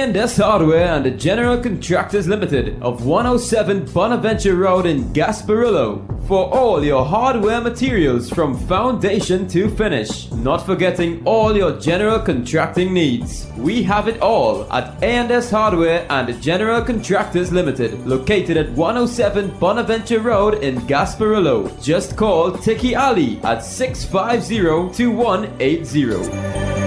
A&S Hardware and the General Contractors Limited of 107 Bonaventure Road in Gasparillo for all your hardware materials from foundation to finish. Not forgetting all your general contracting needs. We have it all at A&S Hardware and the General Contractors Limited, located at 107 Bonaventure Road in Gasparillo. Just call Tiki Ali at 650-2180.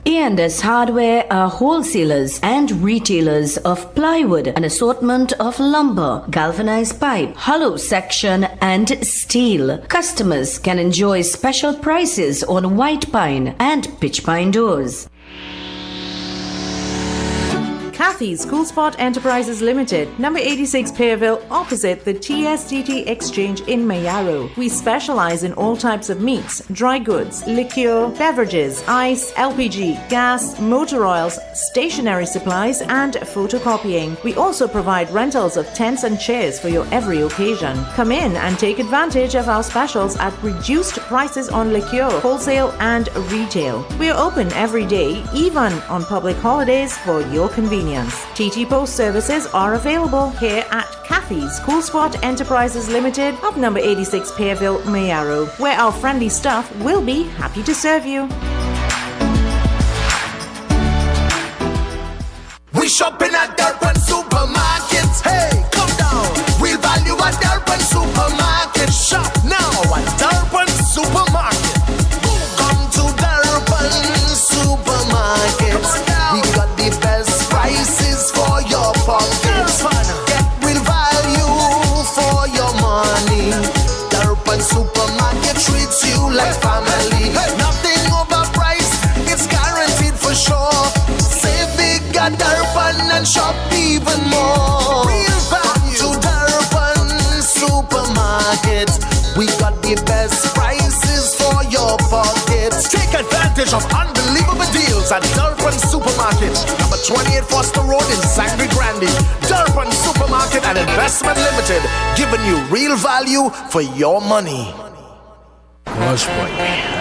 A&S Hardware are wholesalers and retailers of plywood, an assortment of lumber, galvanized pipe, hollow section and steel. Customers can enjoy special prices on white pine and pitch pine doors. Kathy's Cool Spot Enterprises Limited, number 86 Pearville, opposite the TSTT Exchange in Mayaro. We specialize in all types of meats, dry goods, liqueur, beverages, ice, LPG, gas, motor oils, stationery supplies, and photocopying. We also provide rentals of tents and chairs for your every occasion. Come in and take advantage of our specials at reduced prices on liqueur, wholesale and retail. We are open every day, even on public holidays, for your convenience. TT Post services are available here at Kathy's Cool Spot Enterprises Limited of number 86 Pearville, Mayaro, where our friendly staff will be happy to serve you. We shopping at Durban Supermarket. Hey, come down. We'll value at Durban Supermarket. Shop now at Durban Supermarket. Come to Durban Supermarket. We got the best prices for your pockets. Get real value for your money. Durban Supermarket treats you like family. Nothing overpriced, it's guaranteed for sure. Save big at Durban and shop even more. Real value to Durban Supermarket. We got the best prices for your pockets. Take advantage of unbelievable deals at Durban Supermarket, number 28 Foster Road in Sangre Grande. Durban Supermarket and Investment Limited, giving you real value for your money. Gosh, boy,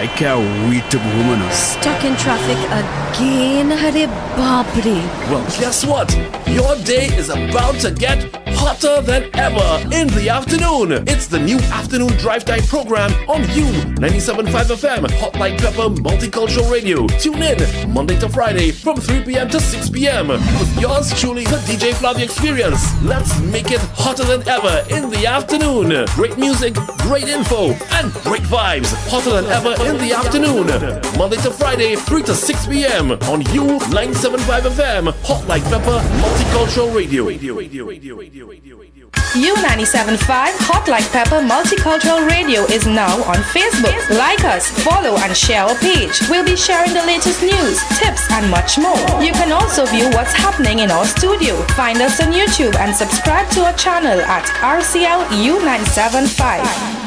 I can't wait to go home. Stuck in traffic again, Hare Bapre. Well, guess what? Your day is about to get hotter than ever in the afternoon. It's the new afternoon drive time program on U97.5 FM, Hot Like Pepper Multicultural Radio. Tune in Monday to Friday from 3 p.m. to 6 p.m. with yours truly, the DJ Flavia Experience. Let's make it hotter than ever in the afternoon. Great music, great info, and great vibes. Hotter than ever in the afternoon. Monday to Friday, 3 to 6 p.m. on U97.5 FM, Hot Like Pepper Multicultural Radio. U97.5 Hot Like Pepper Multicultural Radio is now on Facebook. Like us, follow and share our page. We'll be sharing the latest news, tips and much more. You can also view what's happening in our studio. Find us on YouTube and subscribe to our channel at RCL U97.5.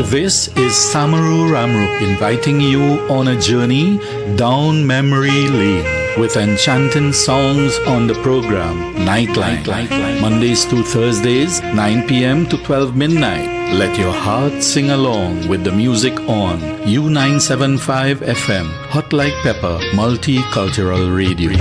This is Samaru Ramru inviting you on a journey down memory lane with enchanting songs on the program Nightline. Mondays to Thursdays, 9 p.m. to 12 midnight. Let your heart sing along with the music on U97.5 FM, Hot Like Pepper Multicultural Radio.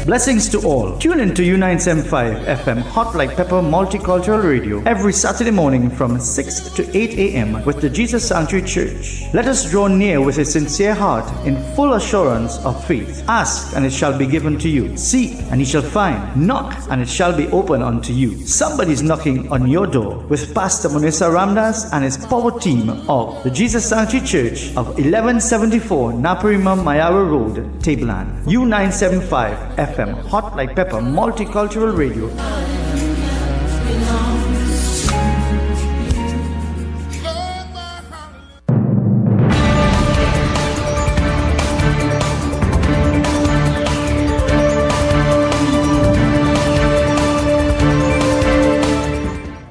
Blessings to all. Tune in to U97.5 FM Hot Like Pepper Multicultural Radio every Saturday morning from 6 to 8 a.m. with the Jesus Sanctuary Church. Let us draw near with a sincere heart in full assurance of faith. Ask and it shall be given to you. Seek and ye shall find. Knock and it shall be opened unto you. Somebody is knocking on your door with Pastor Munisa Ramdas and his power team of the Jesus Sanctuary Church of 1174 Naparima Mayara Road, Tabland. U97.5 FM Hot Like Pepper Multicultural Radio.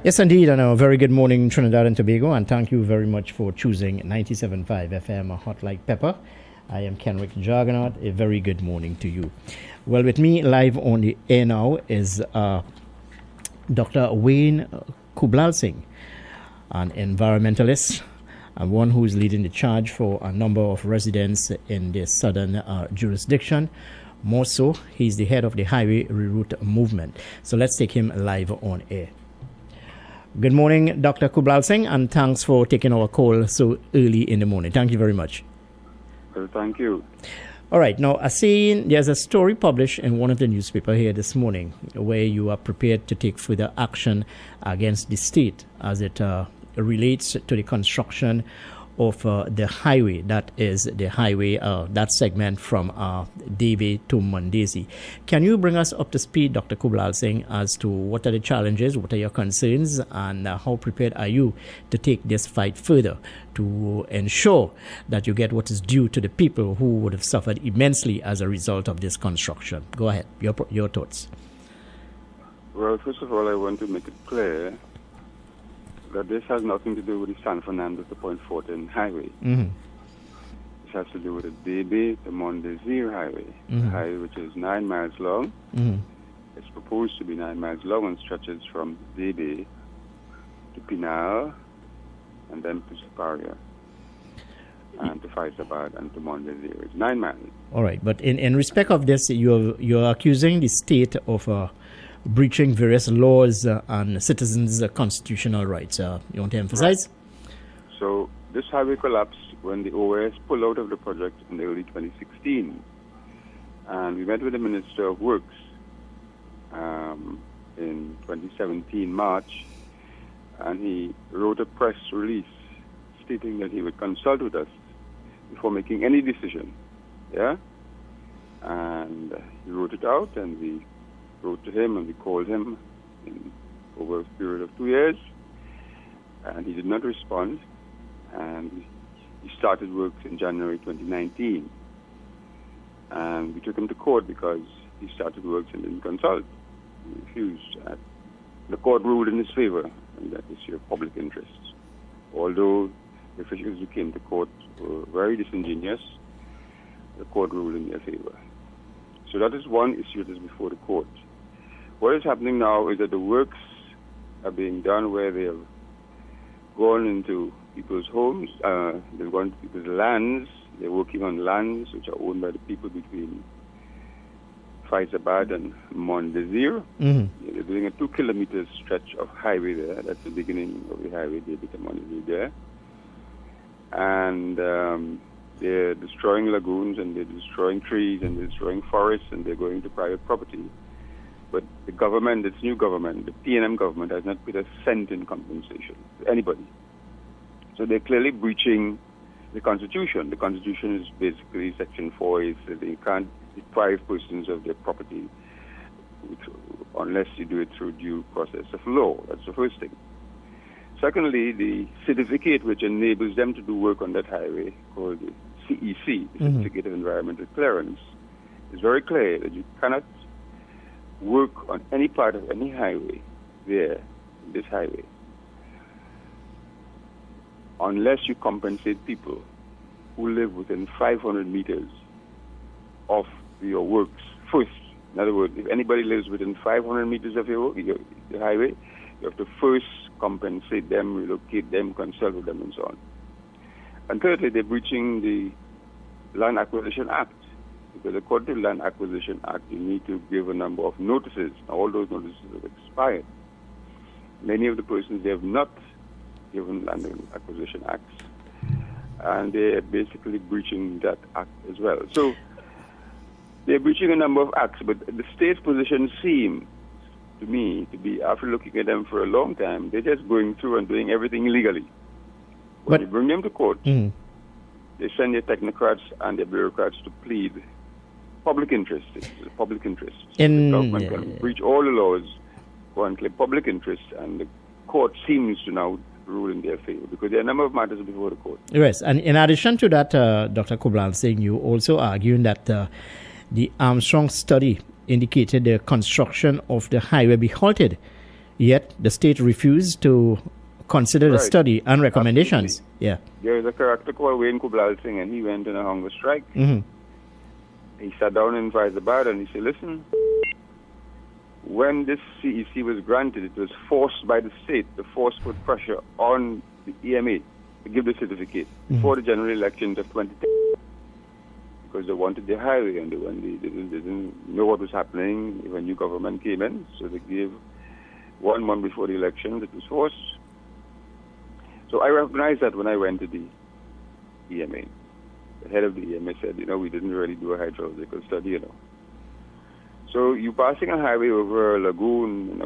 Yes, indeed, and a very good morning, Trinidad and Tobago, and thank you very much for choosing 97.5 FM Hot Like Pepper. I am Kenrick Juggernaut. A very good morning to you. Well, with me live on the air now is Dr. Wayne Kublalsingh, an environmentalist, and one who is leading the charge for a number of residents in the southern jurisdiction. More so, he's the head of the Highway Reroute movement. So let's take him live on air. Good morning, Dr. Kublalsingh, and thanks for taking our call so early in the morning. Thank you very much. Well, thank you. All right. Now, I see there's a story published in one of the newspapers here this morning where you are prepared to take further action against the state as it relates to the construction of the highway, that is the highway, that segment from Debe to Mondesi. Can you bring us up to speed, Dr. Kublalsingh, as to what are the challenges, what are your concerns, and how prepared are you to take this fight further to ensure that you get what is due to the people who would have suffered immensely as a result of this construction? Go ahead, your thoughts. Well, first of all, I want to make it clear that this has nothing to do with the San Fernando to Point Fortin highway. Mm-hmm. This has to do with the Debe to Mondesi highway, Mm-hmm. a highway which is 9 miles long. Mm-hmm. It's proposed to be 9 miles long and stretches from Debe to Pinal and then to Siparia and to Faisabad and to Mondesi. It's 9 miles. All right, but in respect of this, you're accusing the state of breaching various laws and citizens' constitutional rights. You want to emphasize? Right. So this highway collapsed when the OAS pulled out of the project in early 2016. And we met with the Minister of Works in 2017, March, and he wrote a press release stating that he would consult with us before making any decision. Yeah? And he wrote it out, and we wrote to him and we called him over a period of 2 years, and he did not respond, and he started work in January 2019, and we took him to court because he started work and didn't consult. He refused. The court ruled in his favor, and that is your public interest. Although the officials who came to court were very disingenuous, the court ruled in their favor. So that is one issue that is before the court. What is happening now is that the works are being done where they have gone into people's homes, they've gone to people's lands, they're working on lands which are owned by the people between Faisabad and Mondesi. Mm-hmm. They're doing a 2 kilometer stretch of highway there. That's the beginning of the highway, Debe to Mondesi there. And they're destroying lagoons, and they're destroying trees, and they're destroying forests, and they're going to private property. But the government, this new government, the PNM government, has not put a cent in compensation to anybody. So they're clearly breaching the Constitution. The Constitution is basically Section 4 is that you can't deprive persons of their property unless you do it through due process of law. That's the first thing. Secondly, the certificate which enables them to do work on that highway, called the CEC, the Certificate of Environmental Clearance, is very clear that you cannot work on any part of any highway there, this highway, unless you compensate people who live within 500 meters of your works first. In other words, if anybody lives within 500 meters of your highway, you have to first compensate them, relocate them, consult with them, and so on. And thirdly, they're breaching the Land Acquisition Act. Because according to the Land Acquisition Act, you need to give a number of notices. Now, all those notices have expired. Many of the persons, they have not given Land Acquisition Acts, and they're basically breaching that act as well. So they're breaching a number of acts, but the state's position seems to me to be, after looking at them for a long time, they're just going through and doing everything illegally. When you bring them to court, they send their technocrats and their bureaucrats to plead public interest. It's public interest. The government can breach all the laws, go and claim public interest, and the court seems to now rule in their favor because there are a number of matters before the court. Yes, and in addition to that, Dr. Kublalsingh, you also arguing that the Armstrong study indicated the construction of the highway be halted Yet the state refused to consider the study and recommendations. Absolutely. Yeah. There is a character called Wayne Kubal Singh, and he went on a hunger strike. Mm-hmm. He sat down in Faizabad and he said, listen, when this CEC was granted, it was forced by the state. The force put pressure on the EMA to give the certificate before the general elections of 2010, because they wanted the highway, and they didn't know what was happening when new government came in, so they gave 1 month before the elections, it was forced. So I recognized that when I went to the EMA. The head of the EMA said, we didn't really do a hydrological study, So you're passing a highway over a lagoon,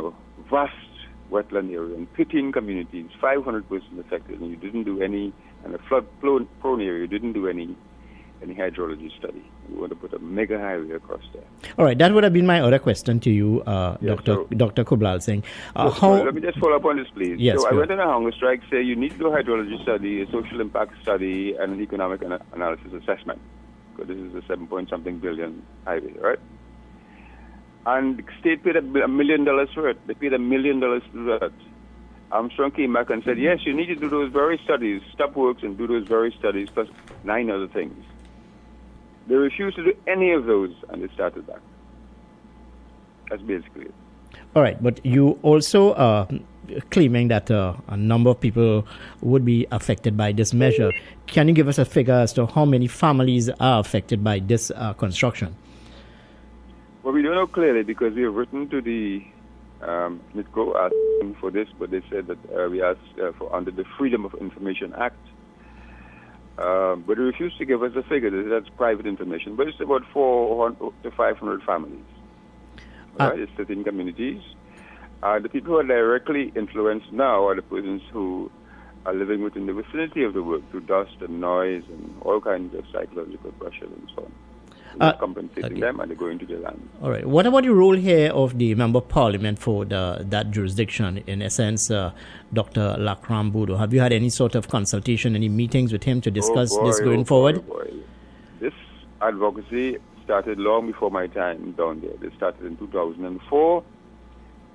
vast wetland area, and 13 communities, 500 persons affected, and you didn't do any, and a flood-prone area, you didn't do any hydrology study. We want to put a mega highway across there. All right, that would have been my other question to you, Dr. Kubal Singh. Let me just follow up on this, please. Yes, so I went on a hunger strike, say you need to do a hydrology study, a social impact study, and an economic analysis assessment, because this is a 7-point-something billion highway, right? And the state paid $1 million for it. They paid $1 million to do that. Armstrong came back and said, yes, you need to do those very studies, stop works and do those very studies, plus 9 other things. They refused to do any of those, and they started back. That's basically it. All right, but you also claiming that a number of people would be affected by this measure. Can you give us a figure as to how many families are affected by this construction? Well, we don't know clearly because we have written to the NITCO asking for this, but they said that we asked for under the Freedom of Information Act. But they refused to give us a figure. That's private information. But it's about 400 to 500 families. Right? It's 13 communities. The people who are directly influenced now are the persons who are living within the vicinity of the work through dust and noise and all kinds of psychological pressure and so on. Compensating them, and they go into their land. All right. What about the role here of the Member of Parliament for that jurisdiction? In essence, Dr. Lakram Bodo. Have you had any sort of consultation, any meetings with him to discuss this going forward? This advocacy started long before my time down there. They started in 2004,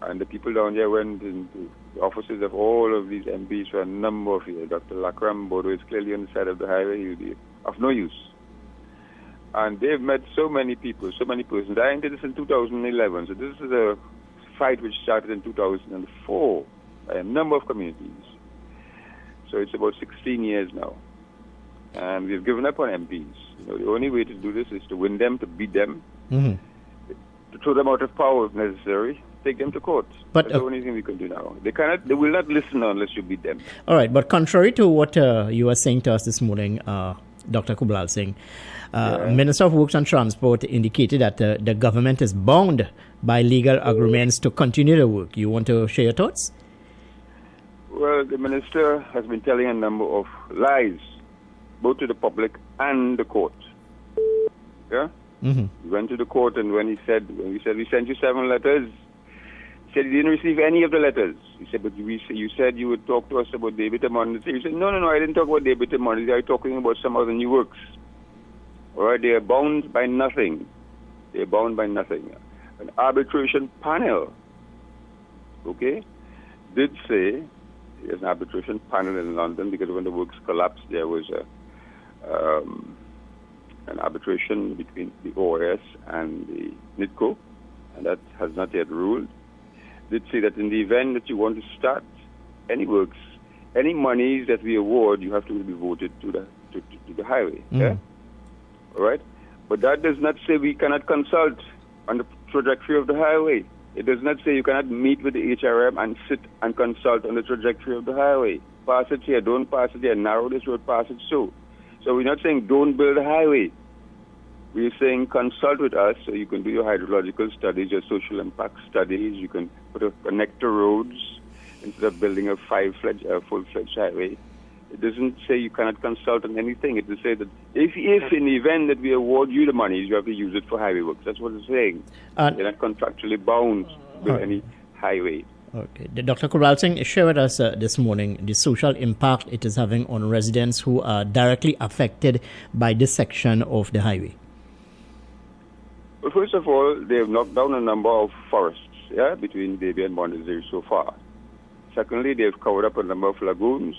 and the people down there went into the offices of all of these MPs for a number of years. Dr. Lakram Bodo is clearly on the side of the highway. He will be of no use. And they've met so many people, so many persons. I entered this in 2011, so this is a fight which started in 2004 by a number of communities. So it's about 16 years now. And we've given up on MPs. The only way to do this is to win them, to beat them, to throw them out of power if necessary, take them to court. But that's the only thing we can do now. They will not listen unless you beat them. All right, but contrary to what you were saying to us this morning, Dr. Kubal Singh, Minister of Works and Transport indicated that the government is bound by legal agreements to continue the work. You want to share your thoughts? Well, the minister has been telling a number of lies, both to the public and the court. Yeah? He went to the court, and when we said, we sent you 7 letters, he said he didn't receive any of the letters. He said, but you said you would talk to us about debit amnesty. He said, no, I didn't talk about debit amnesty. I'm talking about some of the new works. All right, they are bound by nothing. They are bound by nothing. An arbitration panel, did say, there's an arbitration panel in London because when the works collapsed, there was an arbitration between the ORS and the NITCO, and that has not yet ruled. Did say that in the event that you want to start any works, any monies that we award, you have to be voted to the highway. Yeah? All right? But that does not say we cannot consult on the trajectory of the highway. It does not say you cannot meet with the HRM and sit and consult on the trajectory of the highway. Pass it here, don't pass it here, narrow this road, pass it so. So we're not saying don't build a highway. We're saying consult with us so you can do your hydrological studies, your social impact studies. You can connect the roads instead of building a full-fledged highway. It doesn't say you cannot consult on anything. It will say that if in the event that we award you the monies, you have to use it for highway works. That's what it's saying. You're not contractually bound to build any highway. Okay. Dr. Kubal Singh, share with us this morning the social impact it is having on residents who are directly affected by this section of the highway. Well, first of all, they have knocked down a number of forests. between Davie and Mondaziri so far. Secondly, they've covered up a number of lagoons.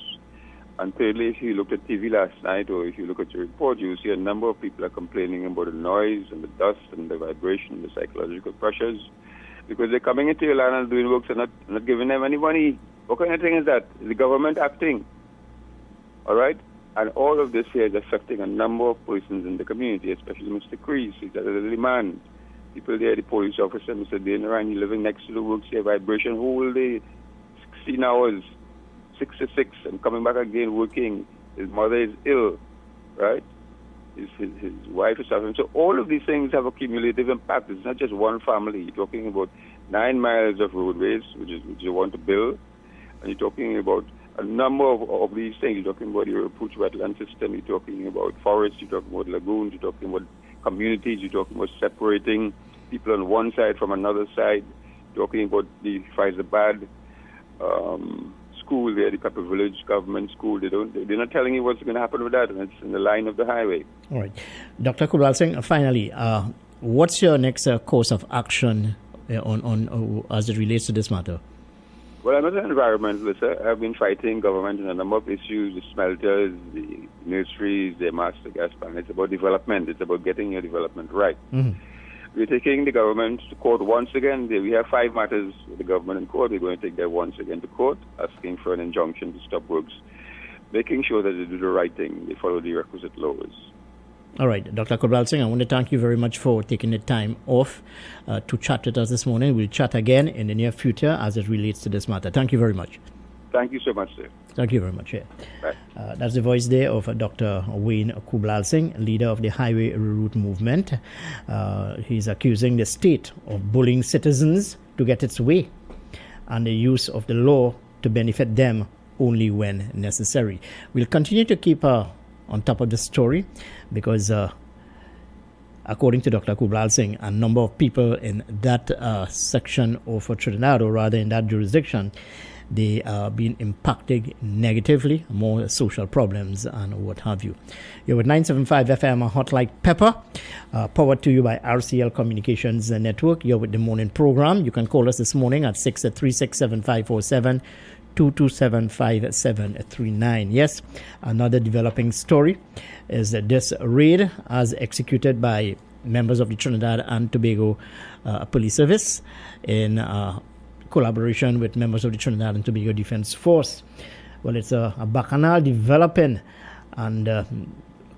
And thirdly, if you looked at TV last night or if you look at your report, you'll see a number of people are complaining about the noise and the dust and the vibration and the psychological pressures because they're coming into your land and doing works and not giving them any money. What kind of thing is that? Is the government acting? All right? And all of this here is affecting a number of persons in the community, especially Mr. Crease. He's an elderly man. People there, the police officer, Mr. Dana Ryan, living next to the works here, vibration whole day, 16 hours. 6 to 6 and coming back again working. His mother is ill, right? His wife is suffering. So all of these things have a cumulative impact. It's not just one family. You're talking about 9 miles of roadways, which you want to build, and you're talking about a number of these things. You're talking about your approach wetland system. You're talking about forests. You're talking about lagoons. You're talking about communities. You're talking about separating people on one side from another side. You're talking about the Faizabad school there, the Pepper Village government school. They're not telling you what's going to happen with that, and it's in the line of the highway. All right. Dr. Kubral Singh, finally, what's your next course of action on as it relates to this matter? Well, I'm not an environmentalist. I've been fighting government in a number of issues, the smelters, the nurseries, the master gas plant. It's about development. It's about getting your development right. Mm-hmm. We're taking the government to court once again. We have 5 matters with the government in court. We're going to take that once again to court, asking for an injunction to stop works, making sure that they do the right thing. They follow the requisite laws. All right. Dr. Kubral Singh, I want to thank you very much for taking the time off to chat with us this morning. We'll chat again in the near future as it relates to this matter. Thank you very much. Thank you so much, sir. Thank you very much. Yeah. Bye. That's the voice there of Dr. Wayne Kubral Singh, leader of the Highway Reroute Movement. He's accusing the state of bullying citizens to get its way and the use of the law to benefit them only when necessary. We'll continue to keep on top of the story because according to Dr. Kubral Singh, a number of people in that section of Trinidad, or rather in that jurisdiction, they are being impacted negatively, more social problems and what have you. You're with 975 FM Hot Like Pepper, powered to you by RCL Communications Network. You're with the morning program. You can call us this morning at 636-7547, 227-5739. Yes, another developing story is that this raid as executed by members of the Trinidad and Tobago Police Service in collaboration with members of the Trinidad and Tobago Defense Force. Well, it's a bacchanal developing, and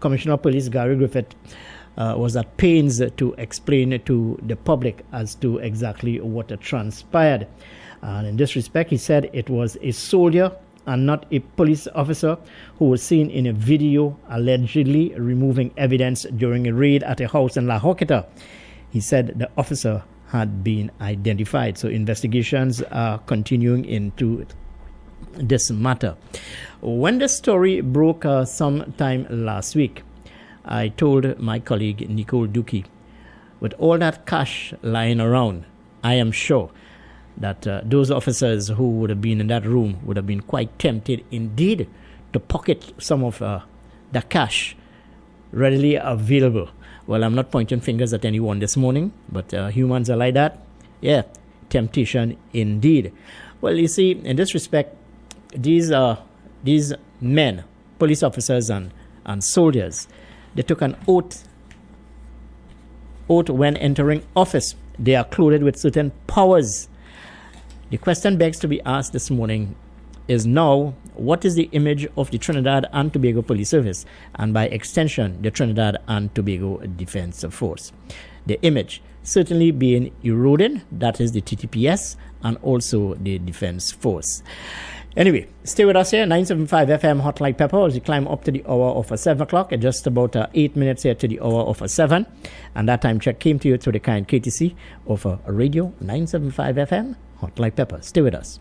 Commissioner of Police Gary Griffith was at pains to explain to the public as to exactly what transpired. And in this respect, he said it was a soldier and not a police officer who was seen in a video allegedly removing evidence during a raid at a house in La Hoqueta. He said the officer had been identified. So investigations are continuing into this matter. When the story broke sometime last week, I told my colleague Nicole Dookie, with all that cash lying around, I am sure that those officers who would have been in that room would have been quite tempted indeed to pocket some of the cash readily available. Well, I'm not pointing fingers at anyone this morning, but humans are like that. Yeah, temptation indeed. Well, you see, in this respect, these men, police officers and soldiers, they took an oath when entering office. They are clothed with certain powers. The question begs to be asked this morning is now, what is the image of the Trinidad and Tobago Police Service, and by extension, the Trinidad and Tobago Defense Force? The image certainly being eroded, that is the TTPS, and also the Defense Force. Anyway, stay with us here, 975 FM Hot Like Pepper, as we climb up to the hour of 7 o'clock, at just about 8 minutes here to the hour of 7. And that time check came to you through the kind KTC of Radio 975 FM Hot Like Pepper. Stay with us.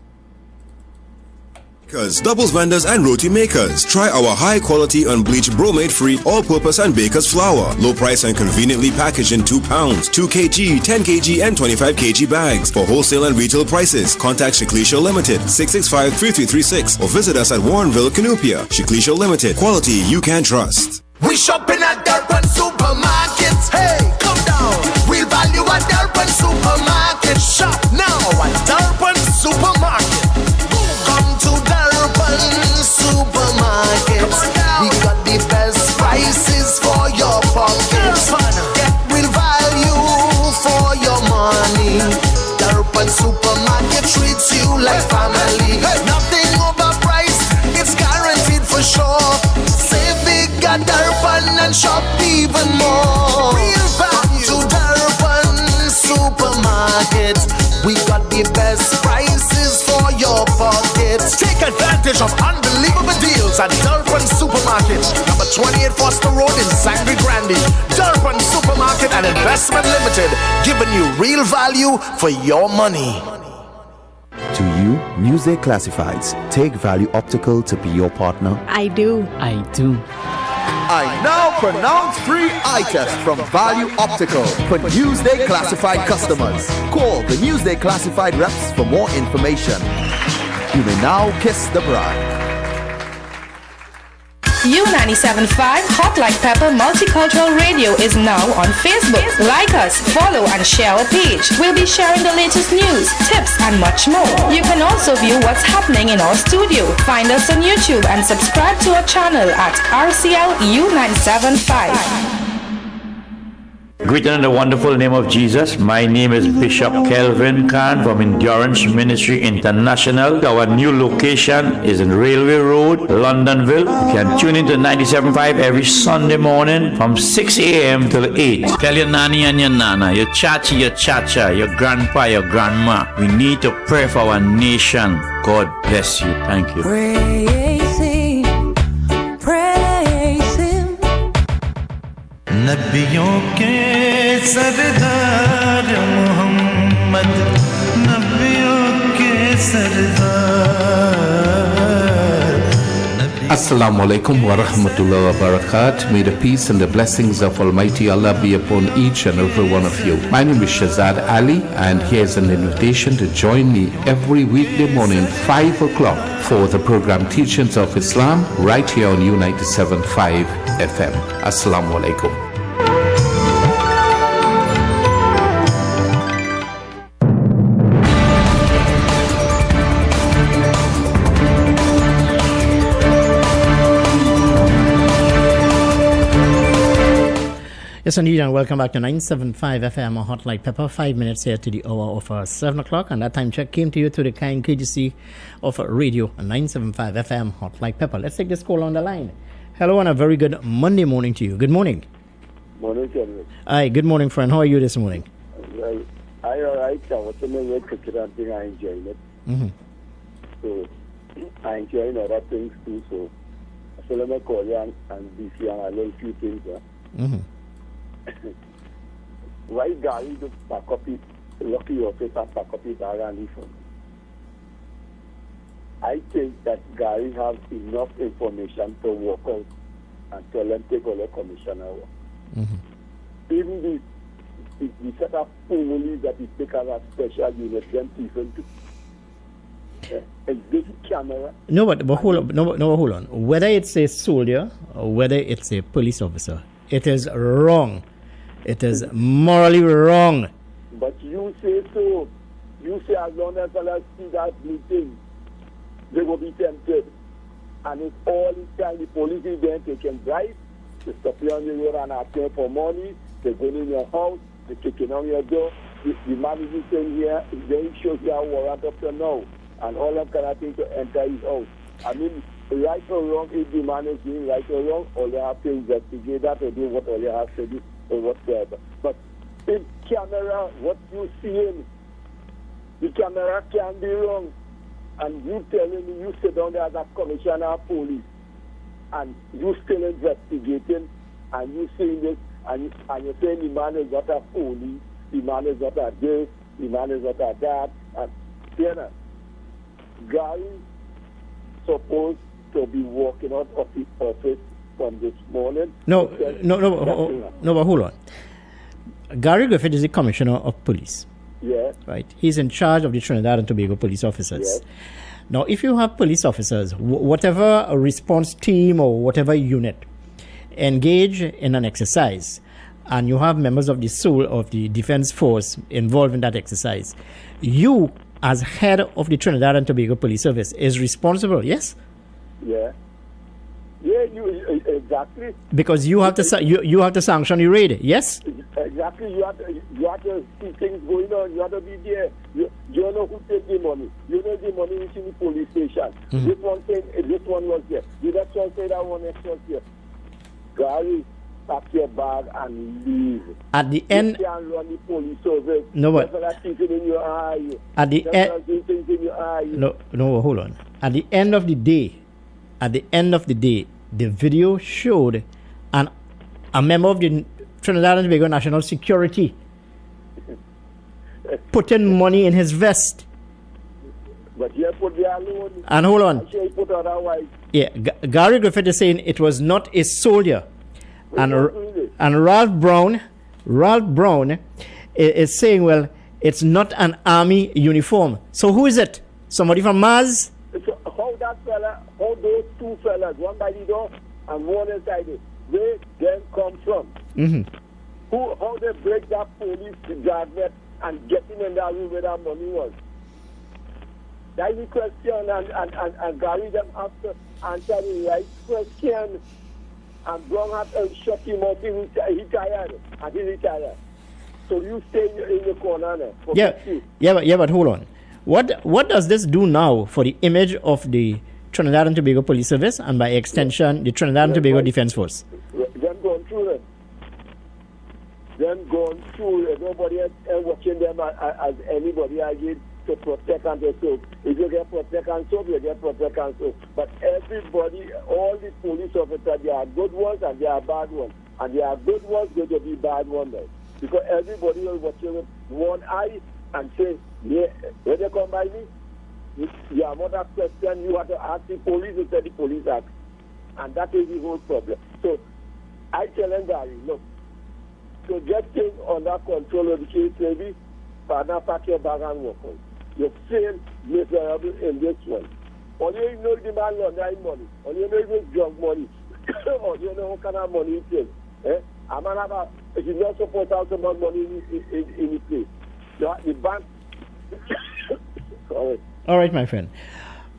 Doubles vendors and roti makers. Try our high quality unbleached bromate free all purpose and baker's flour. Low price and conveniently packaged in 2 pounds, 2 kg, 10 kg and 25 kg bags. For wholesale and retail prices, contact Shiklisha Limited 665-3336 or visit us at Warrenville, Canupia. Shiklisha Limited, quality you can trust. We shopping at Durban Supermarkets. Hey, come down. We'll value at Durban Supermarket. Shop now. treats you like family. Nothing overpriced, it's guaranteed for sure. Save big at Durban and shop even more. Real value to Durban Supermarket. We got the best prices for your pocket. Take advantage of unbelievable deals at Durban Supermarket, number 28 Foster Road in Sangre Grande. Durban Supermarket and Investment Limited, giving you real value for your money. To you, Newsday Classifieds, take Value Optical to be your partner. I do. I do. I now pronounce free eye test from Value Optical for Newsday Classified customers. Call the Newsday Classified reps for more information. You may now kiss the bride. U97.5 Hot Like Pepper Multicultural Radio is now on Facebook. Like us, follow and share our page. We'll be sharing the latest news, tips and much more. You can also view what's happening in our studio. Find us on YouTube and subscribe to our channel at RCL U975. Greeting in the wonderful name of Jesus. My name is Bishop Kelvin Khan from Endurance Ministry International. Our new location is in Railway Road, Londonville. You can tune into 97.5 every Sunday morning from 6 a.m. till 8. Tell your nanny and your nana, your chachi, your chacha, your grandpa, your grandma. We need to pray for our nation. God bless you. Thank you. Praise Him. Praise Him. नबियों के सरदार मोहम्मद नबियों के सरदार Assalamu alaikum wa rahmatullahi wa barakatuh. May the peace and the blessings of Almighty Allah be upon each and every one of you. My name is Shazad Ali, and here's an invitation to join me every weekday morning 5 o'clock for the program Teachings of Islam right here on U97.5 FM. Assalamu alaikum. Yes, indeed, and welcome back to 975 FM Hot Like Pepper. 5 minutes here to the hour of 7 o'clock, and that time check came to you through the kind KGC of Radio 975 FM Hot Like Pepper. Let's take this call on the line. Hello, and a very good Monday morning to you. Good morning. Morning, Kevin. Hi, good morning, friend. How are you this morning? I all right. I was in the cricket and thing. I enjoy it. Mm-hmm. So I enjoy other things too. So let me call you and be here and I learn a few things. Mm-hmm. Why Gary just pack up his lucky office and pack up his bag and leave him? I think that Gary has enough information to work out and tell them take all the commissioner work. Mm-hmm. Even the set of police that he take as a special unit, them people too. A big camera. No, but hold on. No, hold on. Whether it's a soldier or whether it's a police officer, it is wrong. It is morally wrong. But you say so. You say as long as I see that meeting, they will be tempted. And it's all the time the police is there taking bribes. They stop you on the road and asking for money. They go in your house. They kicking on your door. The man is saying here, they shows you a warrant up to now. And all that kind of thing to enter his house. I mean, right or wrong, if the man is doing right or wrong, all they have to investigate that or do what all they have to do or whatever. But in camera, what you seeing, the camera can be wrong. And you telling me you sit down there as a commissioner of police and you still investigating and you seeing this and you're saying the man is not a police, the man is not a this, the man is not a that. And you know, Gary supposed to be walking out of his office from this morning. No, but hold on. Gary Griffith is the commissioner of police. Yeah. Right. He's in charge of the Trinidad and Tobago police officers. Yes. Now, if you have police officers, whatever a response team or whatever unit engage in an exercise, and you have members of the SOUL of the Defense Force involved in that exercise, you, as head of the Trinidad and Tobago Police Service, is responsible, yes? Yeah. Yeah, exactly. Because you have to you have to sanction the raid. Yes. Exactly. You have to see things going on. You have to be there. You know who take the money. You know the money is in the police station. Mm-hmm. This one was here. The next one say that one next one here. Gary, pack your bag and leave. At the end. You can't run the police service. No, but in your eye. At the end. No, hold on. At the end of the day, the video showed a member of the Trinidad and Tobago National Security putting money in his vest. But he put there alone. And hold on. I'm sure he put otherwise. Yeah, Gary Griffith is saying it was not a soldier. And Ralph Brown is saying, well, it's not an army uniform. So who is it? Somebody from Mars? So how those two fellas, one by the door and one inside it, where them come from? Mm-hmm. How they break that police guardnet and getting in that room where that money was? That is the question, and Gary them have to answer the right question. And Brown had to shut him up. He retired, and he retired. So you stay in the corner now. But hold on. What does this do now for the image of the Trinidad and Tobago Police Service and by extension the Trinidad and Tobago Defense Force? Them going through it. Nobody else watching them as anybody again to protect and to soap. If you get protect and soap, you get protect and soap. But everybody, all the police officers, they are good ones and they are bad ones. And they are good ones going to be bad ones. Because everybody will watch you with one eye and say, yeah, when they come by me, you have not a question, you have to ask the police instead the police act. And that is the whole problem. So I tell them, Gary, look, to get things under control of the case, maybe, partner, pack your bag and walk on. You fail miserable in this one. Only you know the man laundering money. Only you know he drug money. Or you know what kind of money he takes. A man he's not supposed to have so much money in the place. The bank. Sorry. All right, my friend.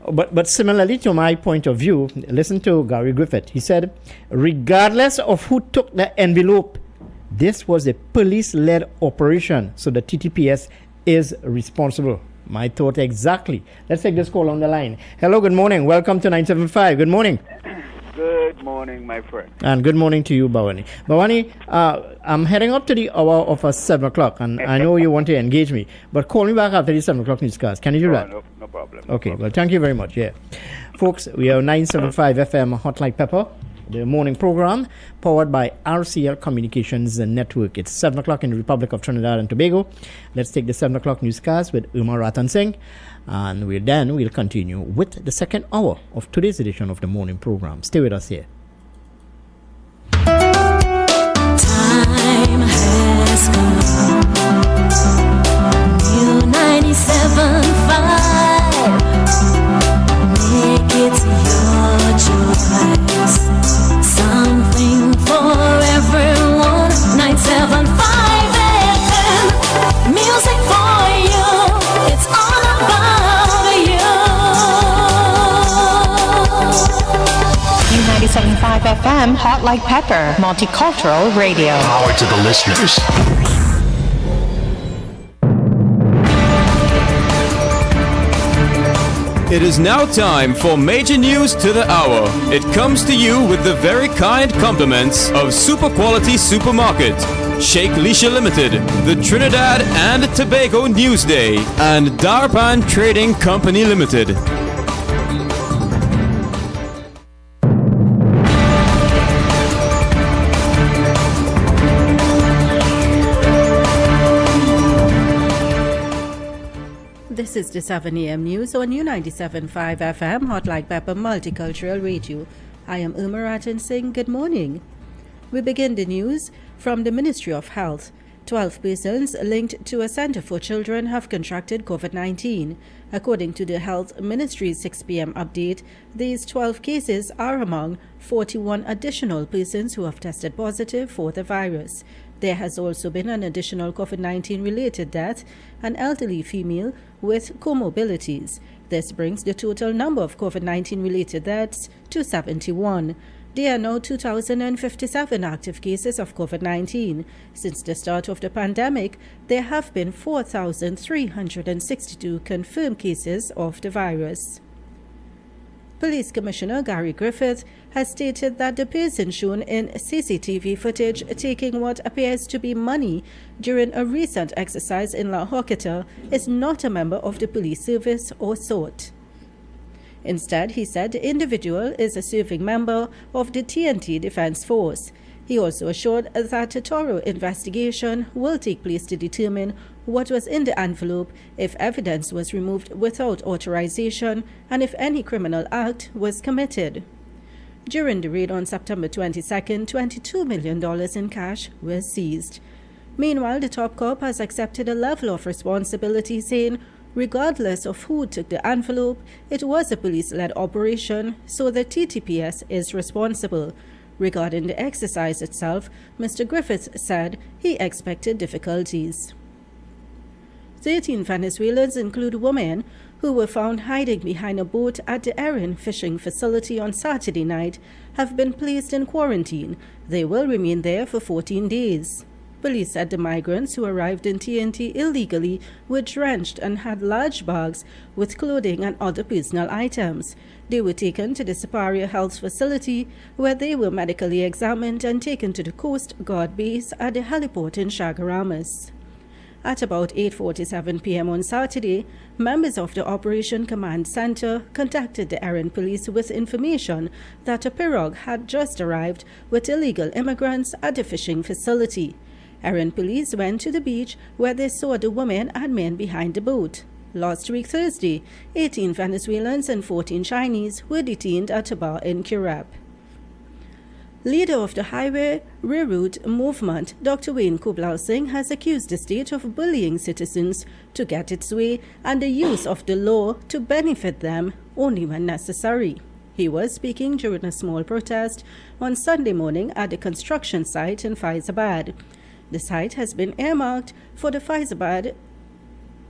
But similarly to my point of view, listen to Gary Griffith. He said, regardless of who took the envelope, this was a police-led operation, so the TTPS is responsible. My thought exactly. Let's take this call on the line. Hello, good morning. Welcome to 975. Good morning. Good morning, my friend. And good morning to you, Bawani. Bawani, I'm heading up to the hour of 7 o'clock, and I know you want to engage me, but call me back after the 7 o'clock newscast. Can you do that? No problem. Okay, well, thank you very much. Yeah. Folks, we are 975 FM Hot Like Pepper, the morning program powered by RCL Communications Network. It's 7 o'clock in the Republic of Trinidad and Tobago. Let's take the 7 o'clock newscast with Umar Ratan Singh, and we'll continue with the second hour of today's edition of the morning program. Stay with us here. Time has come. New 97.5. Make it your choice. Something for everyone. 975 FM. Music for you. It's all about you. New 97.5 FM, Hot Like Pepper, Multicultural Radio. Power to the listeners. It is now time for major news to the hour. It comes to you with the very kind compliments of Super Quality Supermarket, Sheikh Lisha Limited, the Trinidad and Tobago Newsday, and Darpan Trading Company Limited. This is the 7 a.m. news on U97.5 FM, Hot Like Pepper Multicultural Radio. I am Umar Ratan Singh. Good morning. We begin the news from the Ministry of Health. 12 persons linked to a center for children have contracted COVID-19. According to the Health Ministry's 6 p.m. update, these 12 cases are among 41 additional persons who have tested positive for the virus. There has also been an additional COVID-19 related death, an elderly female with comorbidities. This brings the total number of COVID-19 related deaths to 71. There are now 2,057 active cases of COVID-19. Since the start of the pandemic, there have been 4,362 confirmed cases of the virus. Police Commissioner Gary Griffith has stated that the person shown in CCTV footage taking what appears to be money during a recent exercise in La Horquetta is not a member of the police service or sort. Instead, he said the individual is a serving member of the TNT Defense Force. He also assured that a thorough investigation will take place to determine what was in the envelope, if evidence was removed without authorization, and if any criminal act was committed. During the raid on September 22nd, $22 million in cash was seized. Meanwhile, the top cop has accepted a level of responsibility, saying, regardless of who took the envelope, it was a police-led operation, so the TTPS is responsible. Regarding the exercise itself, Mr. Griffith said he expected difficulties. 13 Venezuelans include women who were found hiding behind a boat at the Erin fishing facility on Saturday night have been placed in quarantine. They will remain there for 14 days. Police said the migrants who arrived in TNT illegally were drenched and had large bags with clothing and other personal items. They were taken to the Siparia Health Facility, where they were medically examined and taken to the Coast Guard base at the heliport in Chagaramas. At about 8:47 p.m. on Saturday, members of the Operation Command Center contacted the Erin police with information that a pirogue had just arrived with illegal immigrants at the fishing facility. Erin police went to the beach where they saw the women and men behind the boat. Last week Thursday, 18 Venezuelans and 14 Chinese were detained at a bar in Currap. Leader of the Highway Reroute movement, Dr. Wayne Kublau Singh, has accused the state of bullying citizens to get its way and the use of the law to benefit them only when necessary. He was speaking during a small protest on Sunday morning at the construction site in Faizabad. The site has been earmarked for the Faizabad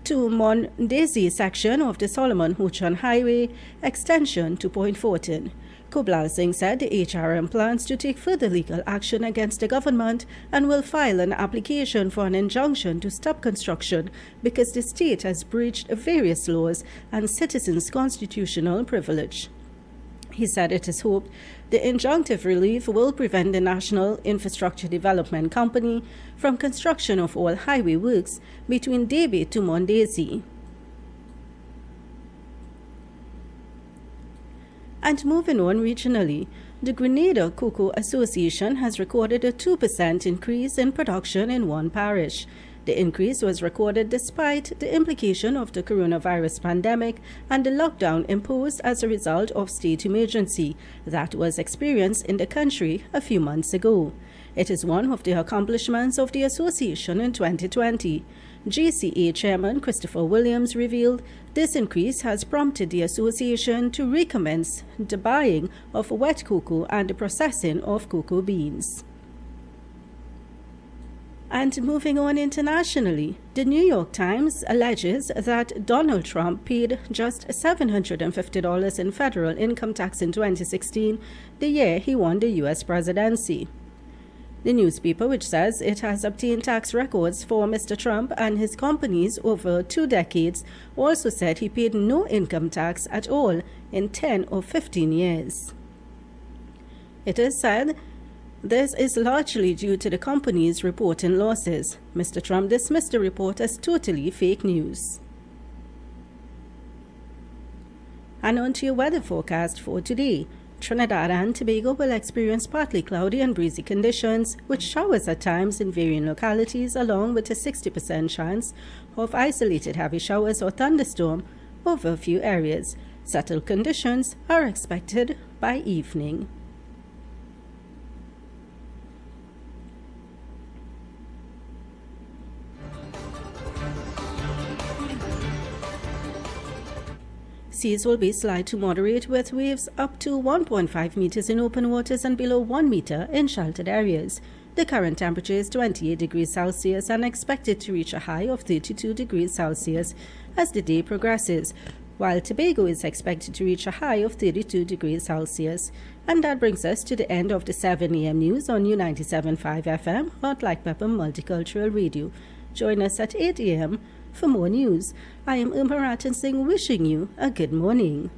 to Mondesi section of the Solomon Huchan Highway extension to Point Fortin. Kublau Singh said the HRM plans to take further legal action against the government and will file an application for an injunction to stop construction because the state has breached various laws and citizens' constitutional privilege. He said it is hoped the injunctive relief will prevent the National Infrastructure Development Company from construction of all highway works between Debe to Mondesi. And moving on regionally, the Grenada Cocoa Association has recorded a 2% increase in production in one parish. The increase was recorded despite the implication of the coronavirus pandemic and the lockdown imposed as a result of state emergency that was experienced in the country a few months ago. It is one of the accomplishments of the association in 2020. GCA Chairman Christopher Williams revealed this increase has prompted the association to recommence the buying of wet cocoa and the processing of cocoa beans. And moving on internationally, the New York Times alleges that Donald Trump paid just $750 in federal income tax in 2016, the year he won the U.S. presidency. The newspaper, which says it has obtained tax records for Mr. Trump and his companies over 2 decades, also said he paid no income tax at all in 10 or 15 years. It is said this is largely due to the company's reporting losses. Mr. Trump dismissed the report as totally fake news. And on to your weather forecast for today. Trinidad and Tobago will experience partly cloudy and breezy conditions, with showers at times in varying localities, along with a 60% chance of isolated heavy showers or thunderstorm over a few areas. Settled conditions are expected by evening. Seas will be slight to moderate, with waves up to 1.5 meters in open waters and below 1 meter in sheltered areas. The current temperature is 28 degrees Celsius and expected to reach a high of 32 degrees Celsius as the day progresses, while Tobago is expected to reach a high of 32 degrees Celsius. And that brings us to the end of the 7 a.m. news on U97.5 FM, Hot Like Pepper Multicultural Radio. Join us at 8 a.m. for more news. I am Ratan Singh wishing you a good morning.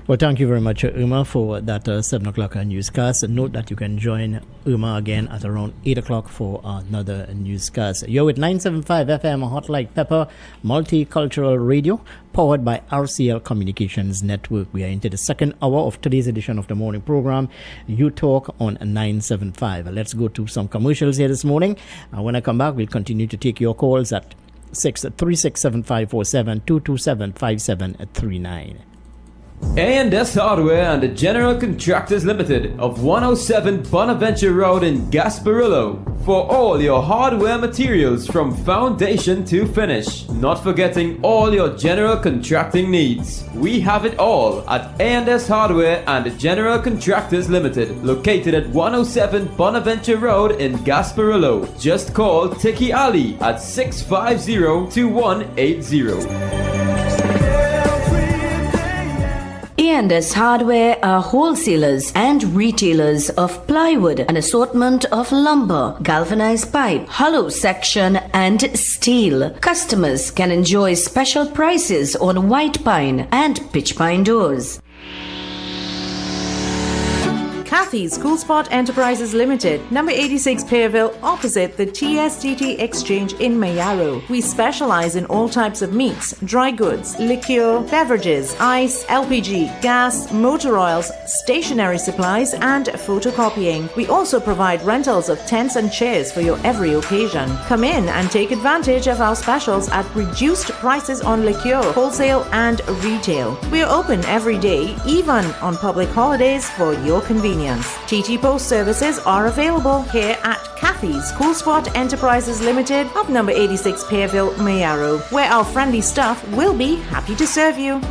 Well, thank you very much, Uma, for that 7 o'clock newscast. Note that you can join Uma again at around 8 o'clock for another newscast. You're with 975 FM Hot Like Pepper Multicultural Radio, powered by RCL Communications Network. We are into the second hour of today's edition of the morning program, UTalk on 975. Let's go to some commercials here this morning. When I come back, we'll continue to take your calls at 636-7547, 227-5739. A&S Hardware and the General Contractors Limited of 107 Bonaventure Road in Gasparillo for all your hardware materials from foundation to finish. Not forgetting all your general contracting needs. We have it all at A&S Hardware and the General Contractors Limited, located at 107 Bonaventure Road in Gasparillo. Just call Tiki Ali at 650-2180. A&S Hardware are wholesalers and retailers of plywood, an assortment of lumber, galvanized pipe, hollow section, and steel. Customers can enjoy special prices on white pine and pitch pine doors. Kathy's Cool Spot Enterprises Limited, number 86 Pearville, opposite the TSTT Exchange in Mayaro. We specialize in all types of meats, dry goods, liqueur, beverages, ice, LPG, gas, motor oils, stationery supplies, and photocopying. We also provide rentals of tents and chairs for your every occasion. Come in and take advantage of our specials at reduced prices on liqueur, wholesale, and retail. We are open every day, even on public holidays, for your convenience. TT Post services are available here at Kathy's Cool Spot Enterprises Limited of number 86 Pearville, Mayaro, where our friendly staff will be happy to serve you.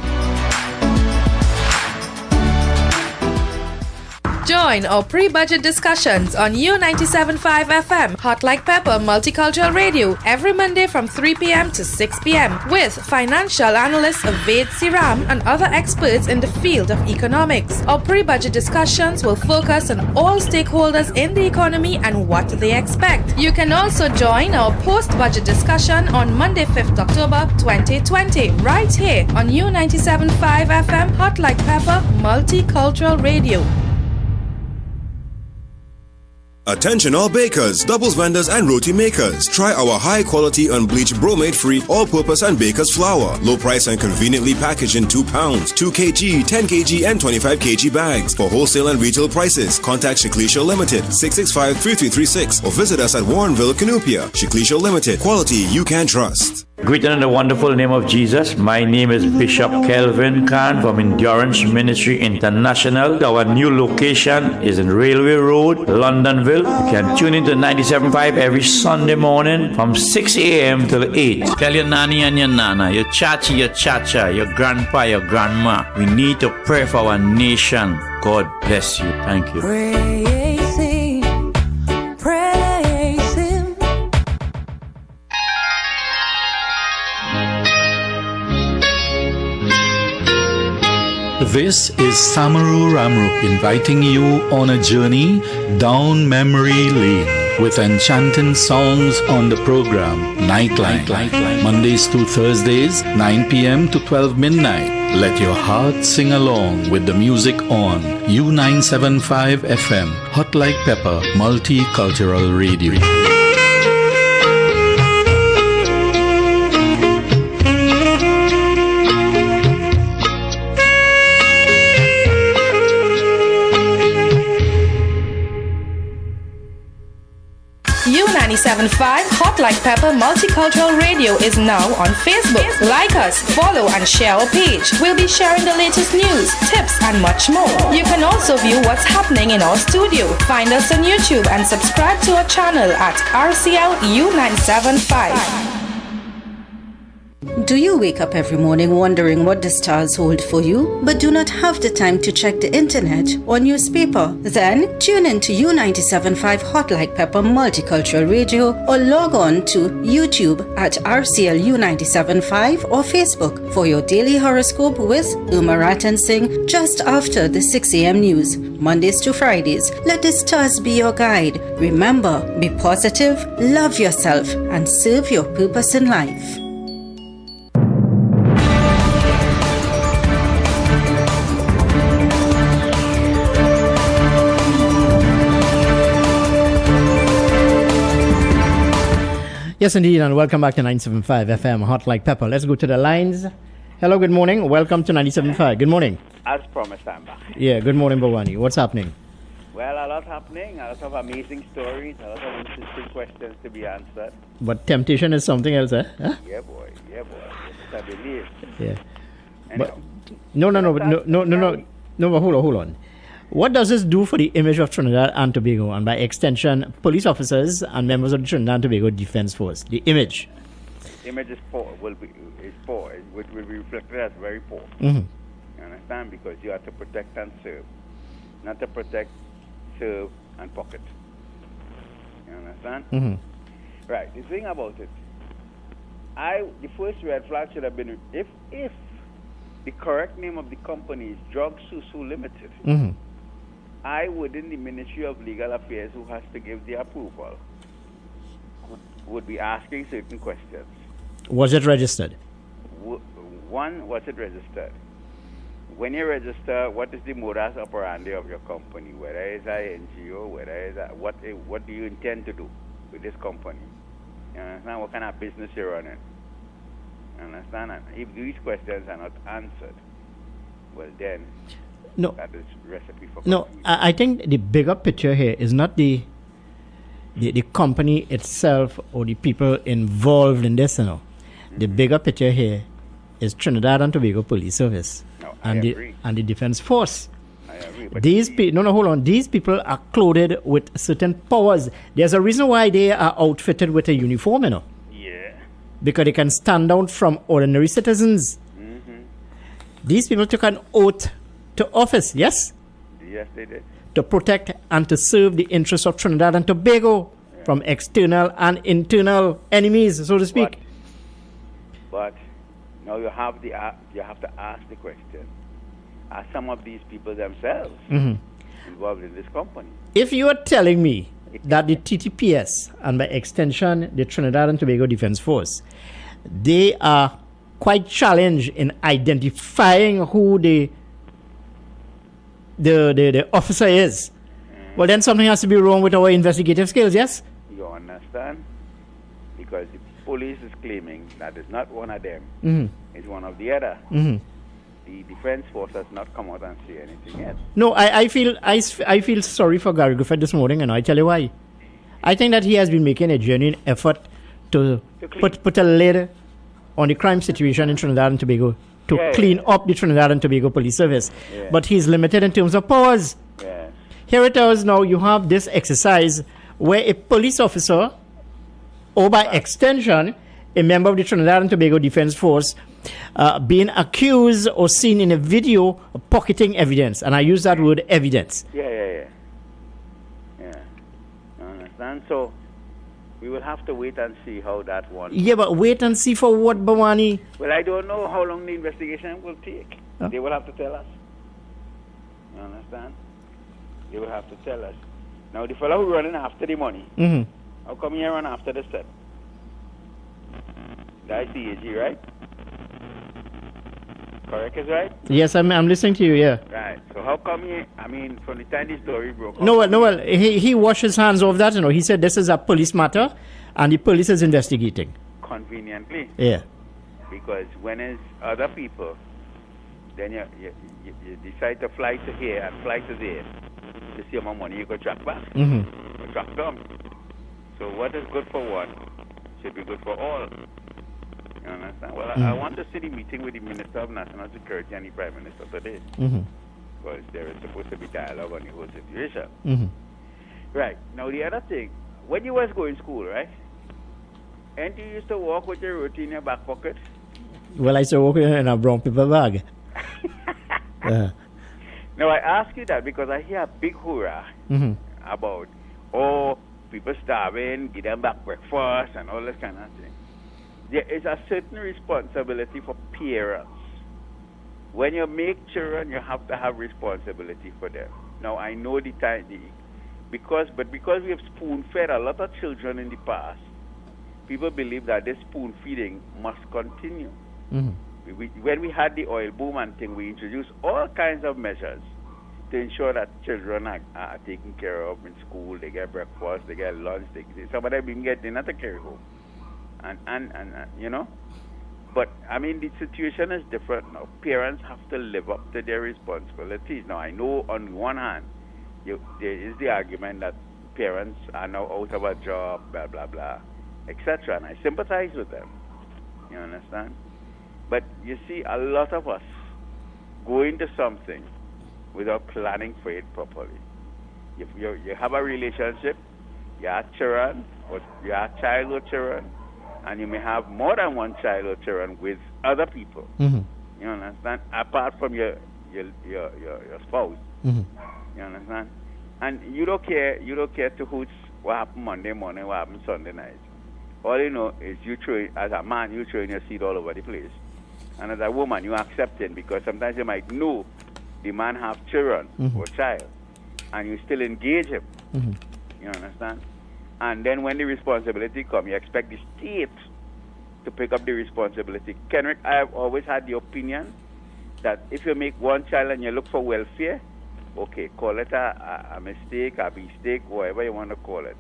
Join our pre-budget discussions on U97.5 FM, Hot Like Pepper Multicultural Radio, every Monday from 3 p.m. to 6 p.m. with financial analyst Ved Siram and other experts in the field of economics. Our pre-budget discussions will focus on all stakeholders in the economy and what they expect. You can also join our post-budget discussion on Monday, 5th October 2020, right here on U97.5 FM, Hot Like Pepper Multicultural Radio. Attention all bakers, doubles vendors and roti makers. Try our high quality unbleached bromate free all-purpose and baker's flour. Low price and conveniently packaged in 2 pounds, 2 kg, 10 kg and 25 kg bags. For wholesale and retail prices, contact Shiklisha Limited 665-3336 or visit us at Warrenville, Canupia. Shiklisha Limited, quality you can trust. Greeted in the wonderful name of Jesus. My name is Bishop Kelvin Khan from Endurance Ministry International. Our new location is in Railway Road, Londonville. You can tune into 97.5 every Sunday morning from 6 a.m. till 8. Tell your nanny and your nana, your chachi, your chacha, your grandpa, your grandma. We need to pray for our nation. God bless you. Thank you. Praise Him, praise Him. This is Samaru Ramru inviting you on a journey down memory lane with enchanting songs on the program Nightline, Mondays to Thursdays, 9 p.m. to 12 midnight. Let your heart sing along with the music on U975 FM, Hot Like Pepper Multicultural Radio. U97.5 Hot Like Pepper Multicultural Radio is now on Facebook. Like us, follow and share our page. We'll be sharing the latest news, tips and much more. You can also view what's happening in our studio. Find us on YouTube and subscribe to our channel at RCL U975. Do you wake up every morning wondering what the stars hold for you, but do not have the time to check the internet or newspaper? Then tune in to U97.5 Hot Like Pepper Multicultural Radio or log on to YouTube at RCLU 97.5 or Facebook for your daily horoscope with Uma Ratan Singh just after the 6 a.m. news. Mondays to Fridays, let the stars be your guide. Remember, be positive, love yourself, and serve your purpose in life. Yes, indeed, and welcome back to 97.5 FM, Hot Like Pepper. Let's go to the lines. Hello, good morning. Welcome to 97.5. Good morning. As promised, I'm back. Yeah, good morning, Bhavani. What's happening? Well, a lot happening, a lot of amazing stories, a lot of interesting questions to be answered. But temptation is something else, eh? Huh? Yeah, boy. Yes, I believe. Yeah. Anyhow. But no, but hold on. What does this do for the image of Trinidad and Tobago, and by extension, police officers and members of the Trinidad and Tobago Defense Force? The image. Image is poor. Is poor. It will be reflected as very poor. Mm-hmm. You understand? Because you have to protect and serve, not to protect, serve, and pocket. You understand? Mm-hmm. Right. The thing about it, the first red flag should have been if the correct name of the company is Drug Susu Limited. Mm-hmm. I would, in the Ministry of Legal Affairs, who has to give the approval, would be asking certain questions. Was it registered? One, was it registered? When you register, what is the modus operandi of your company? Whether it's an NGO, whether it's what do you intend to do with this company? You understand? What kind of business you're running? You understand? And if these questions are not answered, well then, no, that is recipe for no. I think the bigger picture here is not the company itself or the people involved in this. You know, the bigger picture here is Trinidad and Tobago Police Service and the Defense Force. I agree. But These people, hold on. These people are clothed with certain powers. There's a reason why they are outfitted with a uniform, you know. Yeah. Because they can stand out from ordinary citizens. Mm-hmm. These people took an oath to office, yes? Yes, they did. To protect and to serve the interests of Trinidad and Tobago from external and internal enemies, so to speak. But now you have to ask the question: are some of these people themselves involved in this company? If you are telling me that the TTPS and by extension the Trinidad and Tobago Defense Force, they are quite challenged in identifying who the officer is, well then something has to be wrong with our investigative skills, yes? You understand? Because the police is claiming that it's not one of them, it's one of the other. The defense force has not come out and say anything yet. No, I feel sorry for Gary Griffith this morning, and I tell you why. I think that he has been making a genuine effort to put a lid on the crime situation in Trinidad and Tobago, to clean up the Trinidad and Tobago Police Service. Yeah. But he's limited in terms of powers. Yeah. Here it is now, you have this exercise where a police officer, or by extension, a member of the Trinidad and Tobago Defense Force, being accused or seen in a video of pocketing evidence. And I use that word, evidence. Yeah. You understand? So, we will have to wait and see how that one... Yeah, but wait and see for what, Bhavani? Well, I don't know how long the investigation will take. Huh? They will have to tell us. You understand? They will have to tell us. Now, the fellow who running after the money, how come he run after the step? That's the AG, right? Correct is right? Yes, I'm listening to you, yeah. Right. So how come from the time the story broke... No, he washed his hands off that, you know. He said this is a police matter, and the police is investigating. Conveniently. Yeah. Because when it's other people, then you decide to fly to here and fly to there. To see how much money you go track back. You track down. So what is good for one should be good for all. You understand? Well, I want to see the meeting with the Minister of National Security and the Prime Minister today. Because there is supposed to be dialogue on the whole situation. Right. Now, the other thing, when you was going to school, right? And you used to walk with your roti in your back pocket? Well, I saw working in a brown paper bag. Now, I ask you that because I hear a big hoorah about, people starving, give them back breakfast and all this kind of thing. There is a certain responsibility for parents. When you make children, you have to have responsibility for them. Now, I know because we have spoon-fed a lot of children in the past, people believe that this spoon-feeding must continue. When we had the oil boom and thing, we introduced all kinds of measures to ensure that children are taken care of in school. They get breakfast, they get lunch, some of them even get dinner to carry home. And you know, but I mean the situation is different now. Parents have to live up to their responsibilities. Now I know on one hand there is the argument that parents are now out of a job, blah blah blah, etc. And I sympathize with them. You understand? But you see, a lot of us go into something without planning for it properly. If you have a relationship, you have children, or you have childhood children, and you may have more than one child or children with other people. You understand? Apart from your spouse. You understand? And you don't care to who's what happened Monday morning, what happened Sunday night. All you know is as a man, you throwing your seed all over the place. And as a woman, you accept it because sometimes you might know the man have children or child, and you still engage him. You understand? And then when the responsibility comes, you expect the state to pick up the responsibility. Kenrick, I have always had the opinion that if you make one child and you look for welfare, okay, call it a mistake, a mistake, whatever you want to call it.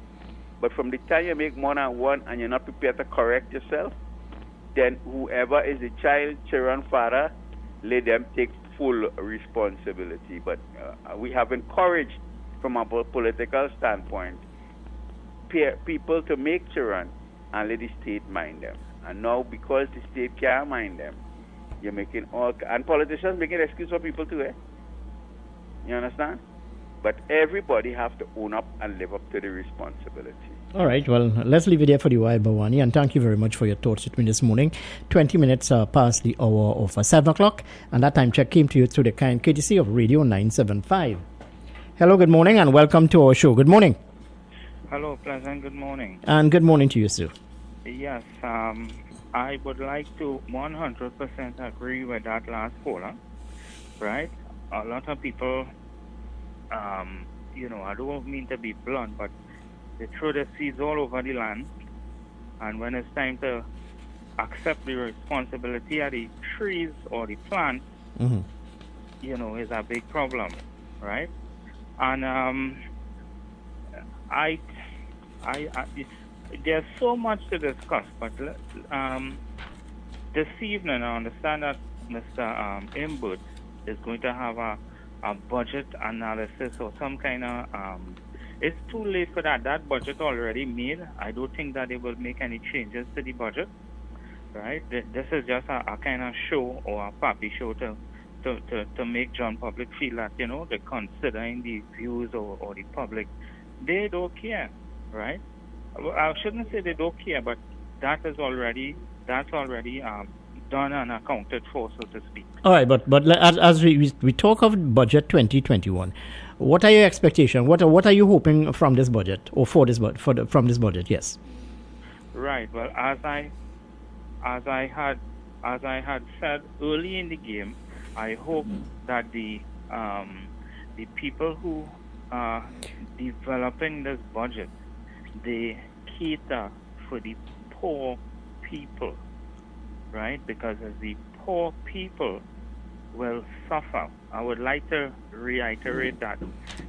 But from the time you make more than one and you're not prepared to correct yourself, then whoever is the children father, let them take full responsibility. But we have encouraged, from a political standpoint, people to make children and let the state mind them. And now, because the state can't mind them, you're making and politicians making excuse for people too, eh? You understand? But everybody have to own up and live up to the responsibility. All right, well, let's leave it there for the while, Bawani, and thank you very much for your thoughts with me this morning. 20 minutes past the hour of 7 o'clock, and that time check came to you through the kind courtesy of Radio 975. Hello, good morning, and welcome to our show. Good morning. Hello, pleasant good morning. And good morning to you, sir. Yes, I would like to 100% agree with that last caller, right? A lot of people, I don't mean to be blunt, but they throw their seeds all over the land, and when it's time to accept the responsibility of the trees or the plants, is a big problem, right? And there's so much to discuss, but this evening I understand that Mr. Imbud is going to have a budget analysis or some kind of it's too late for that. That budget already made. I don't think that they will make any changes to the budget, right? This is just a kind of show or a puppy show to make John public feel that, they're considering the views or the public. They don't care, right? Well, I shouldn't say they don't care, but that's already done and accounted for, so to speak. All right, but as we talk of budget 2021, what are your expectations? What are you hoping from this budget or from this budget? Yes. Right. Well, as I had said early in the game, I hope that the people who are developing this budget, they cater for the poor people, right? Because as the poor people will suffer. I would like to reiterate that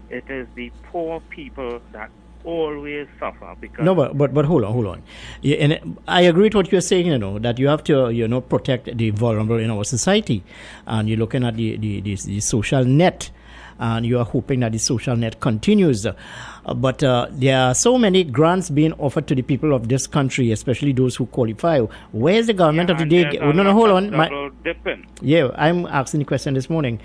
it is the poor people that always suffer. Because no, but hold on. Yeah, and I agree with what you're saying. That you have to protect the vulnerable in our society, and you're looking at the social net, and you are hoping that the social net continues. But there are so many grants being offered to the people of this country, especially those who qualify. Where's the government of the day? Hold on. Yeah, I'm asking the question this morning.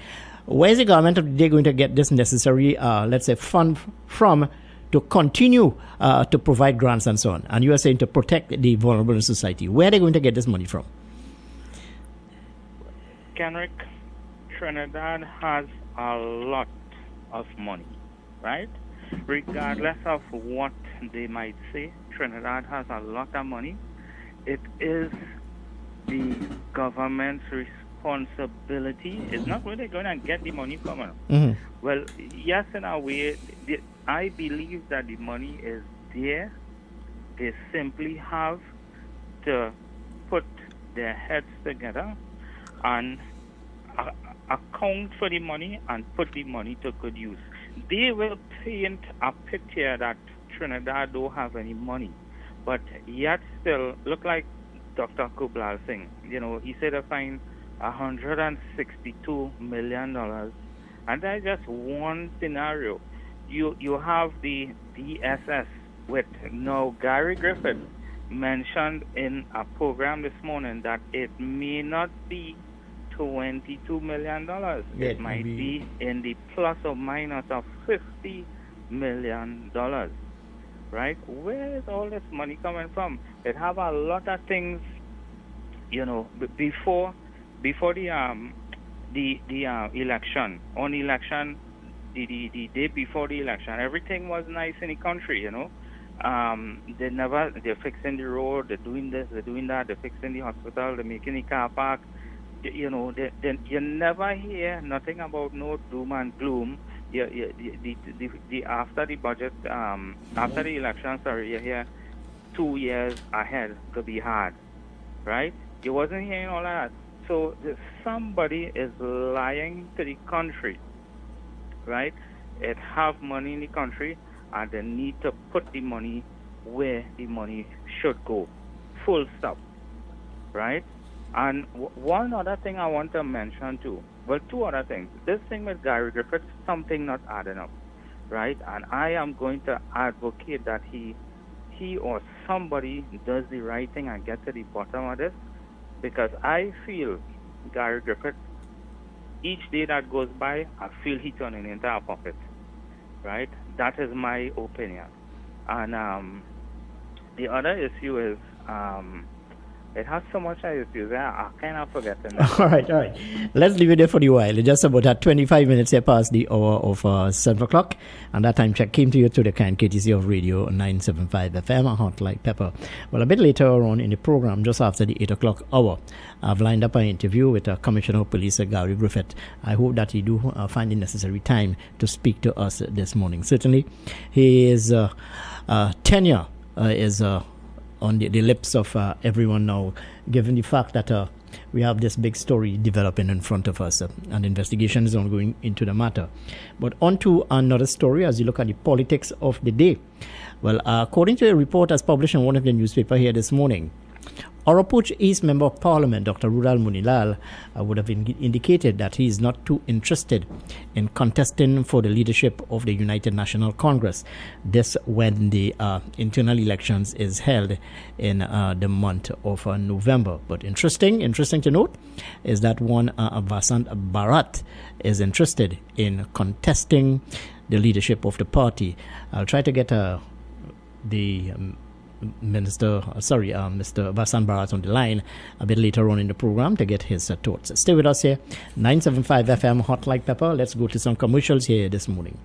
Where's the government of the day going to get this necessary, let's say, fund from to continue to provide grants and so on? And you are saying to protect the vulnerable in society. Where are they going to get this money from? Kenrick, Trinidad has a lot of money, right? Regardless of what they might say, Trinidad has a lot of money. It is the government's responsibility. It's not really going to get the money from them. Mm-hmm. Well, yes, in a way, I believe that the money is there. They simply have to put their heads together and account for the money and put the money to good use. They will paint a picture that Trinidad don't have any money, but yet still look like Dr. Kublal Singh. You know, he said to find $162 million, and that's just one scenario. You have the DSS with now Gary Griffith mentioned in a program this morning that it may not be $22 million. It might be in the plus or minus of $50 million. Right? Where is all this money coming from? It have a lot of things, you know, before the election. On election, the day before the election, everything was nice in the country, you know. They're fixing the road, they're doing this, they're doing that, they're fixing the hospital, they're making the car park. You know, you never hear nothing about no doom and gloom. After the budget, after the election, you hear 2 years ahead could be hard, right? You wasn't hearing all that. So somebody is lying to the country, right? It have money in the country, and they need to put the money where the money should go. Full stop, right? And one other thing I want to mention too. Well, two other things. This thing with Gary Griffith, something not adding up, right? And I am going to advocate that he or somebody does the right thing and get to the bottom of this, because I feel Gary Griffith, each day that goes by, I feel he turning into a puppet, right? That is my opinion. And the other issue is it has so much issues. I kind of forget them. All right. Let's leave it there for the while. It's just about 25 minutes here past the hour of 7 o'clock. And that time check came to you through the kind KTC of Radio 975 FM, Hot Like Pepper. Well, a bit later on in the program, just after the 8 o'clock hour, I've lined up an interview with Commissioner of Police Gary Griffith. I hope that he do find the necessary time to speak to us this morning. Certainly, his tenure is on the lips of everyone now, given the fact that we have this big story developing in front of us, and investigation is ongoing into the matter. But on to another story as you look at the politics of the day. Well, according to a report as published in one of the newspapers here this morning, Oropouche East Member of Parliament, Dr. Rudal Munilal, would have indicated that he is not too interested in contesting for the leadership of the United National Congress. This when the internal elections is held in the month of November. But interesting to note is that one Vasant Bharat is interested in contesting the leadership of the party. I'll try to get Mr. Vasant Bharat on the line a bit later on in the program to get his thoughts. Stay with us here, 975 FM, Hot Like Pepper. Let's go to some commercials here this morning.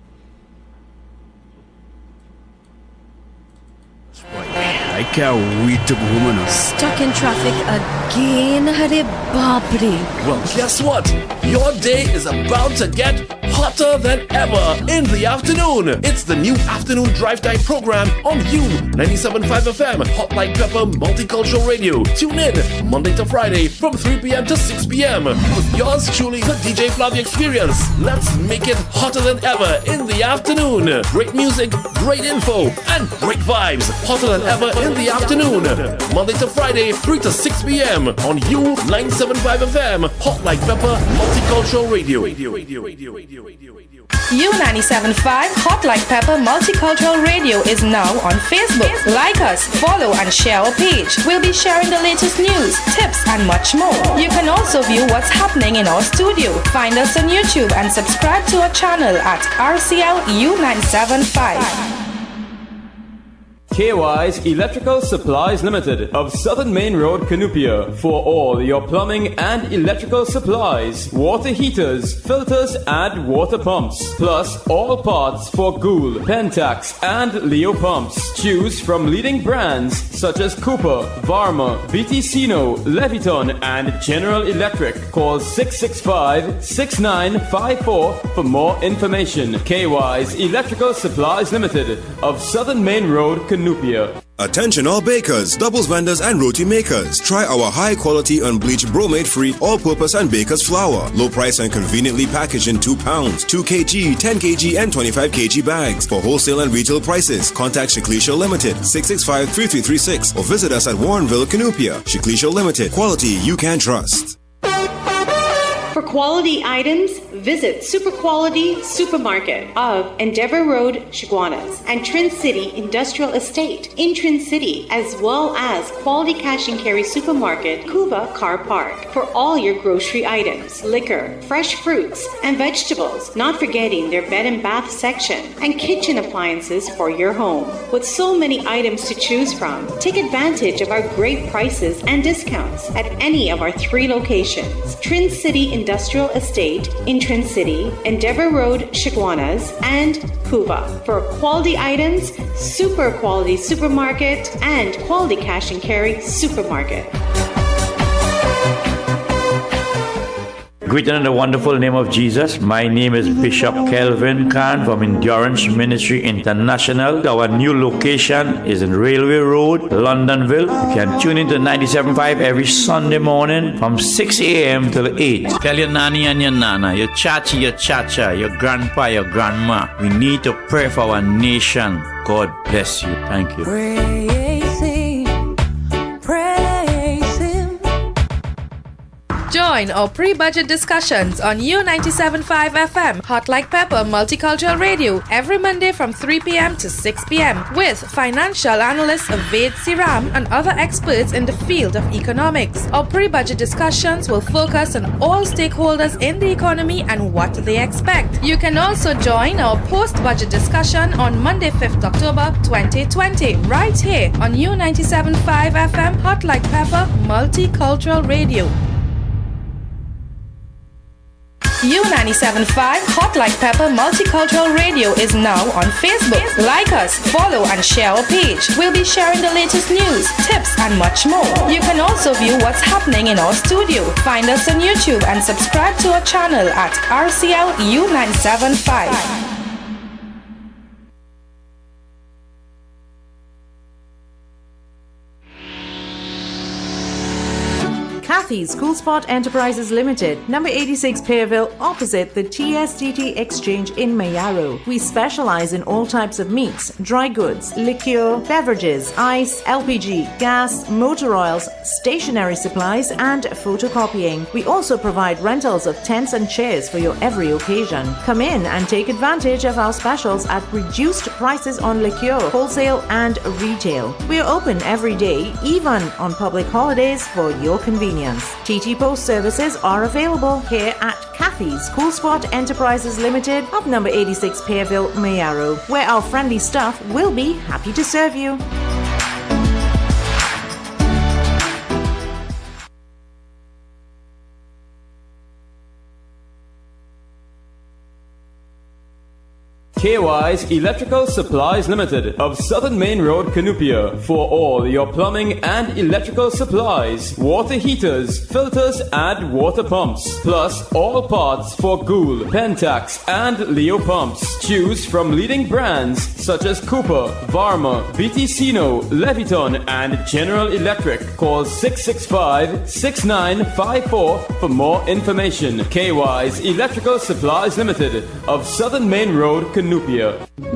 I can't wait to go home now. Stuck in traffic again, Hare Babri. Well, guess what? Your day is about to get hotter than ever in the afternoon. It's the new afternoon drive time program on U 97.5 FM, Hot Like Pepper Multicultural Radio. Tune in Monday to Friday from 3 p.m. to 6 p.m. with yours truly, the DJ Flavia Experience. Let's make it hotter than ever in the afternoon. Great music, great info, and great vibes. Hotter than ever in the afternoon. Monday to Friday, 3 to 6 p.m. on U 97.5 FM, Hot Like Pepper Multicultural Radio. U97.5 Hot Like Pepper Multicultural Radio is now on Facebook. Like us, follow and share our page. We'll be sharing the latest news, tips and much more. You can also view what's happening in our studio. Find us on YouTube and subscribe to our channel at RCL U975. KY's Electrical Supplies Limited of Southern Main Road, Canupia, for all your plumbing and electrical supplies, water heaters, filters and water pumps, plus all parts for Gould, Pentax and Leo pumps. Choose from leading brands such as Cooper, Varma, BTCino, Leviton and General Electric. Call 665-6954 for more information. KY's Electrical Supplies Limited of Southern Main Road, Canupia. Attention all bakers, doubles vendors and roti makers. Try our high quality unbleached bromate free all-purpose and baker's flour. Low price and conveniently packaged in 2 pounds, 2 kg, 10 kg and 25 kg bags. For wholesale and retail prices, contact Shiklisha Limited 665-3336 or visit us at Warrenville, Canupia. Shiklisha Limited, quality you can trust. For quality items, visit Super Quality Supermarket of Endeavour Road, Chaguanas, and Trin City Industrial Estate in Trin City, as well as Quality Cash and Carry Supermarket, Cuba Car Park, for all your grocery items, liquor, fresh fruits, and vegetables, not forgetting their bed and bath section, and kitchen appliances for your home. With so many items to choose from, take advantage of our great prices and discounts at any of our 3 locations, Trin City Industrial Estate in Trin City, Endeavour Road, Chaguanas, and Cuba. For quality items, Super Quality Supermarket and Quality Cash and Carry Supermarket. Greeting in the wonderful name of Jesus. My name is Bishop Kelvin Khan from Endurance Ministry International. Our new location is in Railway Road, Londonville. You can tune into 97.5 every Sunday morning from 6 a.m. till 8. Tell your nanny and your nana, your chachi, your chacha, your grandpa, your grandma. We need to pray for our nation. God bless you. Thank you. Praise Him, praise Him. Join our pre-budget discussions on U97.5 FM, Hot Like Pepper Multicultural Radio, every Monday from 3 p.m. to 6 p.m. with financial analyst Aved Siram and other experts in the field of economics. Our pre-budget discussions will focus on all stakeholders in the economy and what they expect. You can also join our post-budget discussion on Monday, 5th October 2020, right here on U97.5 FM, Hot Like Pepper Multicultural Radio. U97.5 Hot Like Pepper Multicultural Radio is now on Facebook. Like us, follow and share our page. We'll be sharing the latest news, tips and much more. You can also view what's happening in our studio. Find us on YouTube and subscribe to our channel at RCL U975. Kathy's School Spot Enterprises Limited, number 86 Pearville, opposite the TSTT Exchange in Mayaro. We specialize in all types of meats, dry goods, liquor, beverages, ice, LPG, gas, motor oils, stationery supplies, and photocopying. We also provide rentals of tents and chairs for your every occasion. Come in and take advantage of our specials at reduced prices on liquor, wholesale and retail. We are open every day, even on public holidays, for your convenience. TT Post services are available here at Kathy's School Spot Enterprises Limited of number 86 Pearville, Mayaro, where our friendly staff will be happy to serve you. KY's Electrical Supplies Limited of Southern Main Road, Canupia, for all your plumbing and electrical supplies, water heaters, filters and water pumps, plus all parts for Gould, Pentax and Leo pumps. Choose from leading brands such as Cooper, Varma, BTCino, Leviton and General Electric. Call 665-6954 for more information. KY's Electrical Supplies Limited of Southern Main Road, Canupia.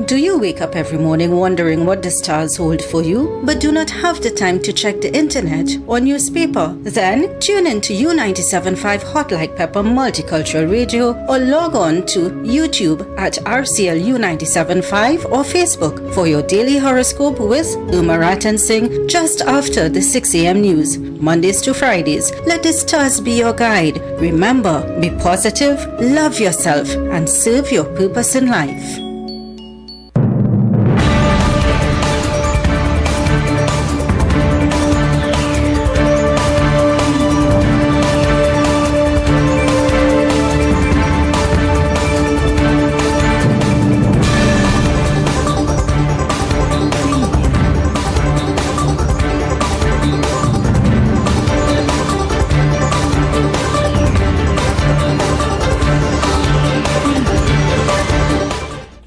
Do you wake up every morning wondering what the stars hold for you, but do not have the time to check the internet or newspaper? Then tune in to U97.5 Hot Like Pepper Multicultural Radio or log on to YouTube at RCL U97.5 or Facebook for your daily horoscope with Umaratan Singh just after the 6 a.m. news. Mondays to Fridays, let the stars be your guide. Remember, be positive, love yourself, and serve your purpose in life.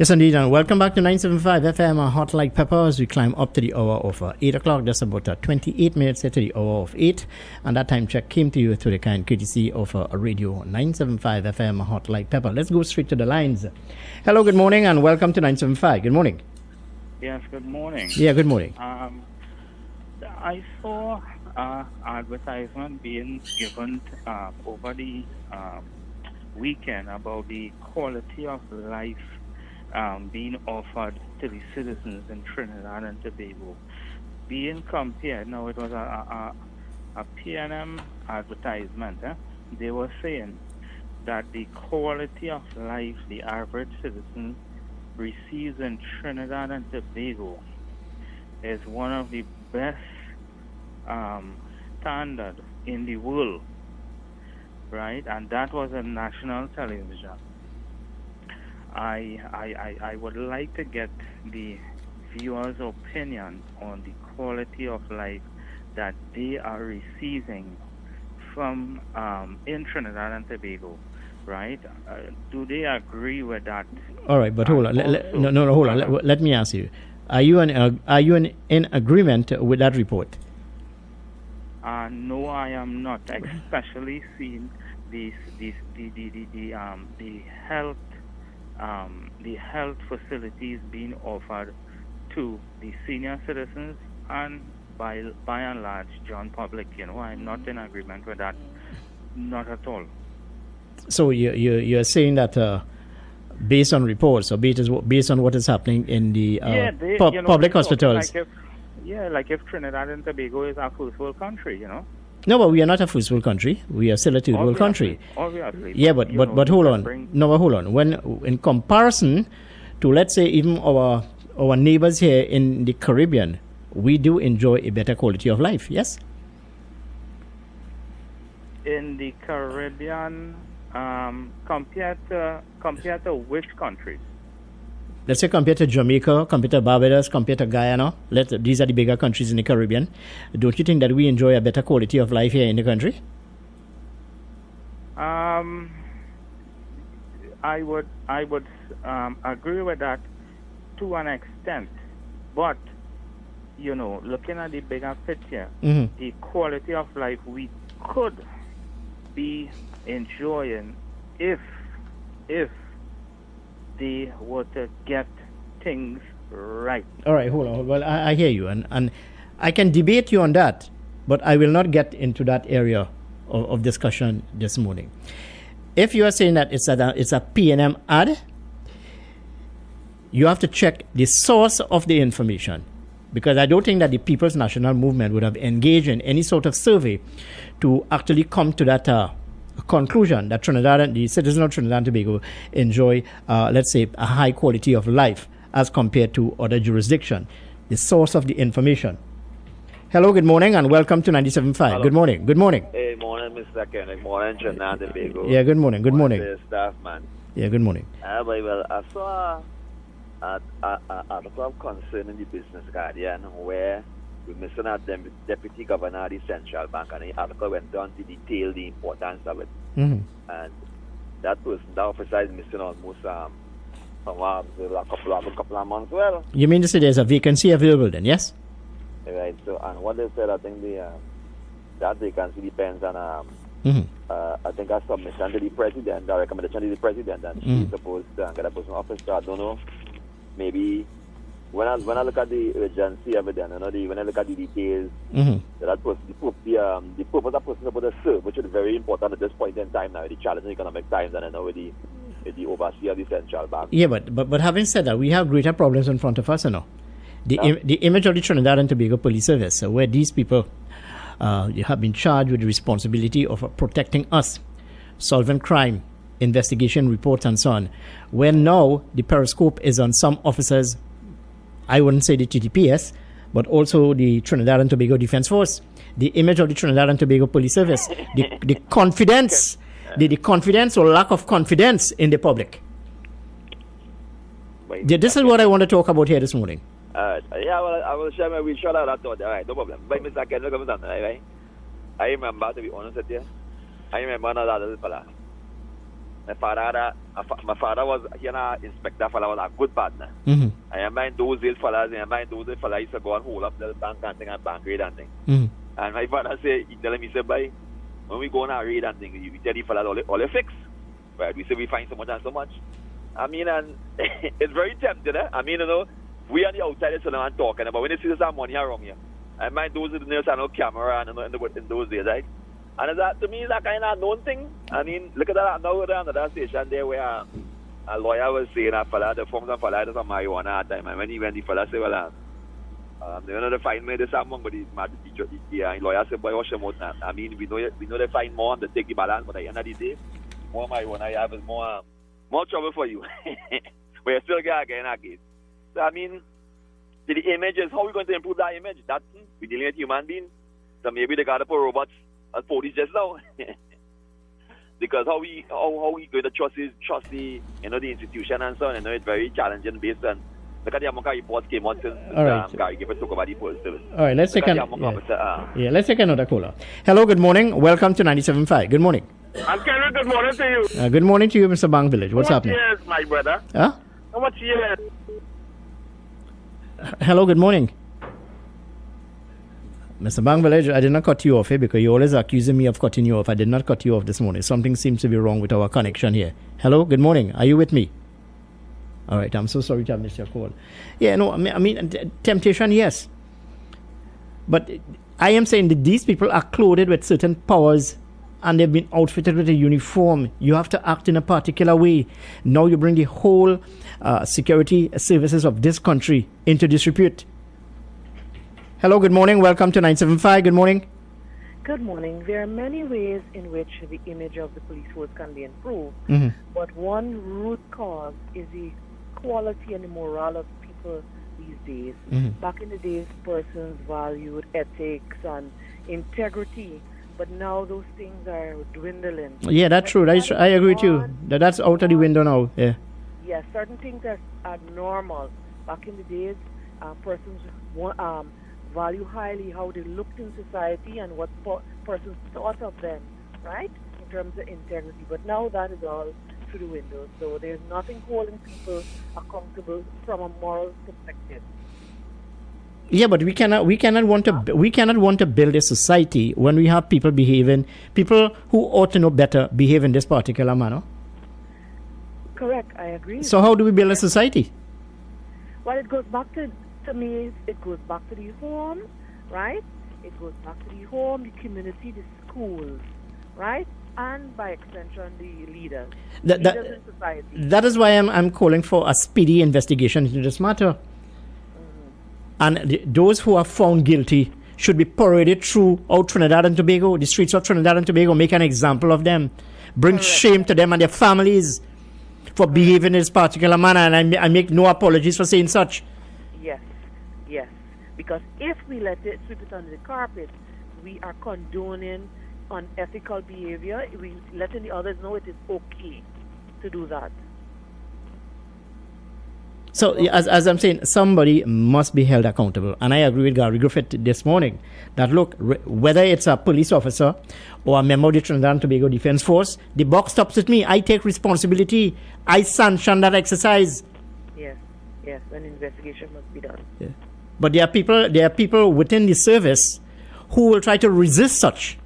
Yes, indeed, and welcome back to 975 FM, Hot Like Pepper, as we climb up to the hour of 8 o'clock, just about 28 minutes to the hour of 8, and that time check came to you through the kind courtesy of Radio 975 FM, Hot Like Pepper. Let's go straight to the lines. Hello, good morning, and welcome to 975. Good morning. Yes, good morning. Yeah, good morning. I saw advertisement being given over the weekend about the quality of life being offered to the citizens in Trinidad and Tobago. Being compared, now it was a PNM advertisement. They were saying that the quality of life the average citizen receives in Trinidad and Tobago is one of the best standard in the world, right? And that was a national television. I would like to get the viewers' opinion on the quality of life that they are receiving from in Trinidad and Tobago, right? Do they agree with that? All right, but hold on. Hold on. Let me ask you: Are you in agreement with that report? No, I am not. Especially seeing the health facilities being offered to the senior citizens and by and large John public. I'm not in agreement with that, not at all. So you're saying that based on reports or based on what is happening in the public hospitals? Like if Trinidad and Tobago is a first world country, No, but we are not a first world country. We are still a third world country. Obviously. Yeah, but hold on. No, but hold on. When in comparison to, let's say, even our neighbors here in the Caribbean, we do enjoy a better quality of life. Yes. In the Caribbean, compared to which countries? Let's say compared to Jamaica, compared to Barbados, compared to Guyana. These are the bigger countries in the Caribbean. Don't you think that we enjoy a better quality of life here in the country? I would agree with that to an extent, but looking at the bigger picture, the quality of life we could be enjoying if they were to get things right. All right, hold on. Well, I hear you, and I can debate you on that, but I will not get into that area of discussion this morning. If you are saying that it's a PNM ad, you have to check the source of the information, because I don't think that the People's National Movement would have engaged in any sort of survey to actually come to that conclusion that the citizens of Trinidad and Tobago enjoy, let's say, a high quality of life as compared to other jurisdictions. The source of the information. Hello, good morning, and welcome to 97.5. Good morning. Good morning. Hey, morning, Mr. Kenneth. Morning, Trinidad and Tobago. Yeah, good morning. Good morning. Staff, man. Yeah, good morning. Well, I saw an article of concern in the Business Guardian where we're missing a deputy governor of the central bank, and the article went on to detail the importance of it. And that officer is missing almost a couple of months. Well, you mean to say there's a vacancy available then, yes? Right. So, and what they said, I think that vacancy depends on I think a submission to the president, a recommendation to the president, and she's supposed to get a person office. So I don't know. Maybe when I look at the urgency of it, when I look at the details, that person, the purpose that person supposed to serve, which is very important at this point in time now, the challenging economic times, and I know with the overseer of the central bank. Yeah, but having said that, we have greater problems in front of us, The image of the Trinidad and Tobago Police Service, where these people have been charged with the responsibility of protecting us, solving crime, investigation reports, and so on, where now the periscope is on some officers. I wouldn't say the TTPS, but also the Trinidad and Tobago Defense Force. The image of the Trinidad and Tobago Police Service, the confidence, the confidence or lack of confidence in the public. This is what I want to talk about here this morning. Well, I will share my we shut out that thought. All right, no problem. But Mr. Ken, look at right? I remember, to be honest with you, I remember another little fella. My father was an inspector. Fella was a good partner. I remember in those days, fellas used to go and hold up the bank and thing and bank raid and thing. And my father said, he tell him, he said, "Boy, when we go on a raid and thing, we tell the fellas all the fix. Right? We say we find so much and so much. I mean, and it's very tempting. I mean, you know, we on the outside is and talking about when they see there's some money around here. I mind those there's no camera and in those days, right? And that to me is a kind of known thing. I mean, look at that now down at that station there where a lawyer was saying a fella, the forms of fella is a marijuana at the time. And when the fella said, well, they're going to find me this among, but the lawyer said, boy, wash your mouth now. I mean, we know they find more and they take the balance, but at the end of the day, more marijuana you have is more trouble for you. But you still get again. So, I mean, the image is how we're going to improve that image. That's we're dealing with human beings. So maybe they got to put robots as police just now. Because how we going to trust the the institution and so on, it's very challenging based on look at the Amoka reports came out since Gary gave a talk about the polls. All right, let's take let's take another caller. Hello, good morning. Welcome to 97.5. Good morning. And Kenneth, good morning to you. Good morning to you, Mr. Bang Village. What's happening? Yes, my brother. Huh? How much years? Hello, good morning. Mr. Bang Village, I did not cut you off here because you're always accusing me of cutting you off. I did not cut you off this morning. Something seems to be wrong with our connection here. Hello, good morning. Are you with me? All right, I'm so sorry to have missed your call. Yeah, no, I mean, temptation, yes. But I am saying that these people are clothed with certain powers and they've been outfitted with a uniform. You have to act in a particular way. Now you bring the whole security services of this country into disrepute. Hello, good morning. Welcome to 975. Good morning. Good morning. There are many ways in which the image of the police force can be improved, but one root cause is the quality and the morale of people these days. Back in the days, persons valued ethics and integrity, but now those things are dwindling. Yeah, that's true. I agree with you. That's out of the window now. Yeah. Yes, certain things are normal. Back in the days, persons value highly how they looked in society and what persons thought of them, right, in terms of integrity. But now that is all through the window. So there's nothing holding people accountable from a moral perspective. Yeah, but we cannot want to build a society when we have people who ought to know better behave in this particular manner. Correct, I agree. So how do we build a society? Well, it goes back to me, it goes back to the home, right? It goes back to the home, the community, the schools, right? And by extension, the leaders in society. That is why I'm calling for a speedy investigation into this matter. And those who are found guilty should be paraded throughout Trinidad and Tobago, the streets of Trinidad and Tobago, make an example of them. Bring shame to them and their families for behaving in this particular manner. And I make no apologies for saying such. Yes, because if we let it sweep it under the carpet, we are condoning unethical behavior. We letting the others know it is okay to do that. So, as I'm saying, somebody must be held accountable. And I agree with Gary Griffith this morning that, look, whether it's a police officer or a member of the Trinidad and Tobago Defense Force, the buck stops with me. I take responsibility. I sanction that exercise. Yes, an investigation must be done. Yeah. But there are people within the service who will try to resist such.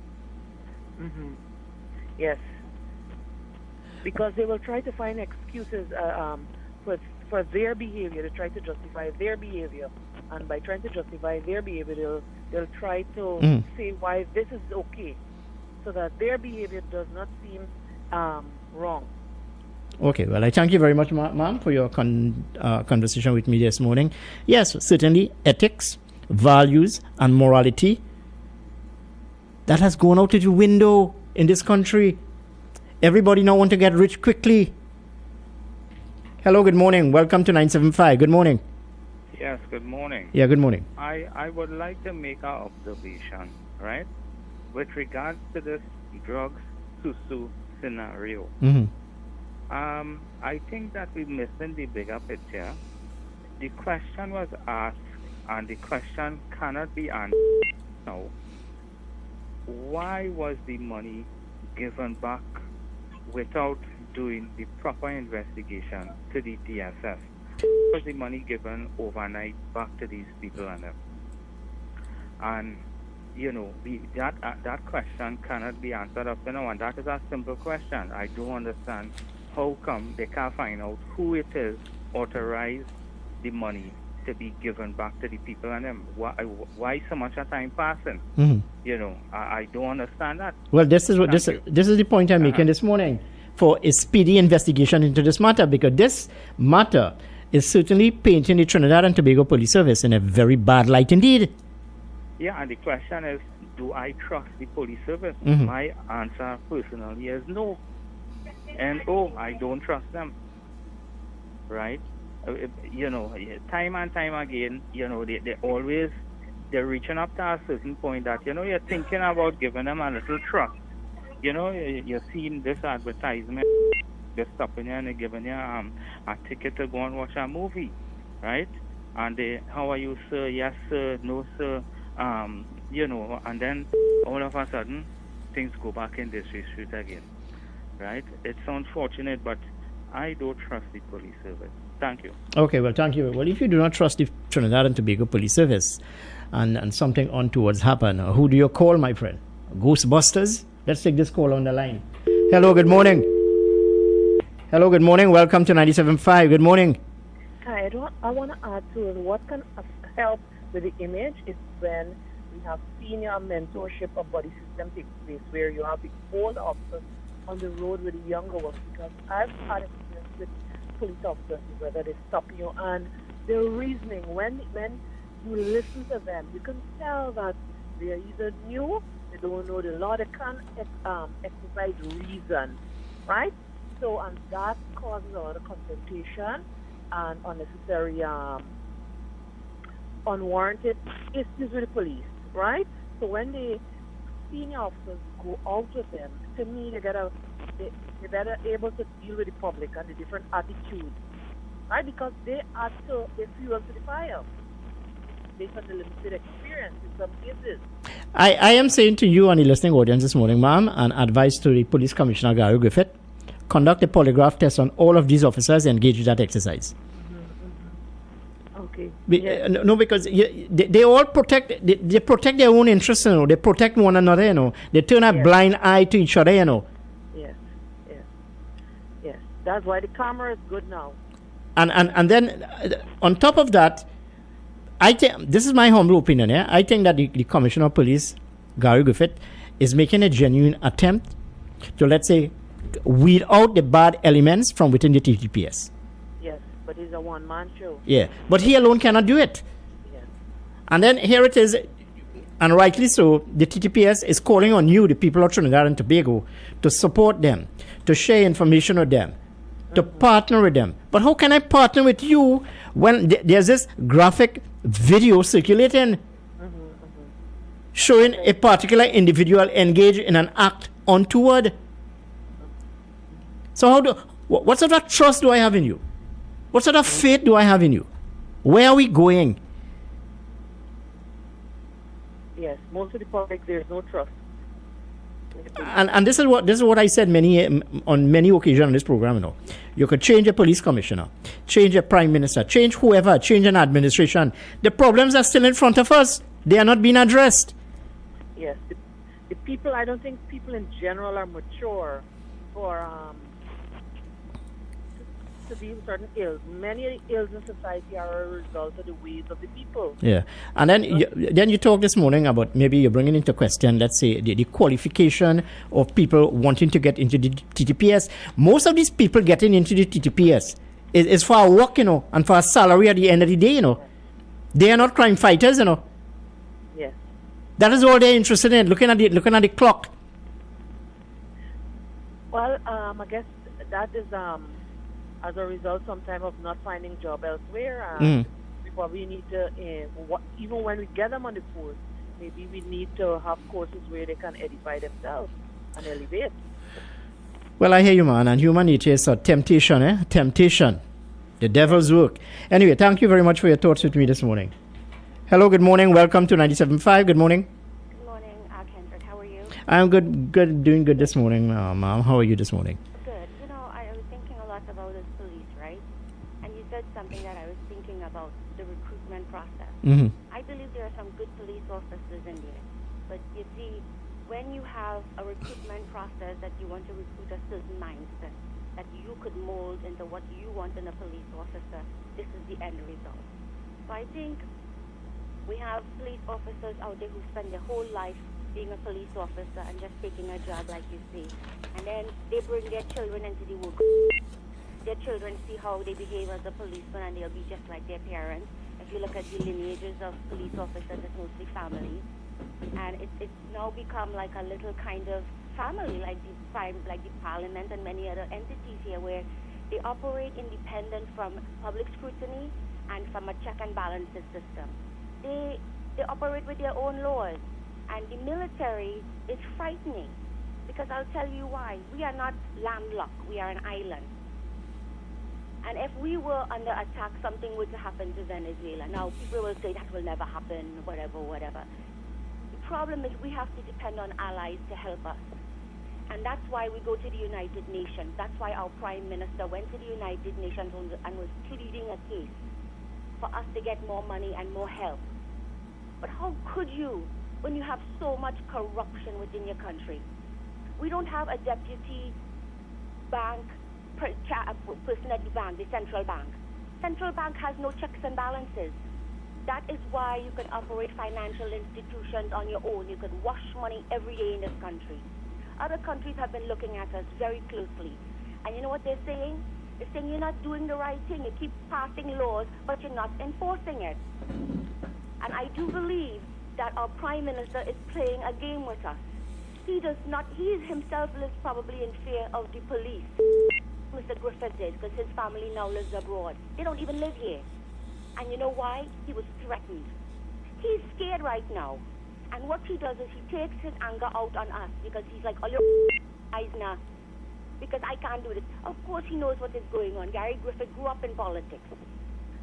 Yes, because they will try to find excuses for their behavior, to try to justify their behavior, and by trying to justify their behavior, they'll try to say why this is okay, so that their behavior does not seem wrong. Okay, well, I thank you very much, ma'am, for your conversation with me this morning. Yes, certainly ethics, values, and morality, that has gone out of the window in this country. Everybody now want to get rich quickly. Hello, good morning. Welcome to 975. Good morning. Yes, good morning. Yeah, good morning. I would like to make an observation, right, with regards to this drugs to scenario. I think that we're missing the bigger picture. The question was asked, and the question cannot be answered now. Why was the money given back without doing the proper investigation to the DSS. Was the money given overnight back to these people and them? And that question cannot be answered up to now, and that is a simple question. I don't understand how come they can't find out who it is authorized the money to be given back to the people and them. Why so much of time passing? I don't understand that. Well, this is the point I'm making this morning for a speedy investigation into this matter, because this matter is certainly painting the Trinidad and Tobago Police Service in a very bad light indeed. Yeah, and the question is, do I trust the police service? My answer personally is no. And I don't trust them. Right? Time and time again, they're reaching up to a certain point that, you're thinking about giving them a little trust. You're seeing this advertisement, they're stopping you and they're giving you a ticket to go and watch a movie, right? And how are you, sir? Yes, sir. No, sir. And then all of a sudden, things go back in this street again, right? It's unfortunate, but I don't trust the police service. Thank you. Okay, well, thank you. Well, if you do not trust the Trinidad and Tobago Police Service and something untowards happen, who do you call, my friend? Ghostbusters? Let's take this call on the line. Hello, good morning. Hello, good morning. Welcome to 97.5. Good morning. Hi, I want to add to it. What can help with the image is when we have senior mentorship of body system takes place, where you have the old officers on the road with the younger ones, because I've had experience with police officers, whether they stop you and their reasoning, when you listen to them, you can tell that they're either new, they don't know the law, they can't exercise reason, right? So, and that causes a lot of confrontation and unnecessary, unwarranted issues with the police, right? So when the senior officers go out with them, to me, they're better able to deal with the public and the different attitudes, right? Because they fuel to the fire based on the limited experience in some cases. I am saying to you and the listening audience this morning, ma'am, and advice to the Police Commissioner Gary Griffith, conduct a polygraph test on all of these officers and engage in that exercise. Okay. No, because they all protect. They protect their own interests. They protect one another. They turn a blind eye to each other. Yes. That's why the camera is good now. And then on top of that, I think this is my humble opinion. I think that the Commissioner of Police, Gary Griffith, is making a genuine attempt to, let's say, weed out the bad elements from within the TTPS. Yes, but it's a one-man show. Yeah, but he alone cannot do it. Yes. And then here it is, and rightly so, the TTPS is calling on you, the people of Trinidad and Tobago, to support them, to share information with them, to partner with them. But how can I partner with you when there's this graphic video circulating showing a particular individual engaged in an act untoward? So what sort of trust do I have in you? What sort of faith do I have in you? Where are we going? Yes, most of the public, there's no trust. And this is what I said on many occasions on this program. You could change a police commissioner, change a prime minister, change whoever, change an administration. The problems are still in front of us. They are not being addressed. Yes, the people. I don't think people in general are mature for to deal with certain ills. Many of the ills in society are a result of the ways of the people. Yeah, and then you talk this morning about maybe you're bringing into question, let's say, the qualification of people wanting to get into the TTPS. Most of these people getting into the TTPS is for a work, and for a salary at the end of the day, They are not crime fighters, Yes. That is all they're interested in, looking at the clock. Well, I guess that is as a result sometime of not finding job elsewhere. We probably need to, even when we get them on the force, maybe we need to have courses where they can edify themselves and elevate. Well, I hear you, man. And human nature is a temptation, Temptation. The devil's work. Anyway, thank you very much for your thoughts with me this morning. Hello, good morning. Welcome to 97.5. Good morning. Good morning, Kendrick. How are you? I'm good, doing good this morning, ma'am. How are you this morning? Good. I that I was thinking about the recruitment process. Mm-hmm. I believe there are some good police officers in there. But you see, when you have a recruitment process that you want to recruit a certain mindset, that you could mold into what you want in a police officer, this is the end result. So I think we have police officers out there who spend their whole life being a police officer and just taking a job, like you say. And then they bring their children into the work. Their children see how they behave as a policeman and they'll be just like their parents. If you look at the lineages of police officers, it's mostly families. And it's now become like a little kind of family, like the parliament and many other entities here, where they operate independent from public scrutiny and from a check and balances system. They operate with their own laws, and the military is frightening, because I'll tell you why. We are not landlocked, we are an island. And if we were under attack, something were to happen to Venezuela. Now, people will say that will never happen, whatever. The problem is we have to depend on allies to help us. And that's why we go to the United Nations. That's why our Prime Minister went to the United Nations and was pleading a case for us to get more money and more help. But how could you, when you have so much corruption within your country? We don't have a deputy bank person at the bank, the central bank. Central bank has no checks and balances. That is why you can operate financial institutions on your own. You can wash money every day in this country. Other countries have been looking at us very closely. And you know what they're saying? They're saying you're not doing the right thing. You keep passing laws, but you're not enforcing it. And I do believe that our Prime Minister is playing a game with us. He himself lives probably in fear of the police. Mr. Griffith did, because his family now lives abroad. They don't even live here. And you know why? He was threatened. He's scared right now. And what he does is he takes his anger out on us, because he's like, oh, your eyes now, because I can't do this. Of course he knows what is going on. Gary Griffith grew up in politics.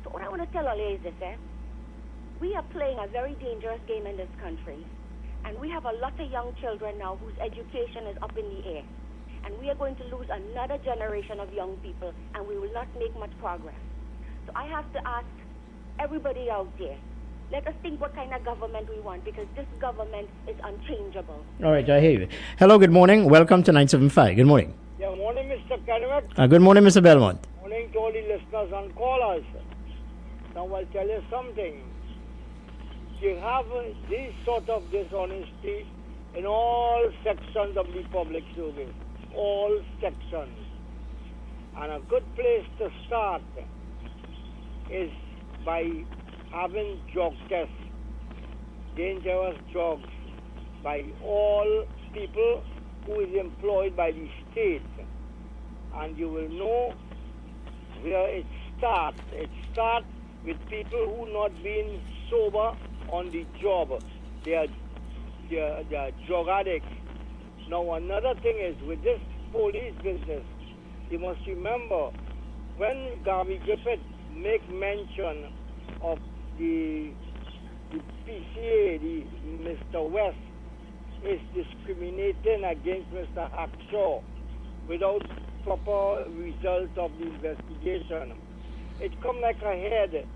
So what I want to tell all you is this, we are playing a very dangerous game in this country. And we have a lot of young children now whose education is up in the air. And we are going to lose another generation of young people, and we will not make much progress. So I have to ask everybody out there, let us think what kind of government we want, because this government is unchangeable. All right, I hear you. Hello, good morning. Welcome to 975. Good morning. Yeah, morning, Mr. Kennewick. Good morning, Mr. Belmont. Morning to all the listeners and callers. Now, I'll tell you something. You have this sort of dishonesty in all sections of the public service. All sections. And a good place to start is by having drug tests, dangerous drugs, by all people who is employed by the state. And you will know where it starts. It starts with people who not being sober on the job. They are drug addicts. Now another thing is, with this police business, you must remember, when Gary Griffith make mention of the PCA, Mr. West is discriminating against Mr. Hackshaw without proper result of the investigation. It come like a head,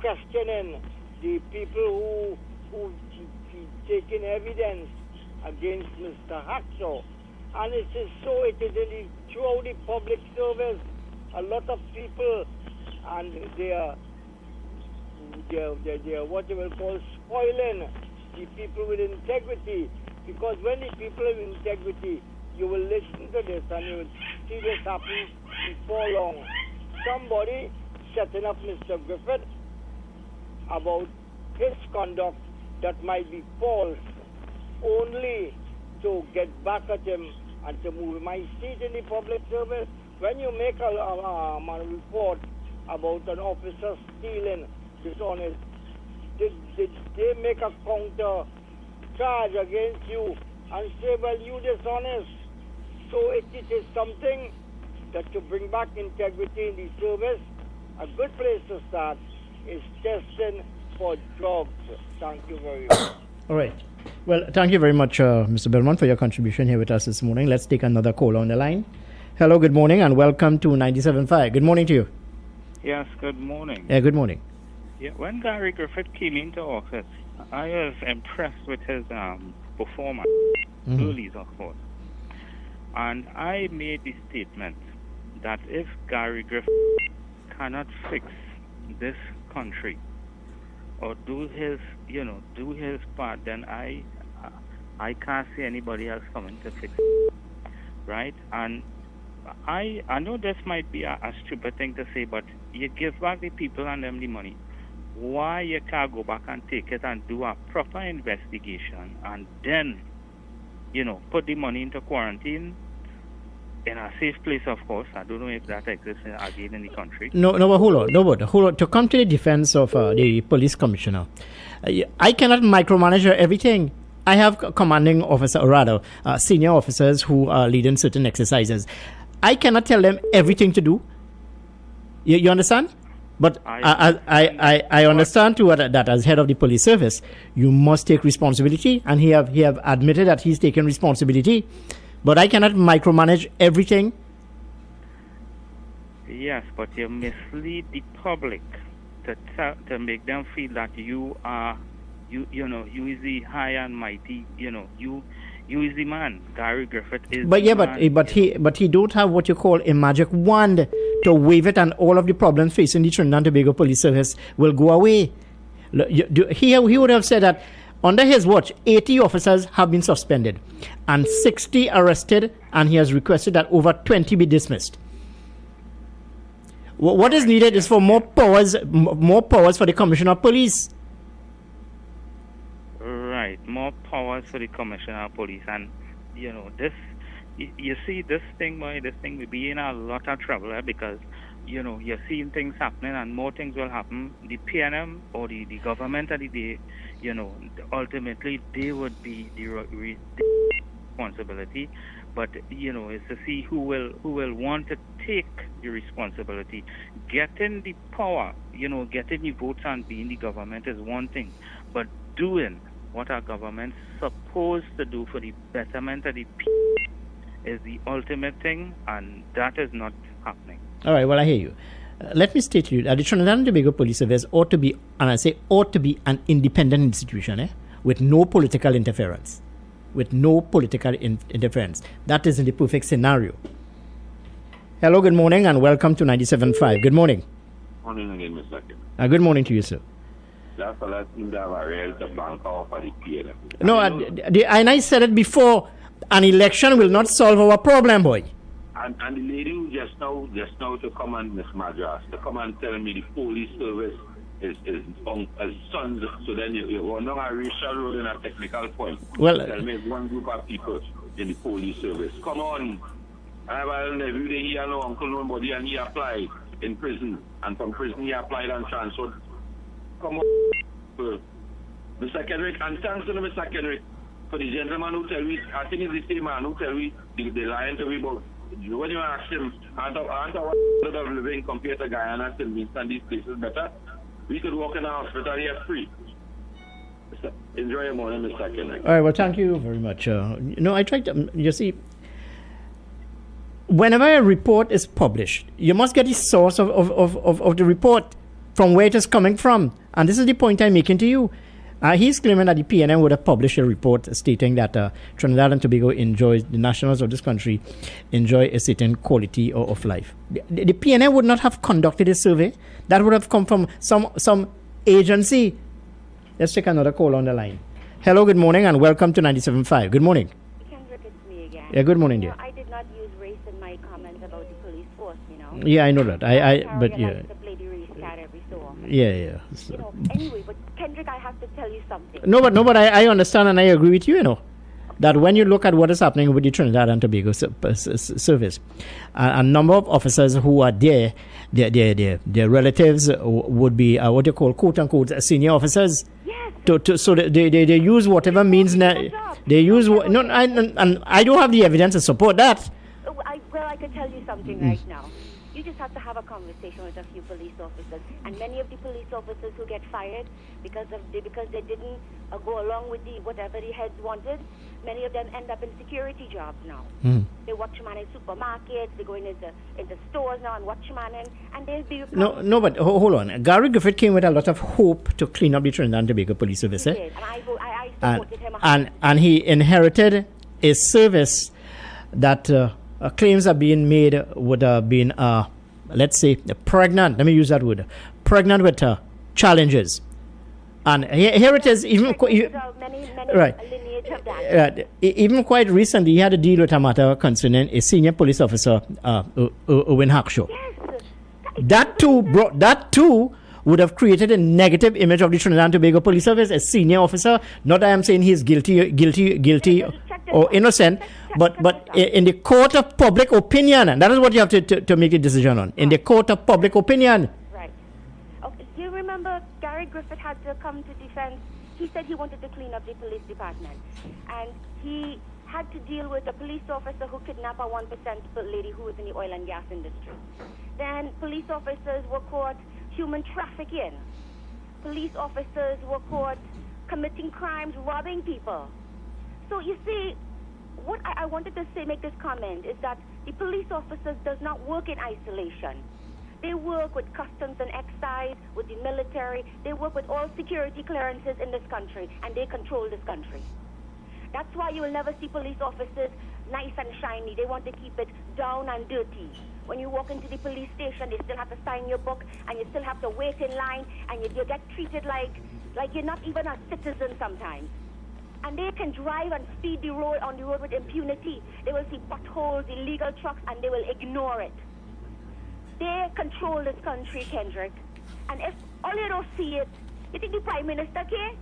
questioning the people who taking evidence against Mr. Hackshaw. And it is throughout the public service, a lot of people, and they are what you will call spoiling the people with integrity. Because when the people have integrity, you will listen to this and you will see this happen before long. Somebody setting up Mr. Griffith about his conduct that might be false, only to get back at him and to move him. I see it in the public service. When you make a report about an officer stealing, dishonest, did they make a counter charge against you and say, well, you dishonest? So it is something that to bring back integrity in the service, a good place to start is testing for drugs. Thank you very much. All right. Well, thank you very much, Mr. Belmont, for your contribution here with us this morning. Let's take another call on the line. Hello, good morning, and welcome to 97.5. Good morning to you. Yes, good morning. Yeah, good morning. Yeah, when Gary Griffith came into office, I was impressed with his performance, early, of course. And I made the statement that if Gary Griffith cannot fix this country or do his part, then I can't see anybody else coming to fix it, right? And I know this might be a stupid thing to say, but you give back the people and them the money. Why you can't go back and take it and do a proper investigation and then, put the money into quarantine in a safe place, of course. I don't know if that exists again in the country. No, but hold on. To come to the defense of the police commissioner, I cannot micromanage everything. I have commanding officer, or rather, senior officers who are leading certain exercises. I cannot tell them everything to do. You understand? But I understand too that as head of the police service, you must take responsibility, and he have admitted that he's taken responsibility. But I cannot micromanage everything. Yes, but you mislead the public to make them feel that you is the high and mighty. You is the man. Gary Griffith is. But he don't have what you call a magic wand to wave it, and all of the problems facing the Trinidad and Tobago Police Service will go away. He would have said that under his watch, 80 officers have been suspended and 60 arrested, and he has requested that over 20 be dismissed. What is needed is for more powers for the Commissioner of Police. Right, more powers for the Commissioner of Police, and this. You see, this thing will be in a lot of trouble because you're seeing things happening, and more things will happen. The PNM or the government at the day, ultimately they would be the responsibility. But it's to see who will want to take the responsibility. Getting the power, getting the votes and being the government is one thing, but doing what our government's supposed to do for the betterment of the people is the ultimate thing, and that is not happening. All right, well, I hear you. Let me state to you that the Trinidad and Tobago Police Service ought to be, and I say ought to be, an independent institution, with no political interference. With no political interference. That is in the perfect scenario. Hello, good morning, and welcome to 97.5. Good morning. Morning again, Mr. Kim. Good morning to you, sir. That fella seemed to have a real bank off for the PLM. No, and I said it before. An election will not solve our problem, boy. And the lady who just now to come and Miss Madras, to come and tell me the police service is sons. So then you want a racial road in a technical point. Well, tell me one group of people in the police service. Come on. I have a nephew there, he had no uncle, nobody, and he applied in prison. And from prison he applied and transferred. Come on, Mr. Kendrick, and thanks to Mr. Kendrick. For the gentleman who tell me, I think it's the same man who tell me the lying to me about when you ask him, aren't our standard of living compared to Guyana, St. Vincent, and these places better? We could walk in a hospital here free. Enjoy your morning, Mr. Kendrick. All right, well, thank you very much. I tried to, you see, whenever a report is published, you must get the source of the report from where it is coming from. And this is the point I'm making to you. He's claiming that the PNM would have published a report stating that Trinidad and Tobago the nationals of this country enjoy a certain quality of life. The PNM would not have conducted a survey. That would have come from some agency. Let's take another call on the line. Hello, good morning, and welcome to 97.5. Good morning. Kendrick, it's me again. Yeah, good morning, dear. I did not use race in my comments about the police force, Yeah, I know that. But yeah. Likes to play the race card every so often. Yeah. So. Anyway, but Kendrick, I have to tell you something. No, but I understand and I agree with you, that when you look at what is happening with the Trinidad and Tobago service, a number of officers who are there, their relatives would be what you call quote unquote senior officers. Yes. So they use whatever means they use. I don't have the evidence to support that. Well, I can tell you something right now. You just had to have a conversation with a few police officers, and many of the police officers who get fired because they didn't go along with whatever the heads wanted, many of them end up in security jobs now. They watchman in supermarkets, they go into stores now and watchman, and they'll be... No, but hold on. Gary Griffith came with a lot of hope to clean up the Trinidad and Tobago Police Service. He did, and I supported him. And he inherited a service that claims are being made would have been, let's say, pregnant. Let me use that word. Pregnant with challenges. And here it is, even even quite recently, he had a deal with a matter concerning a senior police officer, Owen Hackshaw. Yes. That too would have created a negative image of the Trinidad and Tobago Police Service as senior officer. Not that I'm saying he's guilty or innocent, but in the court of public opinion, and that is what you have to make a decision on. In the court of public opinion. Right. Okay. Do you remember Gary Griffith had to come to defense? He said he wanted to clean up the police department, and he had to deal with a police officer who kidnapped a 1% lady who was in the oil and gas industry. Then police officers were caught human trafficking. Police officers were caught committing crimes, robbing people. So you see, what I wanted to say, make this comment, is that the police officers does not work in isolation. They work with customs and excise, with the military. They work with all security clearances in this country, and they control this country. That's why you will never see police officers nice and shiny. They want to keep it down and dirty. When you walk into the police station, they still have to sign your book, and you still have to wait in line, and you get treated like you're not even a citizen sometimes. And they can drive and speed on the road with impunity. They will see potholes, illegal trucks, and they will ignore it. They control this country, Kendrick. And if all you don't see it, you think the Prime Minister care?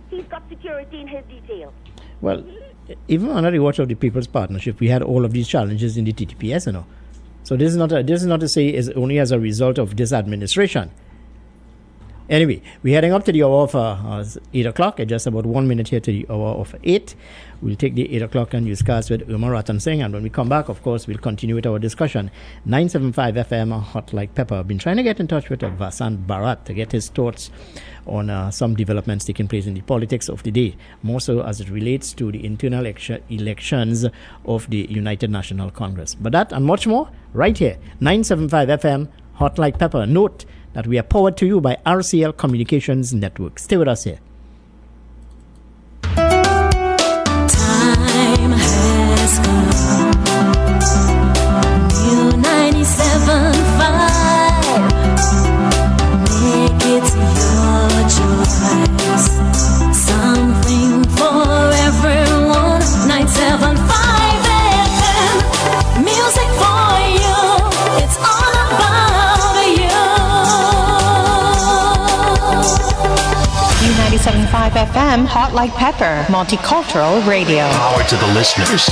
He's got security in his detail. Well, even under the watch of the People's Partnership, we had all of these challenges in the TTPS, you know. So this is not to say it's only as a result of this administration. Anyway, we're heading up to the hour of 8 o'clock. Just about 1 minute here to the hour of 8. We'll take the 8 o'clock and newscast with Irma Ratan Singh. And when we come back, of course, we'll continue with our discussion. 975 FM, Hot Like Pepper. I've been trying to get in touch with Vasant Bharat to get his thoughts on some developments taking place in the politics of the day, more so as it relates to the internal elections of the United National Congress. But that and much more, right here, 975 FM, Hot Like Pepper. Note that we are powered to you by RCL Communications Network. Stay with us here. Time has come. New 97.5. Make it your choice. Something for everyone. 975 FM. Music for you. It's all about you. 97.5 FM, Hot Like Pepper, multicultural radio. Power to the listeners.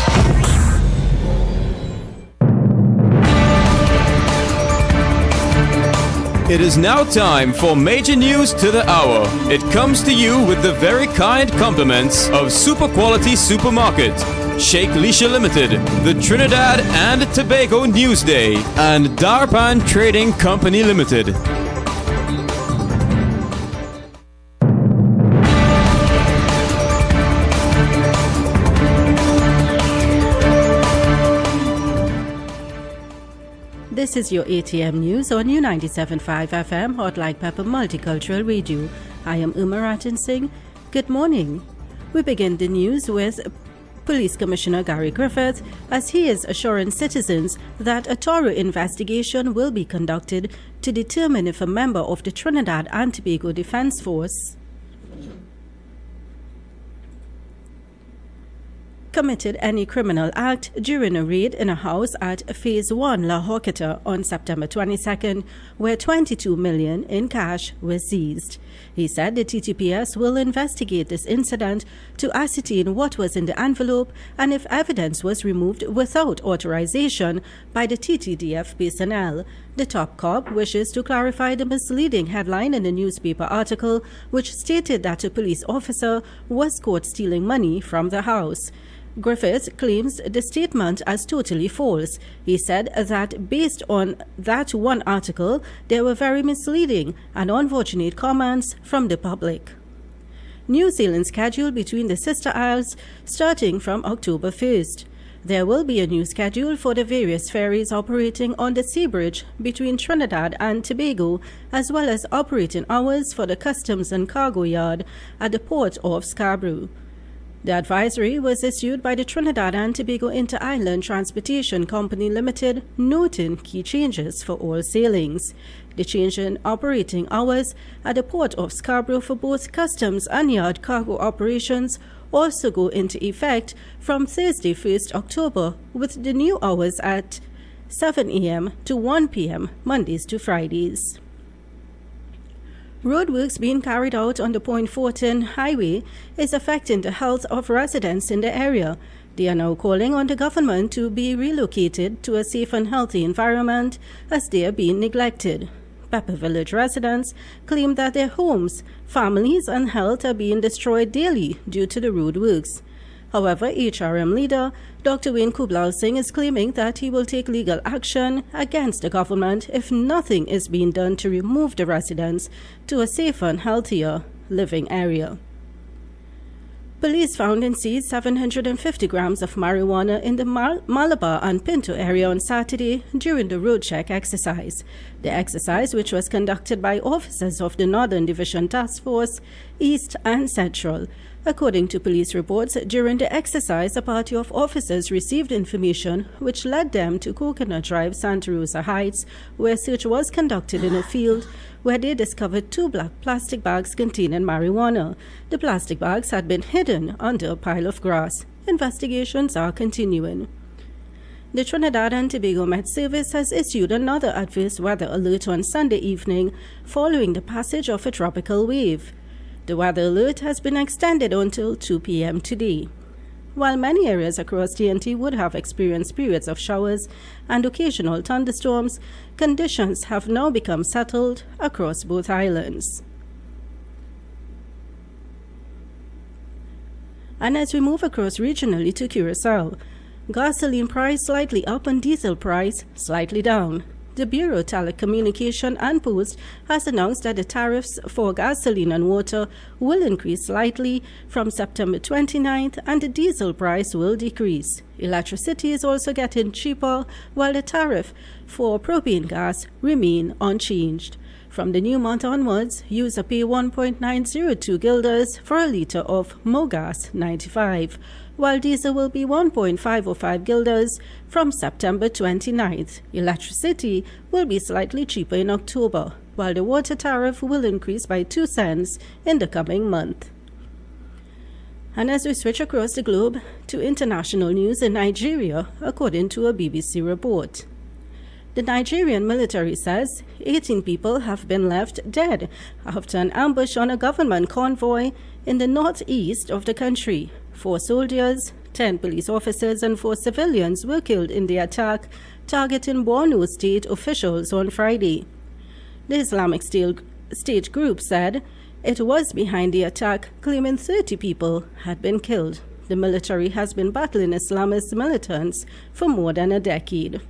It is now time for major news to the hour. It comes to you with the very kind compliments of Super Quality Supermarket, Sheikh Lisha Limited, the Trinidad and Tobago Newsday, and Darpan Trading Company Limited. This is your ATM News on U97.5 FM, Hot Like Pepper Multicultural Radio. I am Irma Ratan Singh. Good morning. We begin the news with Police Commissioner Gary Griffith, as he is assuring citizens that a thorough investigation will be conducted to determine if a member of the Trinidad and Tobago Defence Force committed any criminal act during a raid in a house at Phase 1 La Horquetta on September 22nd, where 22 million in cash was seized. He said the TTPS will investigate this incident to ascertain what was in the envelope and if evidence was removed without authorization by the TTDF personnel. The top cop wishes to clarify the misleading headline in the newspaper article, which stated that a police officer was caught stealing money from the house. Griffiths claims the statement as totally false. He said that based on that one article, there were very misleading and unfortunate comments from the public. New sailing schedule between the sister isles starting from October 1st. There will be a new schedule for the various ferries operating on the sea bridge between Trinidad and Tobago, as well as operating hours for the customs and cargo yard at the port of Scarborough. The advisory was issued by the Trinidad and Tobago Inter-Island Transportation Company Limited, noting key changes for all sailings. The change in operating hours at the port of Scarborough for both customs and yard cargo operations also go into effect from Thursday 1st October, with the new hours at 7 a.m. to 1 p.m. Mondays to Fridays. Roadworks being carried out on the Point Fortin Highway is affecting the health of residents in the area. They are now calling on the government to be relocated to a safe and healthy environment as they are being neglected. Pepper Village residents claim that their homes, families and health are being destroyed daily due to the roadworks. However, HRM leader Dr. Wayne Kublal Singh is claiming that he will take legal action against the government if nothing is being done to remove the residents to a safer and healthier living area. Police found and seized 750 grams of marijuana in the Malabar and Pinto area on Saturday during the road check exercise. The exercise, which was conducted by officers of the Northern Division Task Force, East and Central. According to police reports, during the exercise, a party of officers received information which led them to Coconut Drive, Santa Rosa Heights, where search was conducted in a field where they discovered 2 black plastic bags containing marijuana. The plastic bags had been hidden under a pile of grass. Investigations are continuing. The Trinidad and Tobago Met Service has issued another adverse weather alert on Sunday evening following the passage of a tropical wave. The weather alert has been extended until 2 p.m. today. While many areas across TNT would have experienced periods of showers and occasional thunderstorms, conditions have now become settled across both islands. And as we move across regionally to Curacao, gasoline price slightly up and diesel price slightly down. The Bureau of Telecommunication and Post has announced that the tariffs for gasoline and water will increase slightly from September 29th and the diesel price will decrease. Electricity is also getting cheaper while the tariff for propane gas remain unchanged. From the new month onwards, users pay 1.902 guilders for a litre of Mogas 95, while diesel will be 1.505 guilders from September 29th. Electricity will be slightly cheaper in October, while the water tariff will increase by 2 cents in the coming month. And as we switch across the globe to international news in Nigeria, according to a BBC report. The Nigerian military says 18 people have been left dead after an ambush on a government convoy in the northeast of the country. 4 soldiers, 10 police officers and 4 civilians were killed in the attack targeting Borno State officials on Friday. The Islamic State group said it was behind the attack, claiming 30 people had been killed. The military has been battling Islamist militants for more than a decade.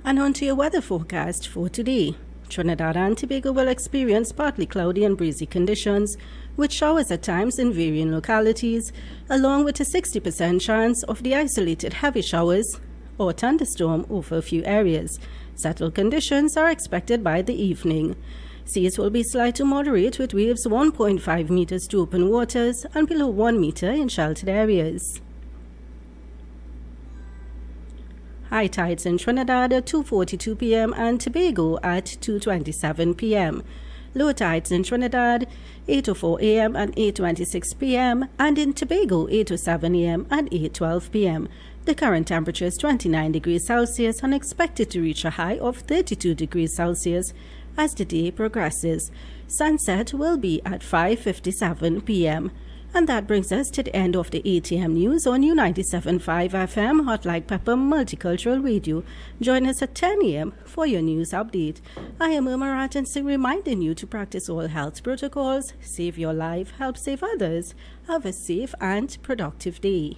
And on to your weather forecast for today. Trinidad and Tobago will experience partly cloudy and breezy conditions, with showers at times in varying localities, along with a 60% chance of the isolated heavy showers or thunderstorm over a few areas. Settled conditions are expected by the evening. Seas will be slight to moderate, with waves 1.5 meters to open waters and below 1 meter in sheltered areas. High tides in Trinidad at 2:42 p.m. and Tobago at 2:27 p.m. Low tides in Trinidad 8:04 a.m. and 8:26 p.m. and in Tobago 8:07 a.m. and 8:12 p.m. The current temperature is 29 degrees Celsius and expected to reach a high of 32 degrees Celsius as the day progresses. Sunset will be at 5:57 p.m. And that brings us to the end of the ATM news on U97.5 FM, Hot Like Pepper Multicultural Radio. Join us at 10 a.m. for your news update. I am Irma Rajansi, reminding you to practice all health protocols, save your life, help save others. Have a safe and productive day.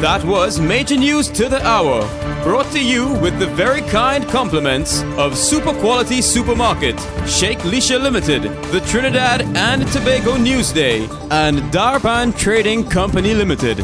That was Major News to the Hour, brought to you with the very kind compliments of Super Quality Supermarket, Sheikh Lisha Limited, the Trinidad and Tobago Newsday, and Darban Trading Company Limited.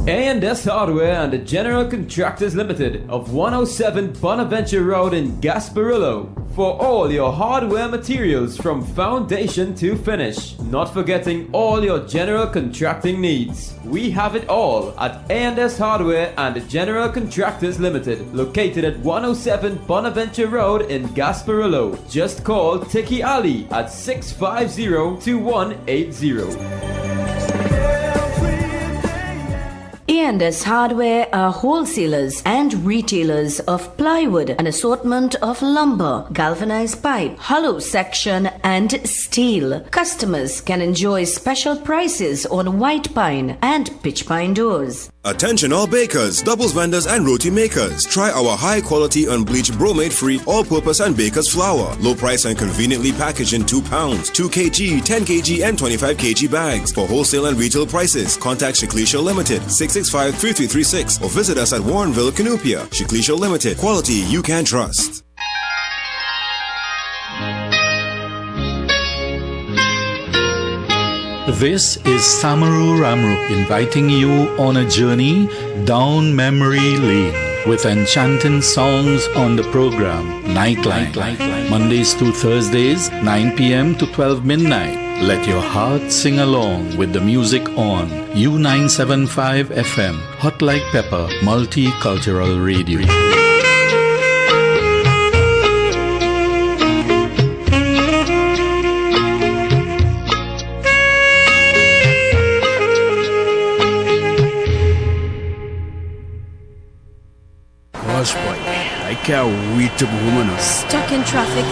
A&S Hardware and the General Contractors Limited of 107 Bonaventure Road in Gasparillo for all your hardware materials from foundation to finish. Not forgetting all your general contracting needs. We have it all at A&S Hardware and the General Contractors Limited, located at 107 Bonaventure Road in Gasparillo. Just call Tiki Ali at 650-2180. A&S Hardware are wholesalers and retailers of plywood, an assortment of lumber, galvanized pipe, hollow section, and steel. Customers can enjoy special prices on white pine and pitch pine doors. Attention all bakers, doubles vendors and roti makers. Try our high quality unbleached bromate free all-purpose and baker's flour. Low price and conveniently packaged in 2 pounds, 2 kg, 10 kg and 25 kg bags. For wholesale and retail prices, contact Shiklisha Limited 665-3336 or visit us at Warrenville, Canupia. Shiklisha Limited, quality you can trust. This is Samaru Ramru inviting you on a journey down memory lane with enchanting songs on the program Nightline, Mondays to Thursdays, 9 p.m. to 12 midnight. Let your heart sing along with the music on U975 FM, Hot Like Pepper Multicultural Radio. Gosh, boy, I can't wait to go home now. Stuck in traffic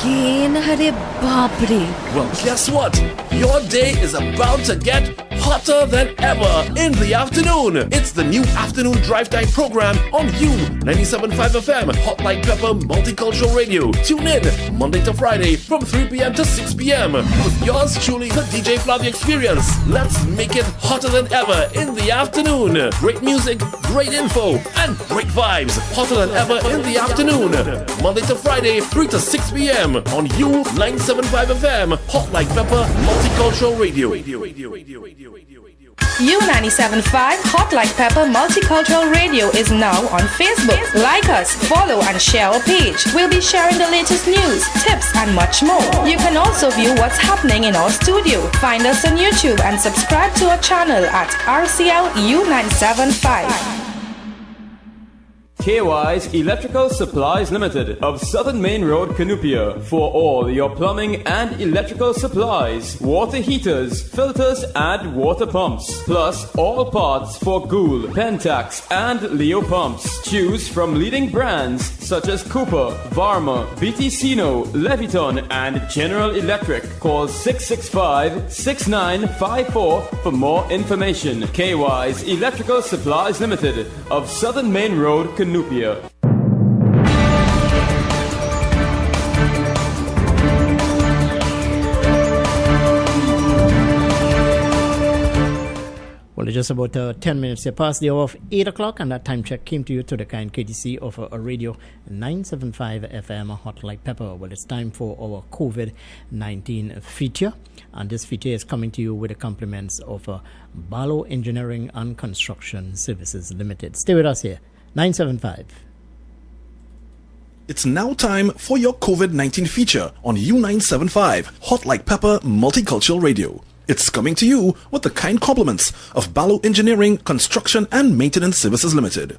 again, Hare Babri. Well, guess what? Your day is about to get hotter than ever in the afternoon. It's the new afternoon drive time program on U97.5 FM, Hot Like Pepper Multicultural Radio. Tune in Monday to Friday from 3 p.m. to 6 p.m. with yours truly, the DJ Flavia Experience. Let's make it hotter than ever in the afternoon. Great music, great info, and great vibes. Hotter than ever in the afternoon. Monday to Friday, 3 to 6 p.m. on U97.5 FM, Hot Like Pepper Multicultural Radio. U97.5 Hot Like Pepper Multicultural Radio is now on Facebook. Like us, follow and share our page. We'll be sharing the latest news, tips and much more. You can also view what's happening in our studio. Find us on YouTube and subscribe to our channel at RCL U975. KY's Electrical Supplies Limited of Southern Main Road, Canupia, for all your plumbing and electrical supplies, water heaters, filters and water pumps, plus all parts for Gould, Pentax and Leo pumps. Choose from leading brands such as Cooper, Varma, BTCino, Leviton and General Electric. Call 665-6954 for more information. KY's Electrical Supplies Limited of Southern Main Road, Canupia. Well, it's just about 10 minutes past the hour of 8 o'clock, and that time check came to you to the kind courtesy of a radio 975 FM Hot Like Pepper. Well, it's time for our COVID-19 feature, and this feature is coming to you with the compliments of Barlow Engineering and Construction Services Limited. Stay with us here. 975. It's now time for your COVID-19 feature on U975, Hot Like Pepper Multicultural Radio. It's coming to you with the kind compliments of Barlow Engineering, Construction and Maintenance Services Limited.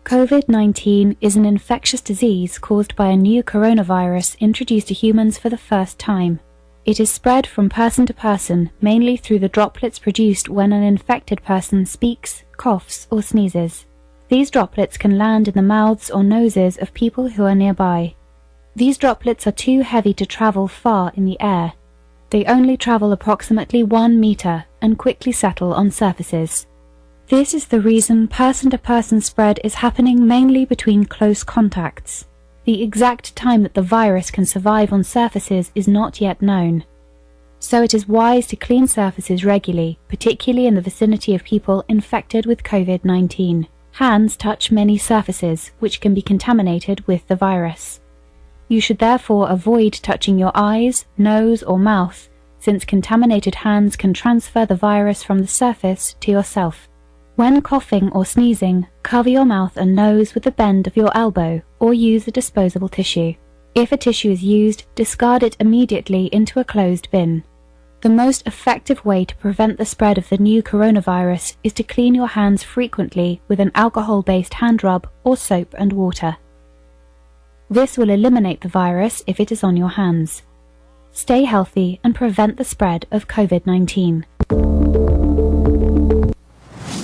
COVID-19 is an infectious disease caused by a new coronavirus introduced to humans for the first time. It is spread from person to person, mainly through the droplets produced when an infected person speaks, coughs, or sneezes. These droplets can land in the mouths or noses of people who are nearby. These droplets are too heavy to travel far in the air. They only travel approximately 1 meter and quickly settle on surfaces. This is the reason person-to-person spread is happening mainly between close contacts. The exact time that the virus can survive on surfaces is not yet known. So it is wise to clean surfaces regularly, particularly in the vicinity of people infected with COVID-19. Hands touch many surfaces, which can be contaminated with the virus. You should therefore avoid touching your eyes, nose, or mouth, since contaminated hands can transfer the virus from the surface to yourself. When coughing or sneezing, cover your mouth and nose with the bend of your elbow or use a disposable tissue. If a tissue is used, discard it immediately into a closed bin. The most effective way to prevent the spread of the new coronavirus is to clean your hands frequently with an alcohol-based hand rub or soap and water. This will eliminate the virus if it is on your hands. Stay healthy and prevent the spread of COVID-19.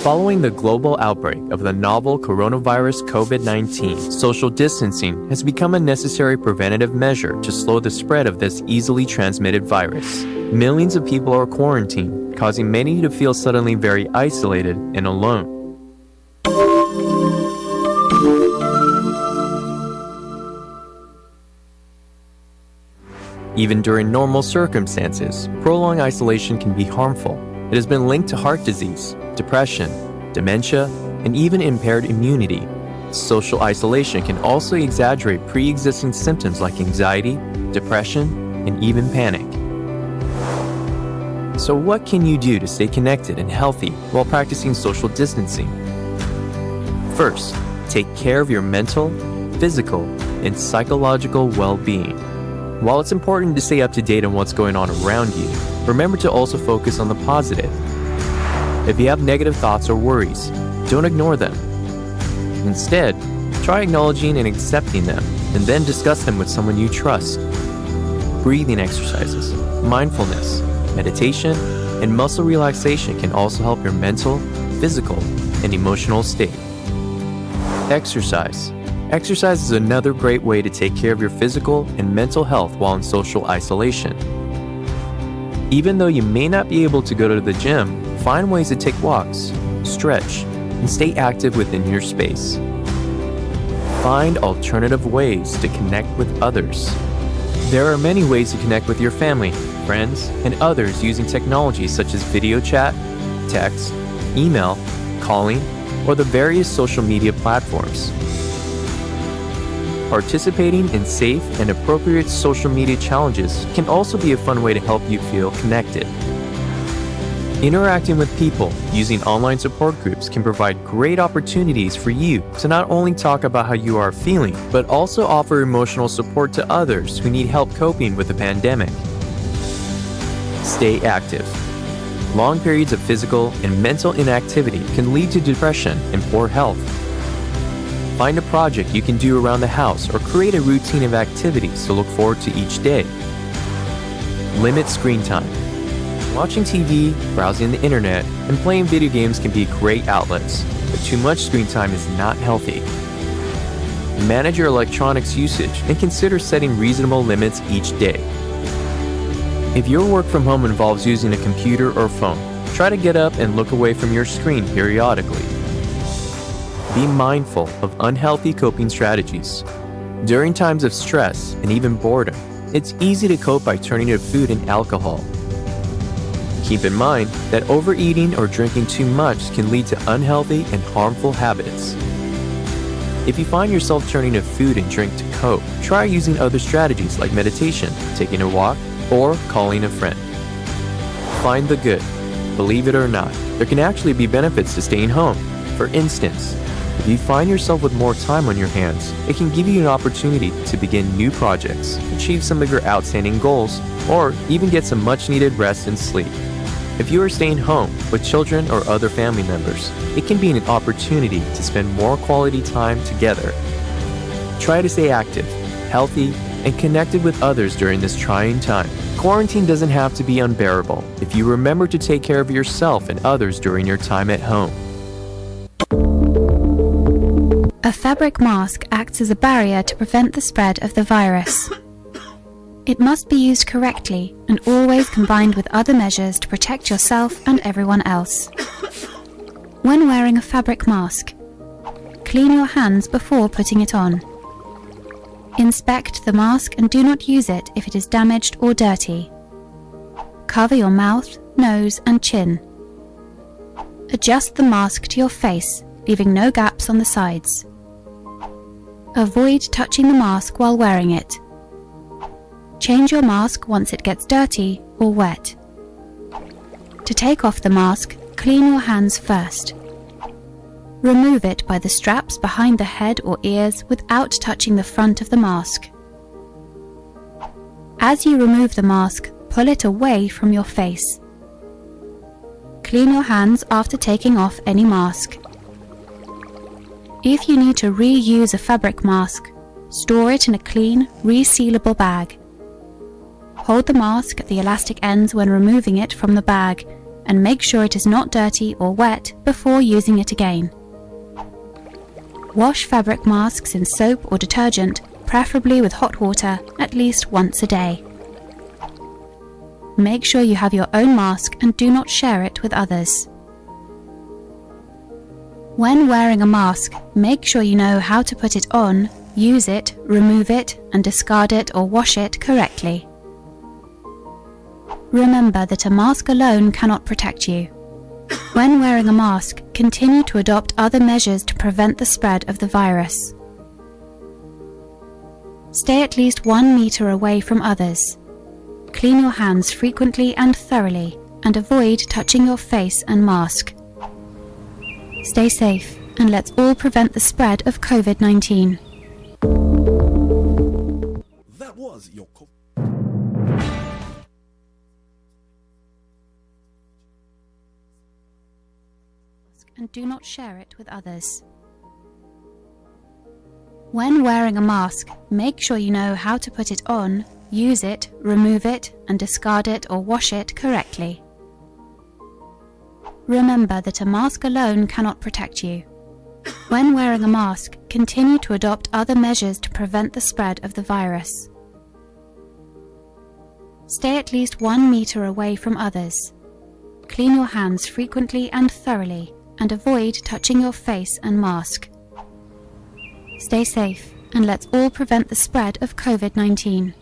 Following the global outbreak of the novel coronavirus COVID-19, social distancing has become a necessary preventative measure to slow the spread of this easily transmitted virus. Millions of people are quarantined, causing many to feel suddenly very isolated and alone. Even during normal circumstances, prolonged isolation can be harmful. It has been linked to heart disease, depression, dementia, and even impaired immunity. Social isolation can also exaggerate pre-existing symptoms like anxiety, depression, and even panic. So what can you do to stay connected and healthy while practicing social distancing? First, take care of your mental, physical, and psychological well-being. While it's important to stay up to date on what's going on around you, remember to also focus on the positive. If you have negative thoughts or worries, don't ignore them. Instead, try acknowledging and accepting them, and then discuss them with someone you trust. Breathing exercises, mindfulness, meditation, and muscle relaxation can also help your mental, physical, and emotional state. Exercise. Exercise is another great way to take care of your physical and mental health while in social isolation. Even though you may not be able to go to the gym, find ways to take walks, stretch, and stay active within your space. Find alternative ways to connect with others. There are many ways to connect with your family, friends, and others using technologies such as video chat, text, email, calling, or the various social media platforms. Participating in safe and appropriate social media challenges can also be a fun way to help you feel connected. Interacting with people using online support groups can provide great opportunities for you to not only talk about how you are feeling, but also offer emotional support to others who need help coping with the pandemic. Stay active. Long periods of physical and mental inactivity can lead to depression and poor health. Find a project you can do around the house or create a routine of activities to look forward to each day. Limit screen time. Watching TV, browsing the internet, and playing video games can be great outlets, but too much screen time is not healthy. Manage your electronics usage and consider setting reasonable limits each day. If your work from home involves using a computer or phone, try to get up and look away from your screen periodically. Be mindful of unhealthy coping strategies. During times of stress and even boredom, it's easy to cope by turning to food and alcohol. Keep in mind that overeating or drinking too much can lead to unhealthy and harmful habits. If you find yourself turning to food and drink to cope, try using other strategies like meditation, taking a walk, or calling a friend. Find the good. Believe it or not, there can actually be benefits to staying home. For instance, if you find yourself with more time on your hands, it can give you an opportunity to begin new projects, achieve some of your outstanding goals, or even get some much-needed rest and sleep. If you are staying home with children or other family members, it can be an opportunity to spend more quality time together. Try to stay active, healthy, and connected with others during this trying time. Quarantine doesn't have to be unbearable if you remember to take care of yourself and others during your time at home. A fabric mask acts as a barrier to prevent the spread of the virus. It must be used correctly and always combined with other measures to protect yourself and everyone else. When wearing a fabric mask, clean your hands before putting it on. Inspect the mask and do not use it if it is damaged or dirty. Cover your mouth, nose and chin. Adjust the mask to your face, leaving no gaps on the sides. Avoid touching the mask while wearing it. Change your mask once it gets dirty or wet. To take off the mask, clean your hands first. Remove it by the straps behind the head or ears without touching the front of the mask. As you remove the mask, pull it away from your face. Clean your hands after taking off any mask. If you need to reuse a fabric mask, store it in a clean, resealable bag. Hold the mask at the elastic ends when removing it from the bag and make sure it is not dirty or wet before using it again. Wash fabric masks in soap or detergent, preferably with hot water, at least once a day. Make sure you have your own mask and do not share it with others. When wearing a mask, make sure you know how to put it on, use it, remove it, and discard it or wash it correctly. Remember that a mask alone cannot protect you. When wearing a mask, continue to adopt other measures to prevent the spread of the virus. Stay at least 1 meter away from others. Clean your hands frequently and thoroughly, and avoid touching your face and mask. Stay safe, and let's all prevent the spread of COVID-19. That was your and do not share it with others. When wearing a mask, make sure you know how to put it on, use it, remove it, and discard it or wash it correctly. Remember that a mask alone cannot protect you. When wearing a mask, continue to adopt other measures to prevent the spread of the virus. Stay at least 1 meter away from others. Clean your hands frequently and thoroughly, and avoid touching your face and mask. Stay safe, and let's all prevent the spread of COVID-19.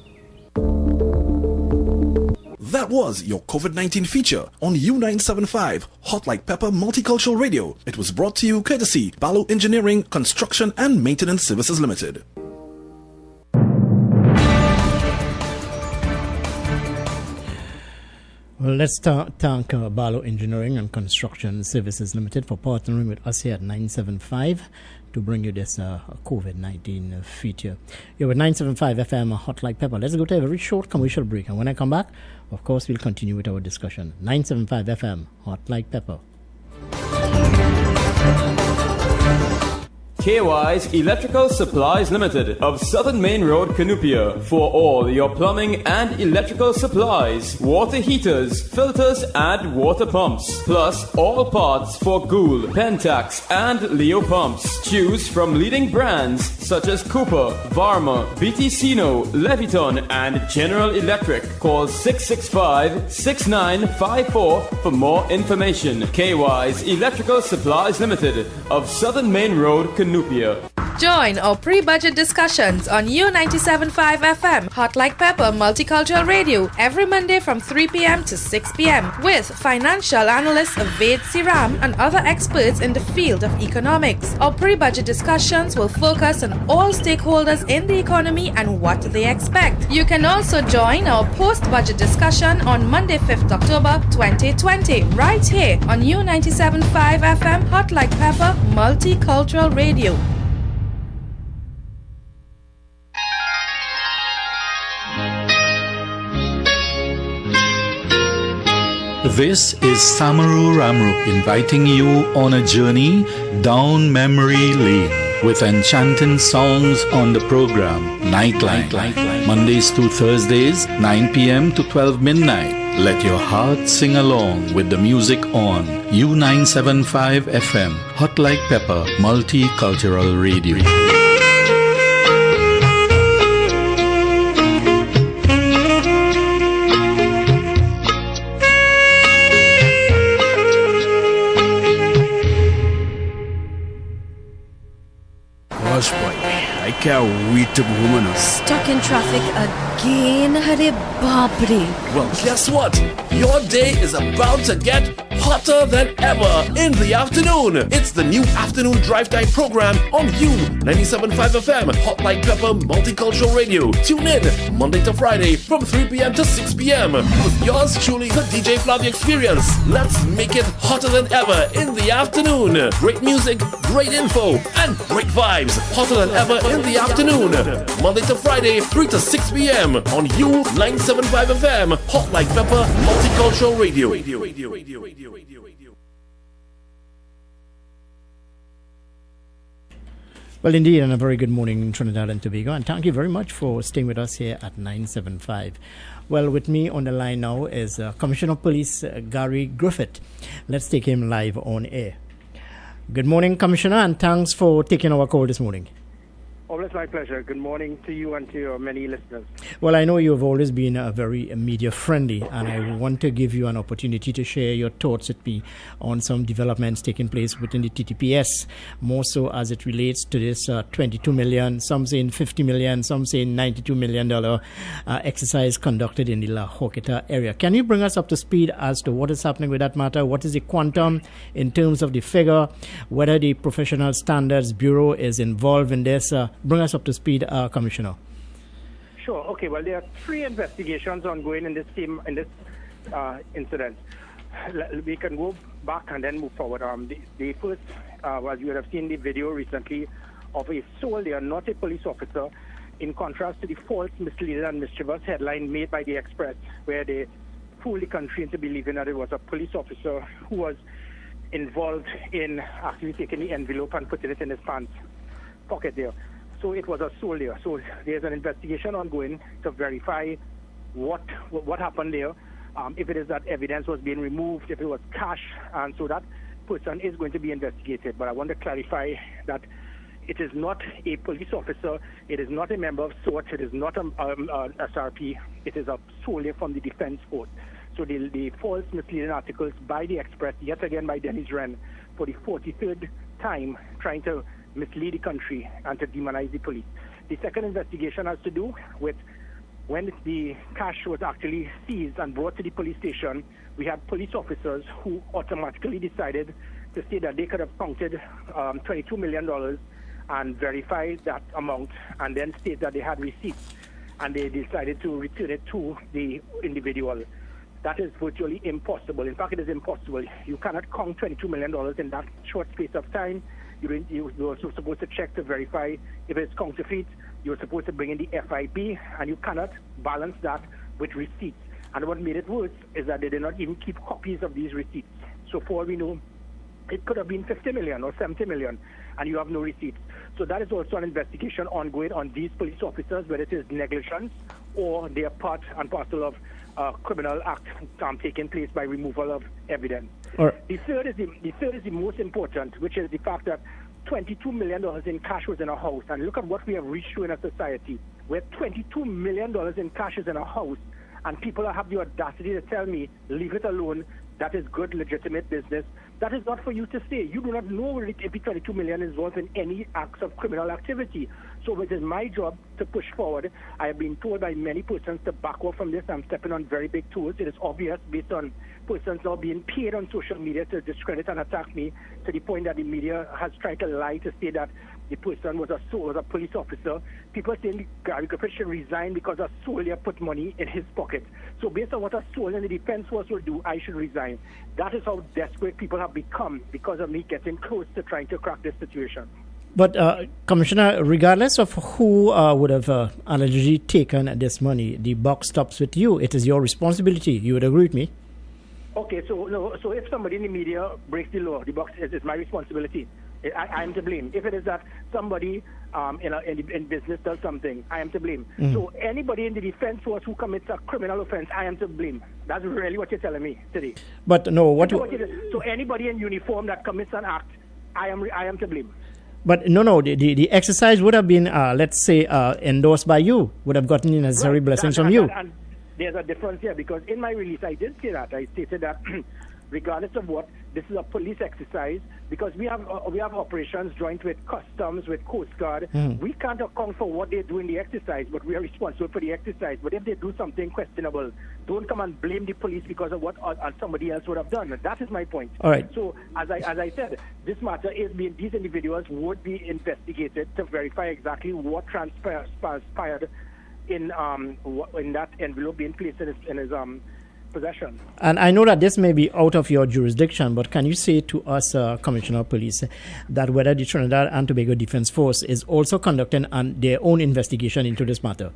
That was your COVID-19 feature on U975 Hot Like Pepper Multicultural Radio. It was brought to you courtesy Balo Engineering, Construction and Maintenance Services Limited. Well, let's thank Balo Engineering and Construction Services Limited for partnering with us here at 975 to bring you this COVID-19 feature. You're with 975 FM Hot Like Pepper. Let's go to a very short commercial break, and when I come back, of course, we'll continue with our discussion. 975 FM Hot Like Pepper. KY's Electrical Supplies Limited of Southern Main Road, Canupia, for all your plumbing and electrical supplies, water heaters, filters and water pumps, plus all parts for Gould, Pentax and Leo pumps. Choose from leading brands such as Cooper, Varma, BTCino, Leviton and General Electric. Call 665-6954 for more information. KY's Electrical Supplies Limited of Southern Main Road, Canupia. Join our pre-budget discussions on U97.5 FM, Hot Like Pepper Multicultural Radio, every Monday from 3 p.m. to 6 p.m. with financial analyst Ved Siram and other experts in the field of economics. Our pre-budget discussions will focus on all stakeholders in the economy and what they expect. You can also join our post-budget discussion on Monday, 5th October 2020, right here on U97.5 FM, Hot Like Pepper Multicultural Radio. This is Samaru Ramru inviting you on a journey down memory lane with enchanting songs on the program Nightline. Mondays to Thursdays, 9 p.m. to 12 midnight. Let your heart sing along with the music on U975 FM, Hot Like Pepper, Multicultural Radio. Gosh, boy, I can't wait to go home now. Stuck in traffic again, Hare Babri. Well, guess what? Your day is about to get hotter than ever in the afternoon. It's the new afternoon drive-time program on U97.5 FM, Hot Like Pepper Multicultural Radio. Tune in Monday to Friday from 3 p.m. to 6 p.m. with yours truly, the DJ Flavia Experience. Let's make it hotter than ever in the afternoon. Great music, great info, and great vibes. Hotter than ever in the afternoon. Monday to Friday, 3 to 6 p.m. on U97.5 FM, Hot Like Pepper Multicultural Radio. Well, indeed, and a very good morning in Trinidad and Tobago, and thank you very much for staying with us here at 975. Well, with me on the line now is Commissioner of Police Gary Griffith. Let's take him live on air. Good morning, Commissioner, and thanks for taking our call this morning. Always my pleasure. Good morning to you and to your many listeners. Well, I know you've always been very media friendly, and I want to give you an opportunity to share your thoughts with me on some developments taking place within the TTPS, more so as it relates to this 22 million, some saying 50 million, some saying $92 million exercise conducted in the La Joqueta area. Can you bring us up to speed as to what is happening with that matter? What is the quantum in terms of the figure? Whether the Professional Standards Bureau is involved in this? Bring us up to speed, Commissioner. Sure. Okay. Well, there are 3 investigations ongoing in this incident. We can go back and then move forward. The first, as you would have seen the video recently of a soldier, not a police officer, in contrast to the false, misleading, and mischievous headline made by the Express, where they fooled the country into believing that it was a police officer who was involved in actually taking the envelope and putting it in his pants pocket there. So it was a soldier. So there's an investigation ongoing to verify what happened there. If it is that evidence was being removed, if it was cash, and so that person is going to be investigated. But I want to clarify that it is not a police officer, it is not a member of SWAT, it is not a SRP, it is a soldier from the Defense Force. So the false misleading articles by the Express, yet again by Dennis Wren, for the 43rd time trying to mislead the country and to demonize the police. The second investigation has to do with when the cash was actually seized and brought to the police station. We had police officers who automatically decided to say that they could have counted $22 million and verified that amount and then state that they had receipts, and they decided to return it to the individual. That is virtually impossible. In fact, it is impossible. You cannot count $22 million in that short space of time. You're also supposed to check to verify if it's counterfeit. You're supposed to bring in the FIP, and you cannot balance that with receipts. And what made it worse is that they did not even keep copies of these receipts. So for all we know, it could have been 50 million or 70 million, and you have no receipts. So that is also an investigation ongoing on these police officers, whether it is negligence or they are part and parcel of criminal act taking place by removal of evidence. The third is the most important, which is the fact that $22 million in cash was in a house. And look at what we have reached to in a society where $22 million in cash is in a house, and people have the audacity to tell me, leave it alone, that is good, legitimate business. That is not for you to say. You do not know if the $22 million is involved in any acts of criminal activity. So it is my job to push forward. I have been told by many persons to back off from this. I'm stepping on very big toes. It is obvious based on persons now being paid on social media to discredit and attack me, to the point that the media has tried to lie to say that the person was a police officer. People saying Gary Griffith should resign because a soldier put money in his pocket. So based on what a soldier in the Defense Force will do, I should resign. That is how desperate people have become because of me getting close to trying to crack this situation. But, Commissioner, regardless of who would have allegedly taken this money, the buck stops with you. It is your responsibility. You would agree with me? Okay, so if somebody in the media breaks the law, the buck is my responsibility. I am to blame. If it is that somebody in business does something, I am to blame. So anybody in the defense force who commits a criminal offense, I am to blame. That's really what you're telling me today. But no, So anybody in uniform that commits an act, I am to blame. But no, the exercise would have been, let's say, endorsed by you, would have gotten the necessary blessings from you. And there's a difference here, because in my release, I did say that. I stated that regardless of what, this is a police exercise, because we have operations joint with customs, with Coast Guard. We can't account for what they do in the exercise, but we are responsible for the exercise. But if they do something questionable, don't come and blame the police because of what somebody else would have done. That is my point. All right. So as I said, this matter is being, these individuals would be investigated to verify exactly what transpired in that envelope being placed in his possession. And I know that this may be out of your jurisdiction, but can you say to us, Commissioner of Police, that whether the Trinidad and Tobago Defense Force is also conducting their own investigation into this matter?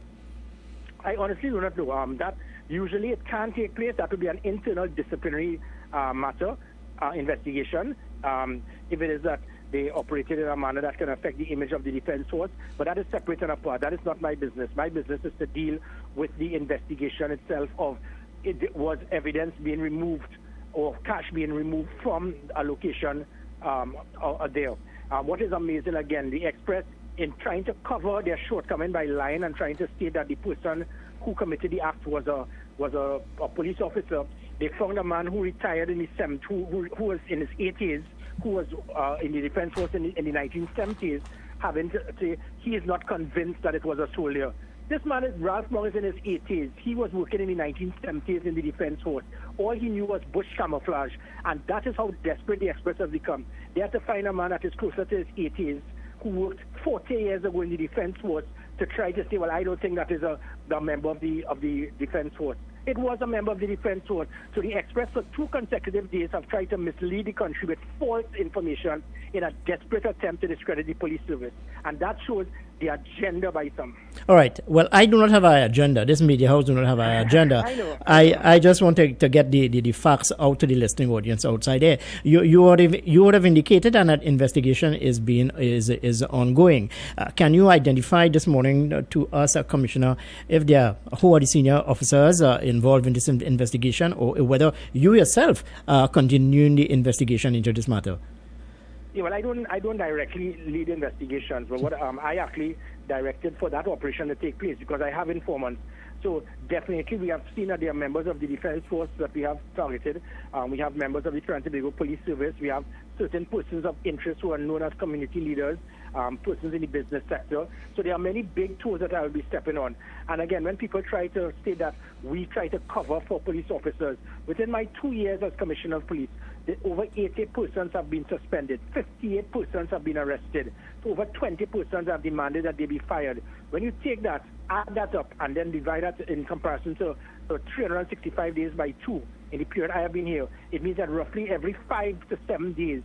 I honestly do not know. That usually it can take place. That would be an internal disciplinary matter investigation. If it is that they operated in a manner that can affect the image of the defense force, but that is separate and apart. That is not my business. My business is to deal with the investigation itself of it was evidence being removed or cash being removed from a location there. What is amazing, again, the Express, in trying to cover their shortcoming by lying and trying to state that the person who committed the act was a police officer, they found a man who retired in his who was in his 80s, who was in the defense force in the 1970s, having to say he is not convinced that it was a soldier. This man is Ralph Morris in his 80s. He was working in the 1970s in the defense force. All he knew was bush camouflage, and that is how desperate the Express has become. They had to find a man that is closer to his 80s who worked 40 years ago in the defense force to try to say, well, I don't think that is a member of the defense force. It was a member of the defense force. So the Express for 2 consecutive days have tried to mislead the country with false information in a desperate attempt to discredit the police service. And that shows the agenda by some. All right. Well, I do not have an agenda. This media house do not have an agenda. I know. I just want to get the facts out to the listening audience outside there. You would have indicated that investigation is ongoing. Can you identify this morning to us, Commissioner, if there who are the senior officers involved in this investigation, or whether you yourself are continuing the investigation into this matter? Yeah, well, I don't directly lead investigations, but what I actually directed for that operation to take place, because I have informants. So definitely we have seen that there are members of the defense force that we have targeted. We have members of the Trinidad and Tobago Police Service. We have certain persons of interest who are known as community leaders, persons in the business sector. So there are many big toes that I will be stepping on. And again, when people try to say that we try to cover for police officers, within my 2 years as Commissioner of Police, over 80 persons have been suspended, 58 persons have been arrested, over 20 persons have demanded that they be fired. When you take that, add that up, and then divide that in comparison to 365 days by 2 in the period I have been here, it means that roughly every 5 to 7 days,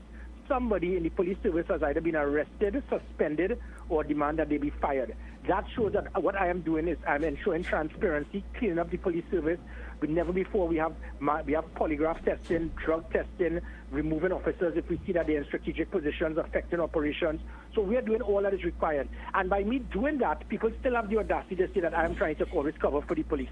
somebody in the police service has either been arrested, suspended, or demand that they be fired. That shows that what I am doing is I'm ensuring transparency, cleaning up the police service. But never before we have polygraph testing, drug testing, removing officers if we see that they're in strategic positions affecting operations. So we are doing all that is required. And by me doing that, people still have the audacity to say that I am trying to always cover for the police.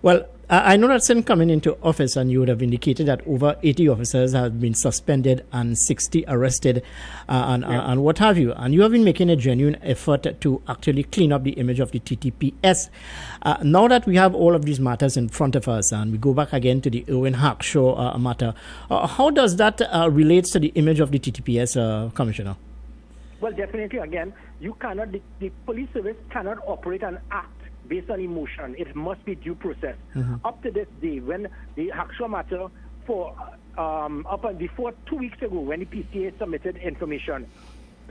Well, I know that since coming into office, and you would have indicated that over 80 officers have been suspended and 60 arrested and what have you. And you have been making a genuine effort to actually clean up the image of the TTPS. Now that we have all of these matters in front of us, and we go back again to the Irwin Hackshaw matter, how does that relate to the image of the TTPS, Commissioner? Well, definitely, again, you cannot, the police service cannot operate an act based on emotion. It must be due process. Up to this day, when the Hackshaw matter up and before 2 weeks ago, when the PCA submitted information,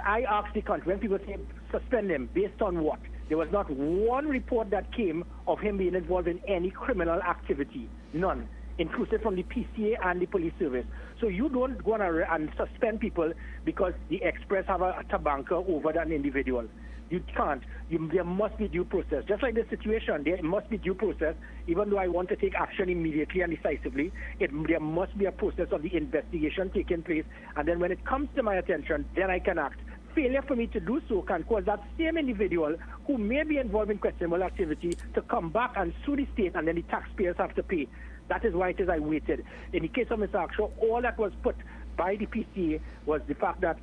I asked the country, when people say suspend him, based on what? There was not one report that came of him being involved in any criminal activity. None. Inclusive from the PCA and the police service. So you don't go on and suspend people because the Express have a tabanka over an individual. You can't. There must be due process. Just like this situation, there must be due process. Even though I want to take action immediately and decisively, there must be a process of the investigation taking place. And then when it comes to my attention, then I can act. Failure for me to do so can cause that same individual who may be involved in questionable activity to come back and sue the state, and then the taxpayers have to pay. That is why it is I waited. In the case of Mr. Akshaw, all that was put by the PCA was the fact that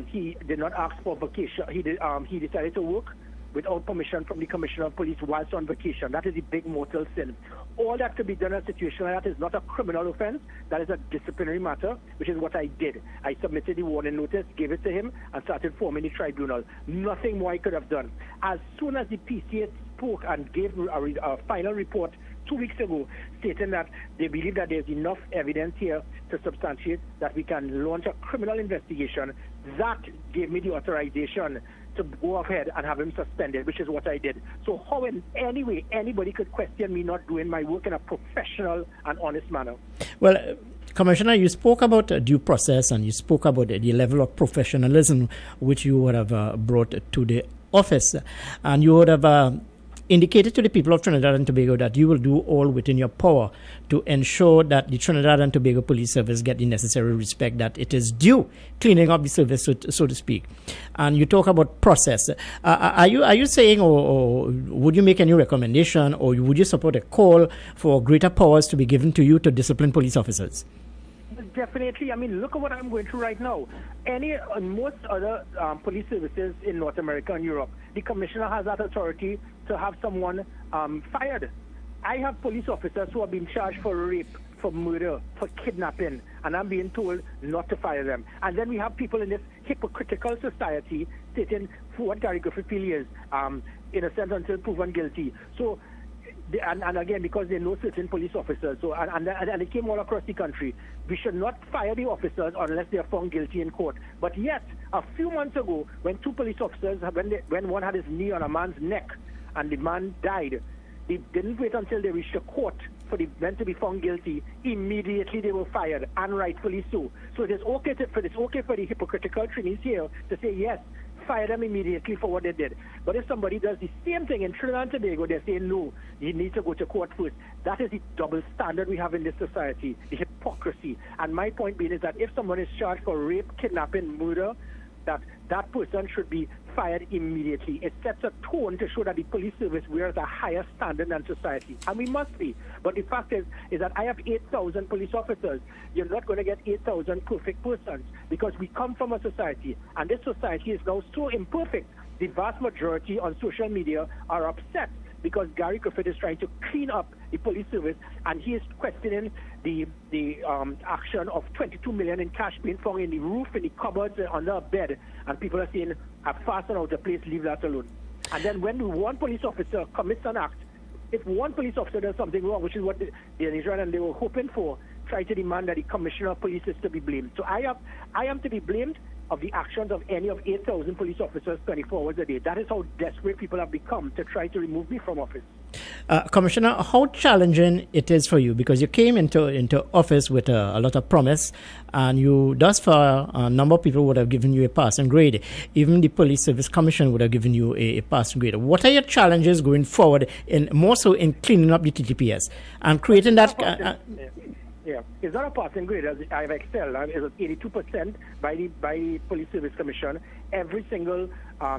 he did not ask for vacation. He decided to work without permission from the Commissioner of Police whilst on vacation. That is the big mortal sin. All that could be done in a situation like that is not a criminal offense. That is a disciplinary matter, which is what I did. I submitted the warning notice, gave it to him, and started forming the tribunal. Nothing more I could have done. As soon as the PCA spoke and gave a final report 2 weeks ago stating that they believe that there's enough evidence here to substantiate that we can launch a criminal investigation, that gave me the authorization to go ahead and have him suspended, which is what I did. So how in any way anybody could question me not doing my work in a professional and honest manner? Well, Commissioner, you spoke about due process and you spoke about the level of professionalism which you would have brought to the office, and you would have indicated to the people of Trinidad and Tobago that you will do all within your power to ensure that the Trinidad and Tobago Police Service get the necessary respect that it is due, cleaning up the service, so to speak. And you talk about process. Are you saying, or would you make any recommendation, or would you support a call for greater powers to be given to you to discipline police officers? Definitely. I mean, look at what I'm going through right now. Most other police services in North America and Europe, the commissioner has that authority to have someone fired. I have police officers who have been charged for rape, for murder, for kidnapping, and I'm being told not to fire them. And then we have people in this hypocritical society stating for what Gary Griffith is innocent until proven guilty. So, and again, because they know certain police officers, so and it came all across the country. We should not fire the officers unless they are found guilty in court. But yet, a few months ago, when two police officers, when one had his knee on a man's neck and the man died, they didn't wait until they reached the court for the men to be found guilty. Immediately they were fired, and rightfully so. So it is okay for the hypocritical trainees here to say yes, fire them immediately for what they did. But if somebody does the same thing in Trinidad and Tobago, they say no, you need to go to court first. That is the double standard we have in this society, the hypocrisy. And my point being is that if someone is charged for rape, kidnapping, murder, that person should be fired immediately. It sets a tone to show that the police service wears a higher standard than society, and we must be. But the fact is that I have 8,000 police officers. You're not going to get 8,000 perfect persons, because we come from a society, and this society is now so imperfect. The vast majority on social media are upset because Gary Griffith is trying to clean up the police service, and he is questioning the action of 22 million in cash being found in the roof, in the cupboards, under a bed, and people are saying, I've fastened out the place, leave that alone. And then when one police officer commits an act, if one police officer does something wrong, which is what the Nigerian and they were hoping for, try to demand that the commissioner of police is to be blamed. So I am to be blamed of the actions of any of 8,000 police officers 24 hours a day. That is how desperate people have become to try to remove me from office. Commissioner, how challenging it is for you, because you came into office with a lot of promise, and you thus far a number of people would have given you a passing grade. Even the Police Service Commission would have given you a passing grade. What are your challenges going forward, more so in cleaning up the TTPS and creating that? Yeah, it's not a passing grade. I've excelled. It was 82% by the Police Service Commission. Every single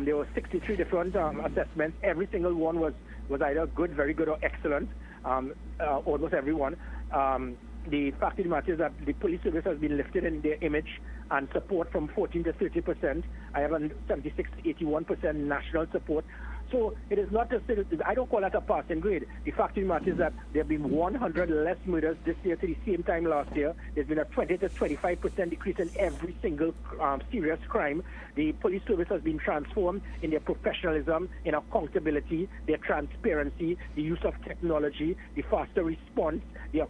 there were 63 different assessments. Every single one was either good, very good, or excellent. Almost every one. The fact of the matter is that the police service has been lifted in their image and support from 14 to 30%. I have a 76 to 81% national support. So it is not just, I don't call that a passing grade. The fact of the matter is that there have been 100 less murders this year to the same time last year. There's been a 20 to 25% decrease in every single serious crime. The police service has been transformed in their professionalism, in accountability, their transparency, the use of technology, the faster response, the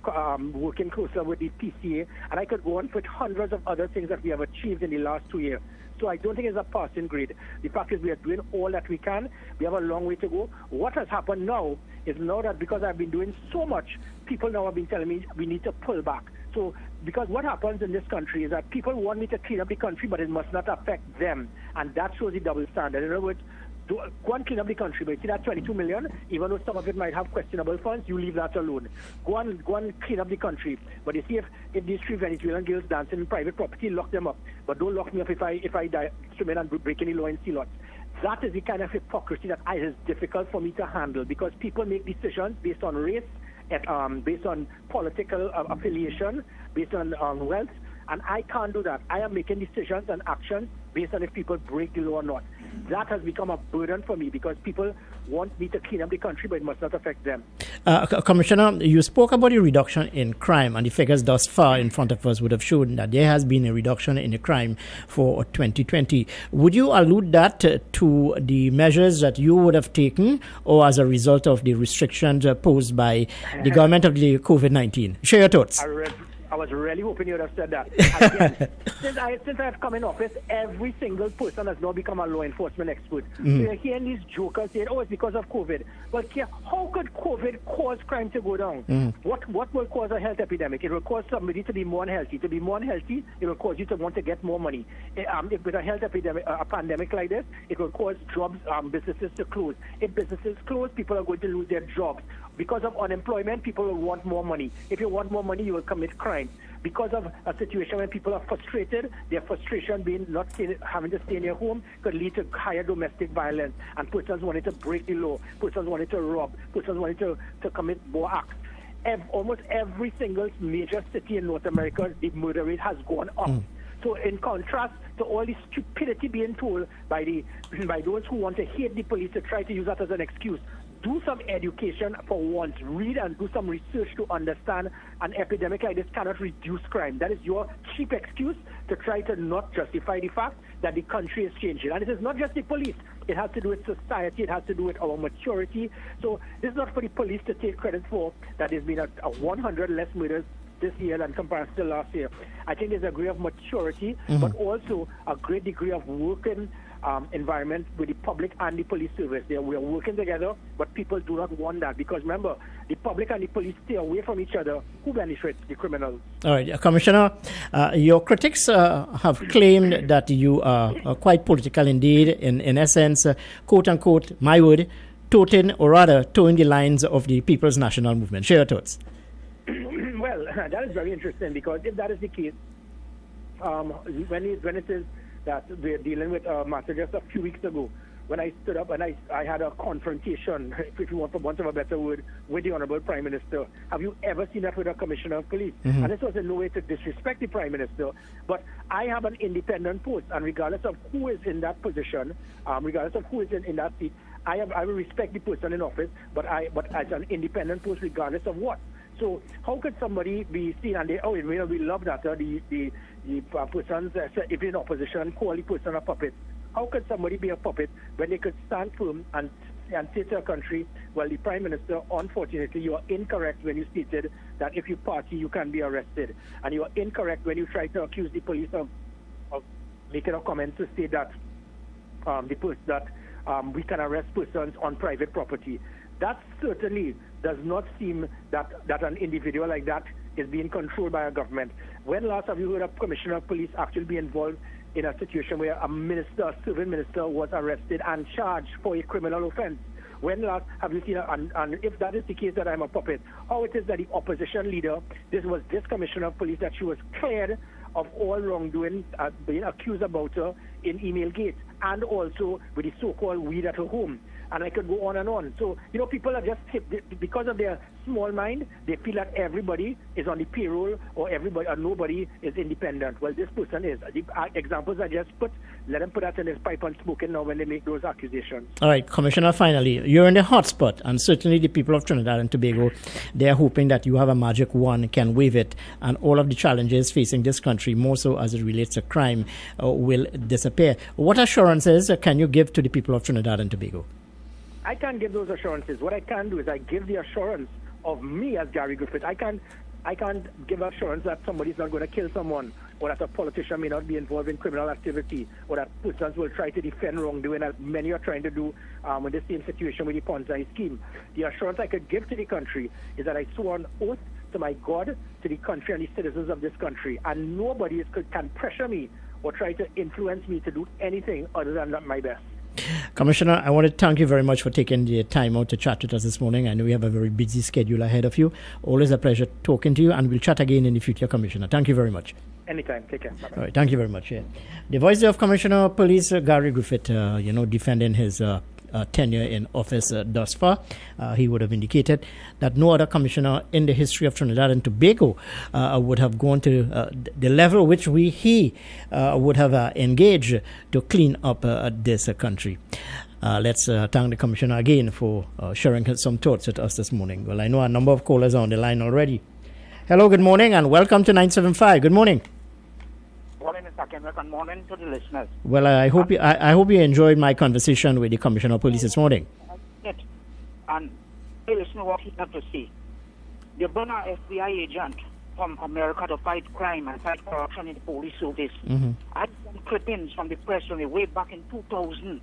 working closer with the PCA. And I could go on with hundreds of other things that we have achieved in the last 2 years. So I don't think it's a passing grade. The fact is we are doing all that we can. We have a long way to go. What has happened now is now that because I've been doing so much, people now have been telling me we need to pull back. So because what happens in this country is that people want me to clean up the country, but it must not affect them. And that shows the double standard. In other words, Go and clean up the country. But you see that 22 million, even though some of it might have questionable funds, you leave that alone. Go and clean up the country. But you see, if these 3 Venezuelan girls dancing in private property, lock them up. But don't lock me up if I die swimming and break any law in sea lots. That is the kind of hypocrisy that is difficult for me to handle, because people make decisions based on race, based on political affiliation, based on wealth, and I can't do that. I am making decisions and actions based on if people break the law or not. That has become a burden for me, because people want me to clean up the country, but it must not affect them. Commissioner, you spoke about the reduction in crime, and the figures thus far in front of us would have shown that there has been a reduction in the crime for 2020. Would you allude that to the measures that you would have taken, or as a result of the restrictions posed by the government of the COVID-19? Share your thoughts. I was really hoping you would have said that. Again, since I have come in office, every single person has now become a law enforcement expert. So you're hearing these jokers saying, it's because of COVID. Well, how could COVID cause crime to go down? What will cause a health epidemic? It will cause somebody to be more unhealthy. To be more unhealthy, it will cause you to want to get more money. If with a health epidemic, a pandemic like this, it will cause jobs, businesses to close. If businesses close, people are going to lose their jobs. Because of unemployment, people will want more money. If you want more money, you will commit crime. Because of a situation when people are frustrated, their frustration being having to stay in their home could lead to higher domestic violence, and persons wanting to break the law, persons wanting to rob, persons wanting to commit more acts. Almost every single major city in North America, the murder rate has gone up. So in contrast to all the stupidity being told by those who want to hate the police to try to use that as an excuse, do some education for once. Read and do some research to understand an epidemic like this cannot reduce crime. That is your cheap excuse to try to not justify the fact that the country is changing. And it is not just the police. It has to do with society. It has to do with our maturity. So this is not for the police to take credit for that there's been a 100 less murders this year than compared to last year. I think there's a degree of maturity, but also a great degree of working environment with the public and the police service. We are working together, but people do not want that, because remember, the public and the police stay away from each other. Who benefits? The criminals. All right, Commissioner, your critics have claimed that you are quite political indeed, in essence, quote unquote, my word, toting the lines of the People's National Movement. Share your thoughts. Well, that is very interesting, because if that is the case, when it is that we're dealing with a matter just a few weeks ago, when I stood up and I had a confrontation, if you want, for want of a better word, with the Honorable Prime Minister. Have you ever seen that with a Commissioner of Police? And this was in no way to disrespect the Prime Minister, but I have an independent post, and regardless of who is in that position, regardless of who is in that seat, I will respect the person in office, but as an independent post, regardless of what. So how could somebody be seen and we love that the persons if in opposition call the person a puppet? How could somebody be a puppet when they could stand firm and say to a country, well, the Prime Minister, unfortunately, you are incorrect when you stated that if you party, you can be arrested, and you are incorrect when you try to accuse the police of making a comment to say that we can arrest persons on private property. That certainly does not seem that an individual like that is being controlled by a government. When last have you heard a Commissioner of Police actually be involved in a situation where a civil minister was arrested and charged for a criminal offense? When last have you seen, and if that is the case that I'm a puppet, how it is that the opposition leader, this Commissioner of Police, that she was cleared of all wrongdoing, being accused about her in email gate, and also with the so-called weed at her home. And I could go on and on. So, people are just, because of their small mind, they feel that everybody is on the payroll or nobody is independent. Well, this person is. The examples I just put, let them put that in his pipe and smoke it now when they make those accusations. All right, Commissioner, finally, you're in the hot spot, and certainly the people of Trinidad and Tobago, they're hoping that you have a magic wand, can wave it, and all of the challenges facing this country, more so as it relates to crime, will disappear. What assurances can you give to the people of Trinidad and Tobago? I can't give those assurances. What I can do is I give the assurance of me as Gary Griffith. I can't give assurance that somebody's not going to kill someone, or that a politician may not be involved in criminal activity, or that persons will try to defend wrongdoing, as many are trying to do in the same situation with the Ponzi scheme. The assurance I could give to the country is that I swore an oath to my God, to the country and the citizens of this country, and nobody can pressure me or try to influence me to do anything other than my best. Commissioner, I want to thank you very much for taking the time out to chat with us this morning. I know you have a very busy schedule ahead of you. Always a pleasure talking to you, and we'll chat again in the future, Commissioner. Thank you very much. Anytime. Take care. Bye-bye. All right, thank you very much. Yeah. The voice of Commissioner of Police Gary Griffith, defending his tenure in office thus far. He would have indicated that no other commissioner in the history of Trinidad and Tobago would have gone to the level which he would have engaged to clean up this country. Let's thank the commissioner again for sharing some thoughts with us this morning. Well, I know a number of callers are on the line already. Hello, good morning, and welcome to 975. Good morning. Morning, Mr. Kenrick, and morning to the listeners. Well, I hope you enjoyed my conversation with the Commissioner of Police this morning. And hey, listen to what he had to say. The Burner FBI agent from America to fight crime and fight corruption in the police service. I had some clippings from the press from the way back in 2000.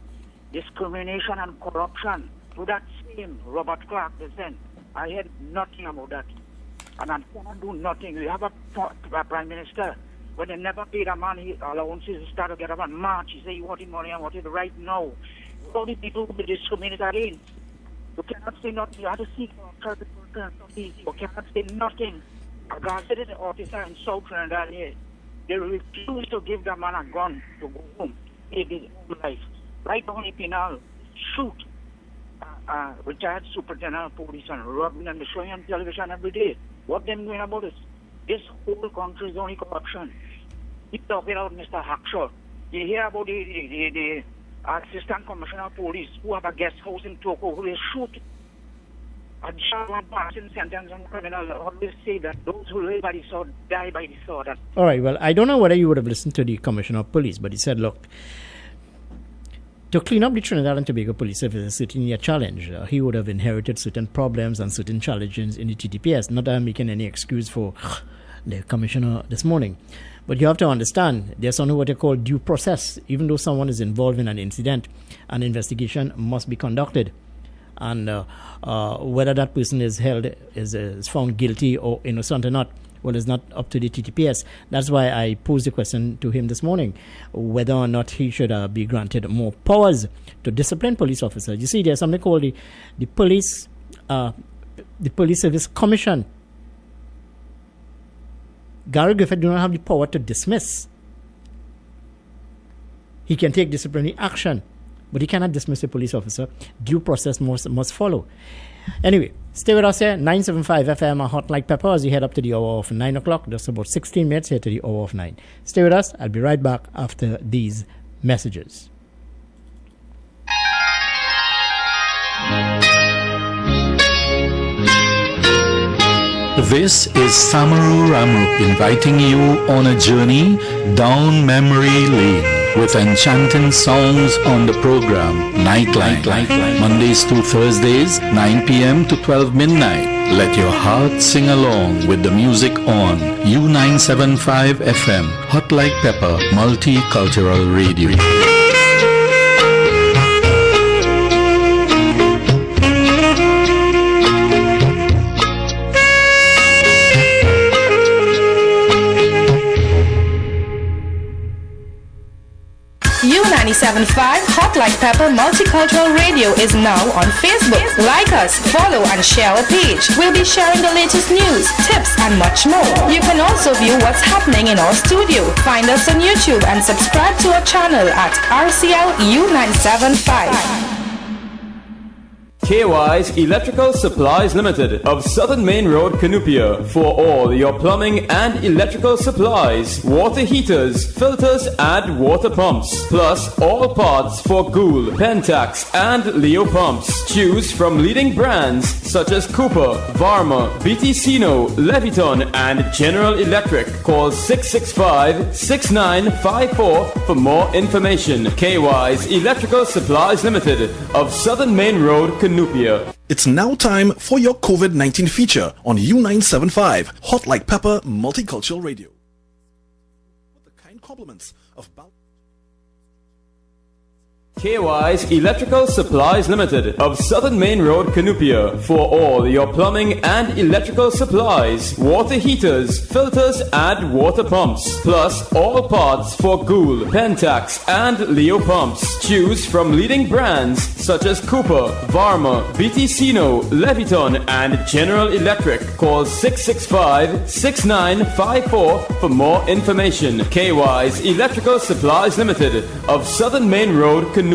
Discrimination and corruption to that same Robert Clark. Then I had nothing about that. And I cannot do nothing. We have a prime minister. When they never paid a man his allowances, he started to get up on March. He said he wanted money and wanted right now. All the people who be discriminated against. You cannot say nothing. You have to seek for you cannot say nothing. I got an officer in South Trinidad here. They refuse to give that man a gun to go home. Take his own life. Right on the penal. Shoot retired superintendent of police and robbing and showing on television every day. What them doing about this? This whole country is only corruption. Keep talking about Mr. Hackshaw. You hear about the assistant commissioner of police who have a guest house in Toko who will shoot a jail passing sentence on criminal. Always say that those who live by the sword die by the sword. All right, well, I don't know whether you would have listened to the commissioner of police, but he said, look, to clean up the Trinidad and Tobago Police Service is certainly a challenge. He would have inherited certain problems and certain challenges in the TTPS. Not that I'm making any excuse for the commissioner this morning. But you have to understand, there's something what they call due process. Even though someone is involved in an incident, an investigation must be conducted. And whether that person is held, is found guilty or innocent or not, well, it's not up to the TTPS. That's why I posed the question to him this morning, whether or not he should be granted more powers to discipline police officers. You see, there's something called the Police Service Commission. Gary Griffith do not have the power to dismiss. He can take disciplinary action, but he cannot dismiss a police officer. Due process must follow. Anyway, stay with us here, 975 FM, Hot Like Pepper, as we head up to the hour of 9 o'clock. Just about 16 minutes here to the hour of 9. Stay with us. I'll be right back after these messages. This is Samaru Ramru inviting you on a journey down memory lane with enchanting songs on the program Nightline. Mondays to Thursdays, 9 p.m. to 12 midnight. Let your heart sing along with the music on U975 FM, Hot Like Pepper, Multicultural Radio. U97.5 Hot Like Pepper Multicultural Radio is now on Facebook. Like us, follow and share our page. We'll be sharing the latest news, tips and much more. You can also view what's happening in our studio. Find us on YouTube and subscribe to our channel at RCL U975. KY's Electrical Supplies Limited of Southern Main Road, Canupia, for all your plumbing and electrical supplies, water heaters, filters and water pumps, plus all parts for Gould, Pentax and Leo pumps. Choose from leading brands such as Cooper, Varma, BTCino, Leviton and General Electric. Call 665-6954 for more information. KY's Electrical Supplies Limited of Southern Main Road, Canupia. It's now time for your COVID-19 feature on U975, Hot Like Pepper Multicultural Radio. With the kind compliments of KY's Electrical Supplies Limited of Southern Main Road, Canupia, for all your plumbing and electrical supplies, water heaters, filters and water pumps, plus all parts for Gould, Pentax and Leo pumps. Choose from leading brands such as Cooper, Varma, BTCino, Leviton and General Electric. Call 665-6954 for more information. KY's Electrical Supplies Limited of Southern Main Road, Canupia.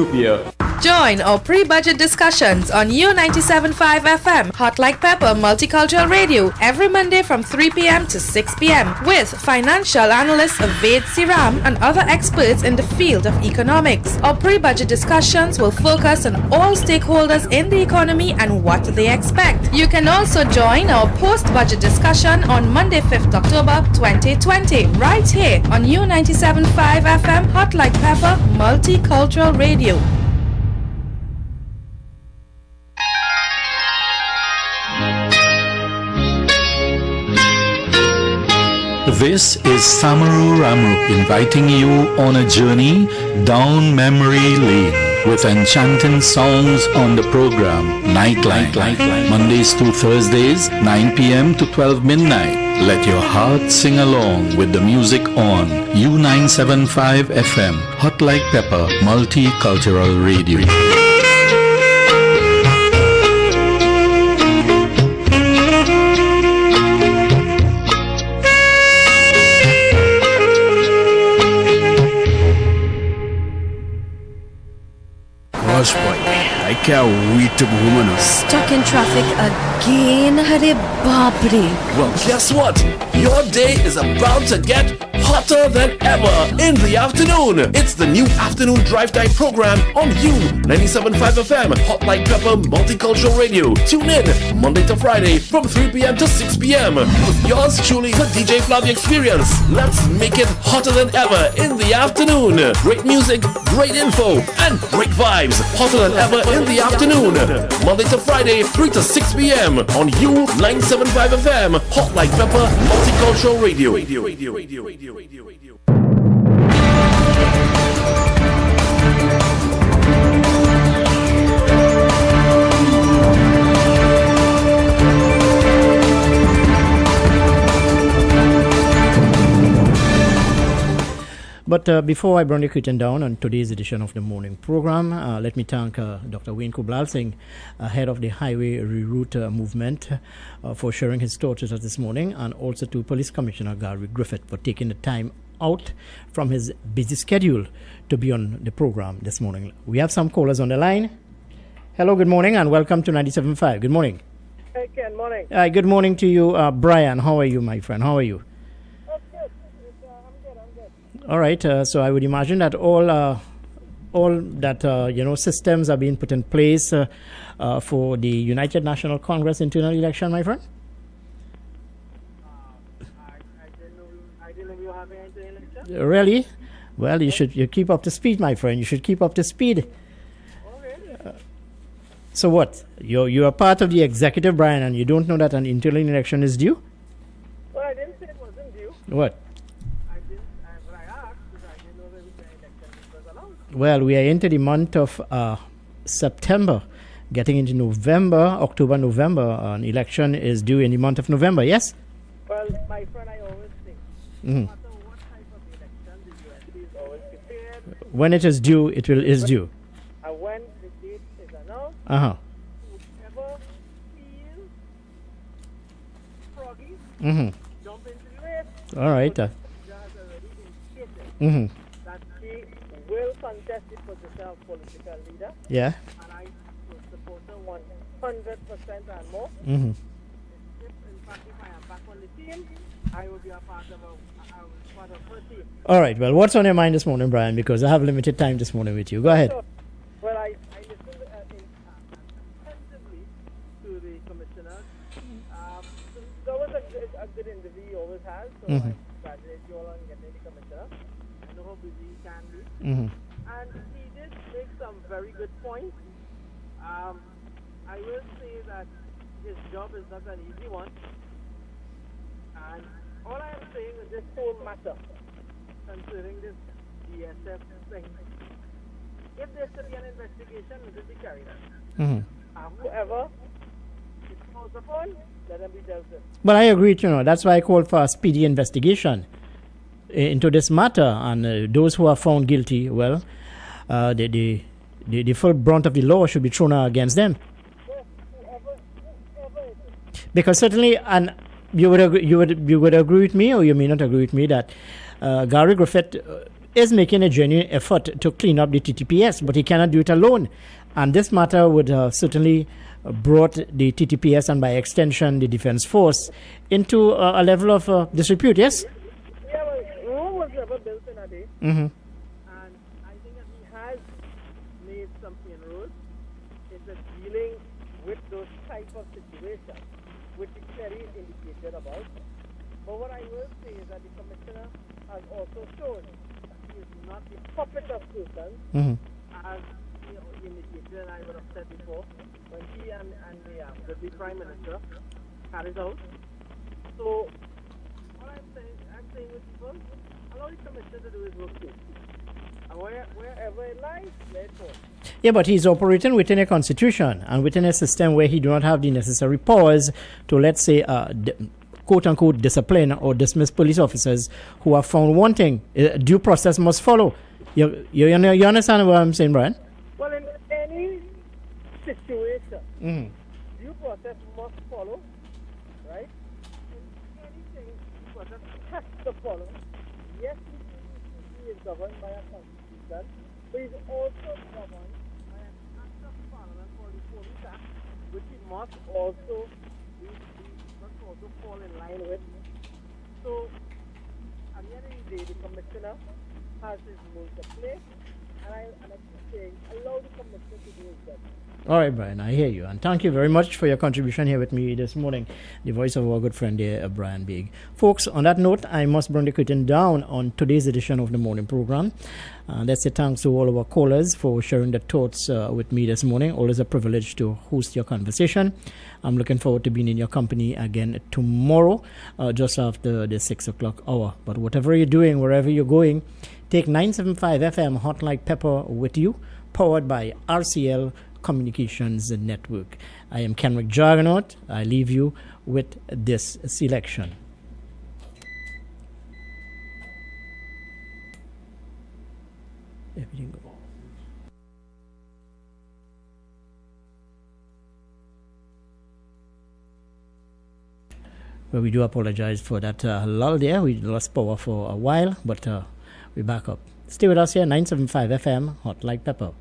Join our pre-budget discussions on U97.5 FM, Hot Like Pepper Multicultural Radio, every Monday from 3 p.m. to 6 p.m. with financial analyst Aved Siram and other experts in the field of economics. Our pre-budget discussions will focus on all stakeholders in the economy and what they expect. You can also join our post-budget discussion on Monday, 5th October 2020, right here on U97.5 FM, Hot Like Pepper Multicultural Radio. This is Samaru Ramru inviting you on a journey down memory lane with enchanting songs on the program Nightline, Mondays to Thursdays, 9 p.m. to 12 midnight. Let your heart sing along with the music on U975 FM, Hot Like Pepper Multicultural Radio. Gosh, boy, I can't wait to go home now. Stuck in traffic again, Hare Babri. Well, guess what? Your day is about to get hotter than ever in the afternoon. It's the new afternoon drive-time program on U97.5 FM, Hot Like Pepper Multicultural Radio. Tune in Monday to Friday from 3 p.m. to 6 p.m. with yours truly, the DJ Flavia Experience. Let's make it hotter than ever in the afternoon. Great music, great info, and great vibes. Hotter than ever in the afternoon. Monday to Friday, 3 to 6 p.m. on U975 FM, Hot Like Pepper Multicultural Radio. But before I bring the curtain down on today's edition of the morning program, let me thank Dr. Wayne Kublal Singh, head of the Highway Reroute movement, for sharing his thoughts with us this morning, and also to Police Commissioner Gary Griffith for taking the time out from his busy schedule to be on the program this morning. We have some callers on the line. Hello, good morning, and welcome to 97.5. Good morning. Hey, Ken, morning. Good morning to you, Brian. How are you, my friend? How are you? All right, so I would imagine that all that systems are being put in place for the United National Congress internal election, my friend. I didn't know you were having an election. Really? Well, you keep up to speed, my friend. You should keep up to speed. So what? You are part of the executive, Brian, and you don't know that an internal election is due? Well, I didn't say it wasn't due. What? Well, we are into the month of September, getting into November, October, November. An election is due in the month of November, yes? Well, my friend, I always think, no matter what type of election, the UNC is always prepared. When it is due, it is due. And when the date is announced, Uh-huh. whoever feels froggy, jump into the race. All right. Will contest the position of political leader. Yeah. And I will support her 100% and more. If in fact if I am back on the team, I will be a part of her team. All right. Well, what's on your mind this morning, Brian? Because I have limited time this morning with you. Go ahead. Well, I listened attentively to the commissioner. That was a good interview he always has. So I congratulate you all on getting the commissioner. I know how busy he can be. And he did make some very good points. I will say that his job is not an easy one. And all I am saying is this whole matter concerning this DSF thing, if there should be an investigation, let it be carried out. Mm-hmm. Whoever is called upon, let them be dealt with. Well, I agree, that's why I called for a speedy investigation into this matter, and those who are found guilty, well, the full brunt of the law should be thrown against them. Because certainly, and you would agree with me, or you may not agree with me, that Gary Griffith is making a genuine effort to clean up the TTPS, but he cannot do it alone. And this matter would certainly brought the TTPS and by extension the Defense Force into a level of disrepute, yes? Yeah, well, Rome was never built in a day. Mm-hmm. And I think that he has made some inroads into dealing with those type of situations, which he clearly indicated about. But what I will say is that the Commissioner has also shown that he is not the puppet of persons, as he indicated, and I would have said before, when he and the Prime Minister carried out. So, what I'm saying with people, allow the Commissioner to do his work too. And wherever it lies, let it fall. Yeah, but he's operating within a constitution and within a system where he do not have the necessary powers to, let's say, quote-unquote discipline or dismiss police officers who are found wanting. Due process must follow. You understand what I'm saying, Brian? Well, in any situation, due process must follow, right? In anything, due process has to follow. Yes, he is governed by a constitution, but he's also governed by an act of parliament called the Police Act, which he must also fall in line with. So, at the end of the day, the Commissioner has his role to play, and I keep saying, allow the Commissioner to do his job. All right, Brian, I hear you. And thank you very much for your contribution here with me this morning. The voice of our good friend here, Brian Big. Folks, on that note, I must bring the curtain down on today's edition of the morning program. Let's say thanks to all of our callers for sharing their thoughts with me this morning. Always a privilege to host your conversation. I'm looking forward to being in your company again tomorrow, just after the 6 o'clock hour. But whatever you're doing, wherever you're going, take 975 FM Hot Like Pepper with you, powered by RCL Communications Network. I am Kenrick Juggernaut. I leave you with this selection. Everything go. Well, we do apologize for that lull there. We lost power for a while, but we're back up. Stay with us here, 975 FM, Hot Like Pepper.